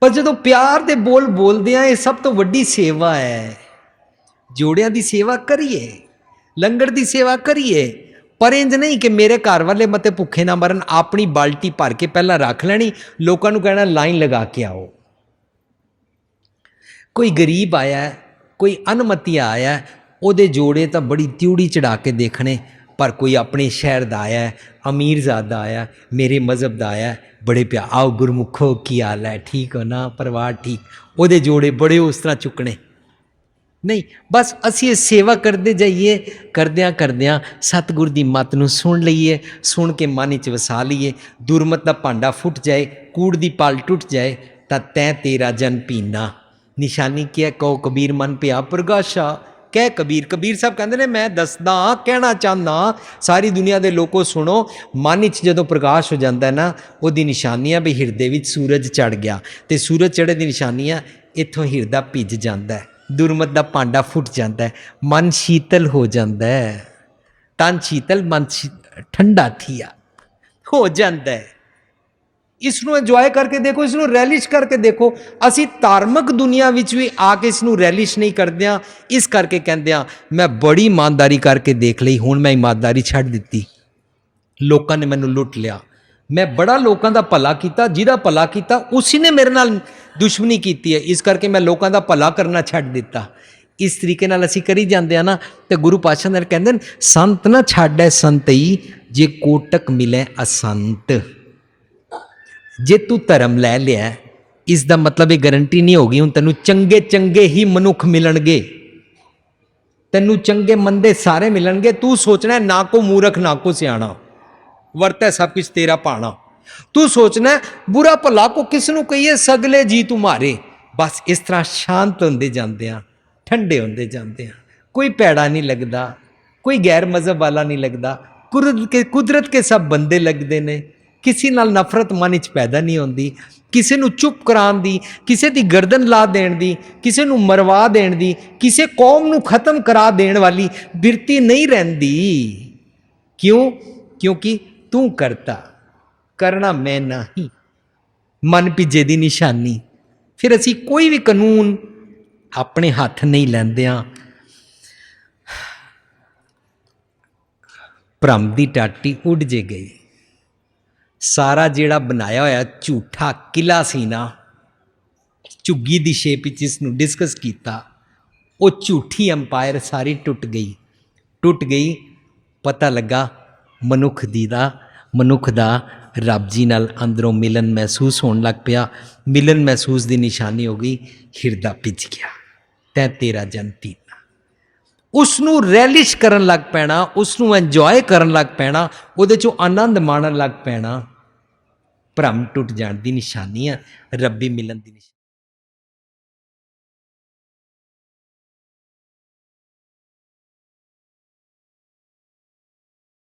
ਪਰ ਜਦੋਂ ਪਿਆਰ ਦੇ ਬੋਲ ਬੋਲਦੇ ਹਾਂ, ਇਹ ਸਭ ਤੋਂ ਵੱਡੀ ਸੇਵਾ ਹੈ। ਜੋੜਿਆਂ ਦੀ ਸੇਵਾ ਕਰੀਏ, ਲੰਗਰ ਦੀ ਸੇਵਾ ਕਰੀਏ, ਪਰ ਇੰਜ ਨਹੀਂ ਕਿ ਮੇਰੇ ਘਰ ਵਾਲੇ ਮਤੇ ਭੁੱਖੇ ਨਾ ਮਰਨ। ਆਪਣੀ ਬਾਲਟੀ ਭਰ ਕੇ ਪਹਿਲਾਂ ਰੱਖ ਲੈਣੀ, ਲੋਕਾਂ ਨੂੰ ਕਹਿਣਾ ਲਾਈਨ ਲਗਾ ਕੇ ਆਓ। ਕੋਈ ਗਰੀਬ ਆਇਆ, ਕੋਈ ਅਨਮਤੀਆ ਆਇਆ, ਉਹਦੇ ਜੋੜੇ ਤਾਂ ਬੜੀ ਤਿਉੜੀ ਚੜਾ ਕੇ ਦੇਖਣੇ। ਪਰ ਕੋਈ ਆਪਣੇ ਸ਼ਹਿਰ ਦਾ ਆਇਆ, ਅਮੀਰਜ਼ਾਦਾ ਆਇਆ, ਮੇਰੇ ਮਜ਼ਹਬ ਦਾ ਆਇਆ, ਬੜੇ ਪਿਆਰ, ਆਓ ਗੁਰਮੁਖੋ ਕੀ ਹਾਲ ਹੈ, ਠੀਕ ਹੋ ਨਾ, ਪਰਿਵਾਰ ਠੀਕ, ਉਹਦੇ ਜੋੜੇ ਬੜੇ ਉਸ ਤਰ੍ਹਾਂ ਚੁੱਕਣੇ ਨਹੀਂ। ਬਸ ਅਸੀਂ ਇਹ ਸੇਵਾ ਕਰਦੇ ਜਾਈਏ, ਕਰਦਿਆਂ ਕਰਦਿਆਂ ਸਤਿਗੁਰ ਦੀ ਮੱਤ ਨੂੰ ਸੁਣ ਲਈਏ, ਸੁਣ ਕੇ ਮਨ ਵਿੱਚ ਵਸਾ ਲਈਏ। ਦੁਰਮਤ ਦਾ ਭਾਂਡਾ ਫੁੱਟ ਜਾਏ, ਕੂੜ ਦੀ ਪਾਲ ਟੁੱਟ ਜਾਏ, ਤਾਂ ਤੈਂ ਤੇਰਾ ਜਨ ਪੀਨਾ। ਨਿਸ਼ਾਨੀ ਕੀ ਹੈ? ਕਹੋ ਕਬੀਰ ਮਨ ਪਿਆ ਪ੍ਰਗਾਸ਼ਾ। ਕਹਿ ਕਬੀਰ। ਕਬੀਰ ਸਾਹਿਬ ਕਹਿੰਦੇ ਨੇ, ਮੈਂ ਦੱਸਦਾ, ਕਹਿਣਾ ਚਾਹੁੰਦਾ, ਸਾਰੀ ਦੁਨੀਆ ਦੇ ਲੋਕੋ ਸੁਣੋ। ਮਨ ਵਿੱਚ ਜਦੋਂ ਪ੍ਰਕਾਸ਼ ਹੋ ਜਾਂਦਾ ਨਾ, ਉਹਦੀ ਨਿਸ਼ਾਨੀ ਆ ਵੀ ਹਿਰਦੇ ਵਿੱਚ ਸੂਰਜ ਚੜ੍ਹ ਗਿਆ। ਤੇ ਸੂਰਜ ਚੜ੍ਹੇ ਦੀ ਨਿਸ਼ਾਨੀ ਆ ਇੱਥੋਂ ਹਿਰਦਾ ਭਿੱਜ ਜਾਂਦਾ ਹੈ, ਦੁਰਮਤ ਦਾ ਭਾਂਡਾ ਫੁੱਟ ਜਾਂਦਾ ਹੈ, ਮਨ ਸ਼ੀਤਲ ਹੋ ਜਾਂਦਾ ਹੈ। ਤਨ ਸ਼ੀਤਲ ਮਨ ਠੰਡਾ ਥੀਆ ਹੋ ਜਾਂਦਾ ਹੈ। ਇਸ ਨੂੰ ਇੰਜੋਏ ਕਰਕੇ ਦੇਖੋ, ਇਸ ਨੂੰ ਰੈਲਿਸ਼ ਕਰਕੇ ਦੇਖੋ। ਅਸੀਂ ਧਾਰਮਿਕ ਦੁਨੀਆ ਵਿੱਚ ਵੀ ਆ ਕੇ ਇਸ ਨੂੰ ਰੈਲਿਸ਼ ਨਹੀਂ ਕਰਦੇ ਹਾਂ। ਇਸ ਕਰਕੇ ਕਹਿੰਦੇ ਹਾਂ, ਮੈਂ ਬੜੀ ਇਮਾਨਦਾਰੀ ਕਰਕੇ ਦੇਖ ਲਈ, ਹੁਣ ਮੈਂ ਇਮਾਨਦਾਰੀ ਛੱਡ ਦਿੱਤੀ। ਲੋਕਾਂ ਨੇ ਮੈਨੂੰ ਲੁੱਟ ਲਿਆ, ਮੈਂ ਬੜਾ ਲੋਕਾਂ ਦਾ ਭਲਾ ਕੀਤਾ, ਜਿਹਦਾ ਭਲਾ ਕੀਤਾ ਉਸੀ ਨੇ ਮੇਰੇ ਨਾਲ ਦੁਸ਼ਮਣੀ ਕੀਤੀ ਹੈ। ਇਸ ਕਰਕੇ ਮੈਂ ਲੋਕਾਂ ਦਾ ਭਲਾ ਕਰਨਾ ਛੱਡ ਦਿੱਤਾ। ਇਸ ਤਰੀਕੇ ਨਾਲ ਅਸੀਂ ਕਰੀ ਜਾਂਦੇ ਹਾਂ ਨਾ, ਤੇ ਗੁਰੂ ਪਾਤਸ਼ਾਹ ਨੇ ਕਹਿੰਦੇ ਨੇ, ਸੰਤ ਨਾ ਛਾੜੈ ਸੰਤਈ, ਜੇ ਕੋਟਕ ਮਿਲੇ ਅਸੰਤ। ਜੇ ਤੂੰ ਧਰਮ ਲੈ ਲਿਆ, ਇਸ ਦਾ ਮਤਲਬ ਇਹ ਗਰੰਟੀ ਨਹੀਂ ਹੋਗੀ ਹੁਣ ਤੈਨੂੰ ਚੰਗੇ ਚੰਗੇ ਹੀ ਮਨੁੱਖ ਮਿਲਣਗੇ, ਤੈਨੂੰ ਚੰਗੇ ਮੰਦੇ ਸਾਰੇ ਮਿਲਣਗੇ। ਤੂੰ ਸੋਚਣਾ ਨਾ ਕੋ ਮੂਰਖ ਨਾ ਕੋ ਸਿਆਣਾ, ਵਰਤੈ ਸਭ ਕੁਛ ਤੇਰਾ ਪਾਣਾ। ਤੂੰ ਸੋਚਣਾ ਬੁਰਾ ਭਲਾ ਕੋ ਕਿਸ ਨੂੰ ਕਹੀਏ, ਸਗਲੇ ਜੀ ਤੁਮਾਰੇ। ਬਸ ਇਸ ਤਰ੍ਹਾਂ ਸ਼ਾਂਤ ਹੁੰਦੇ ਜਾਂਦੇ ਆ, ਠੰਡੇ ਹੁੰਦੇ ਜਾਂਦੇ ਆ। ਕੋਈ ਭੈੜਾ ਨਹੀਂ ਲੱਗਦਾ, ਕੋਈ ਗੈਰ ਮਜ਼ਹਬ ਵਾਲਾ ਨਹੀਂ ਲੱਗਦਾ। ਕੁਦਰਤ ਕੇ ਸਭ ਬੰਦੇ ਲੱਗਦੇ ਨੇ। ਕਿਸੇ ਨਾਲ ਨਫ਼ਰਤ ਮਨ ਵਿੱਚ ਪੈਦਾ ਨਹੀਂ ਹੁੰਦੀ। ਕਿਸੇ ਨੂੰ ਚੁੱਪ ਕਰਾਉਣ ਦੀ, ਕਿਸੇ ਦੀ ਗਰਦਨ ਲਾ ਦੇਣ ਦੀ, ਕਿਸੇ ਨੂੰ ਮਰਵਾ ਦੇਣ ਦੀ, ਕਿਸੇ ਕੌਮ ਨੂੰ ਖਤਮ ਕਰਾ ਦੇਣ ਵਾਲੀ ਬਿਰਤੀ ਨਹੀਂ ਰਹਿੰਦੀ। ਕਿਉਂ? ਕਿਉਂਕਿ ਤੂੰ ਕਰਤਾ, ਕਰਨਾ ਮੈਂ ਨਹੀਂ। ਮਨ ਭਿੱਜੇ ਦੀ ਨਿਸ਼ਾਨੀ। ਫਿਰ ਅਸੀਂ ਕੋਈ ਵੀ ਕਾਨੂੰਨ ਆਪਣੇ ਹੱਥ ਨਹੀਂ ਲੈਂਦੇ ਹਾਂ। ਭਰਮ ਦੀ ਟਾਟੀ ਉੱਡ ਜੇ ਗਈ। ਸਾਰਾ ਜਿਹੜਾ ਬਣਾਇਆ ਹੋਇਆ ਝੂਠਾ ਕਿਲਾ ਸੀ ਨਾ, ਝੁੱਗੀ ਦੀ ਸ਼ੇਪ ਵਿੱਚ ਇਸ ਨੂੰ ਡਿਸਕਸ ਕੀਤਾ, ਉਹ ਝੂਠੀ ਅੰਪਾਇਰ ਸਾਰੀ ਟੁੱਟ ਗਈ। ਪਤਾ ਲੱਗਾ ਮਨੁੱਖ ਦਾ ਰੱਬ ਜੀ ਨਾਲ ਅੰਦਰੋਂ ਮਿਲਨ ਮਹਿਸੂਸ ਹੋਣ ਲੱਗ ਪਿਆ। ਮਿਲਨ ਮਹਿਸੂਸ ਦੀ ਨਿਸ਼ਾਨੀ ਹੋ ਗਈ ਹਿਰਦਾ ਭਿੱਜ ਗਿਆ। ਤੈਂ ਤੇਰਾ ਜਨ ਪੀਤਾ। ਉਸ ਨੂੰ ਰੈਲਿਸ਼ ਕਰਨ ਲੱਗ ਪੈਣਾ, ਉਸ ਨੂੰ ਇੰਜੋਏ ਕਰਨ ਲੱਗ ਪੈਣਾ, ਉਹਦੇ 'ਚੋਂ ਆਨੰਦ ਮਾਣਨ ਲੱਗ ਪੈਣਾ। ਭਰਮ ਟੁੱਟ ਜਾਣ ਦੀ ਨਿਸ਼ਾਨੀ ਆ, ਰੱਬੀ ਮਿਲਨ ਦੀ ਨਿਸ਼ਾਨੀ।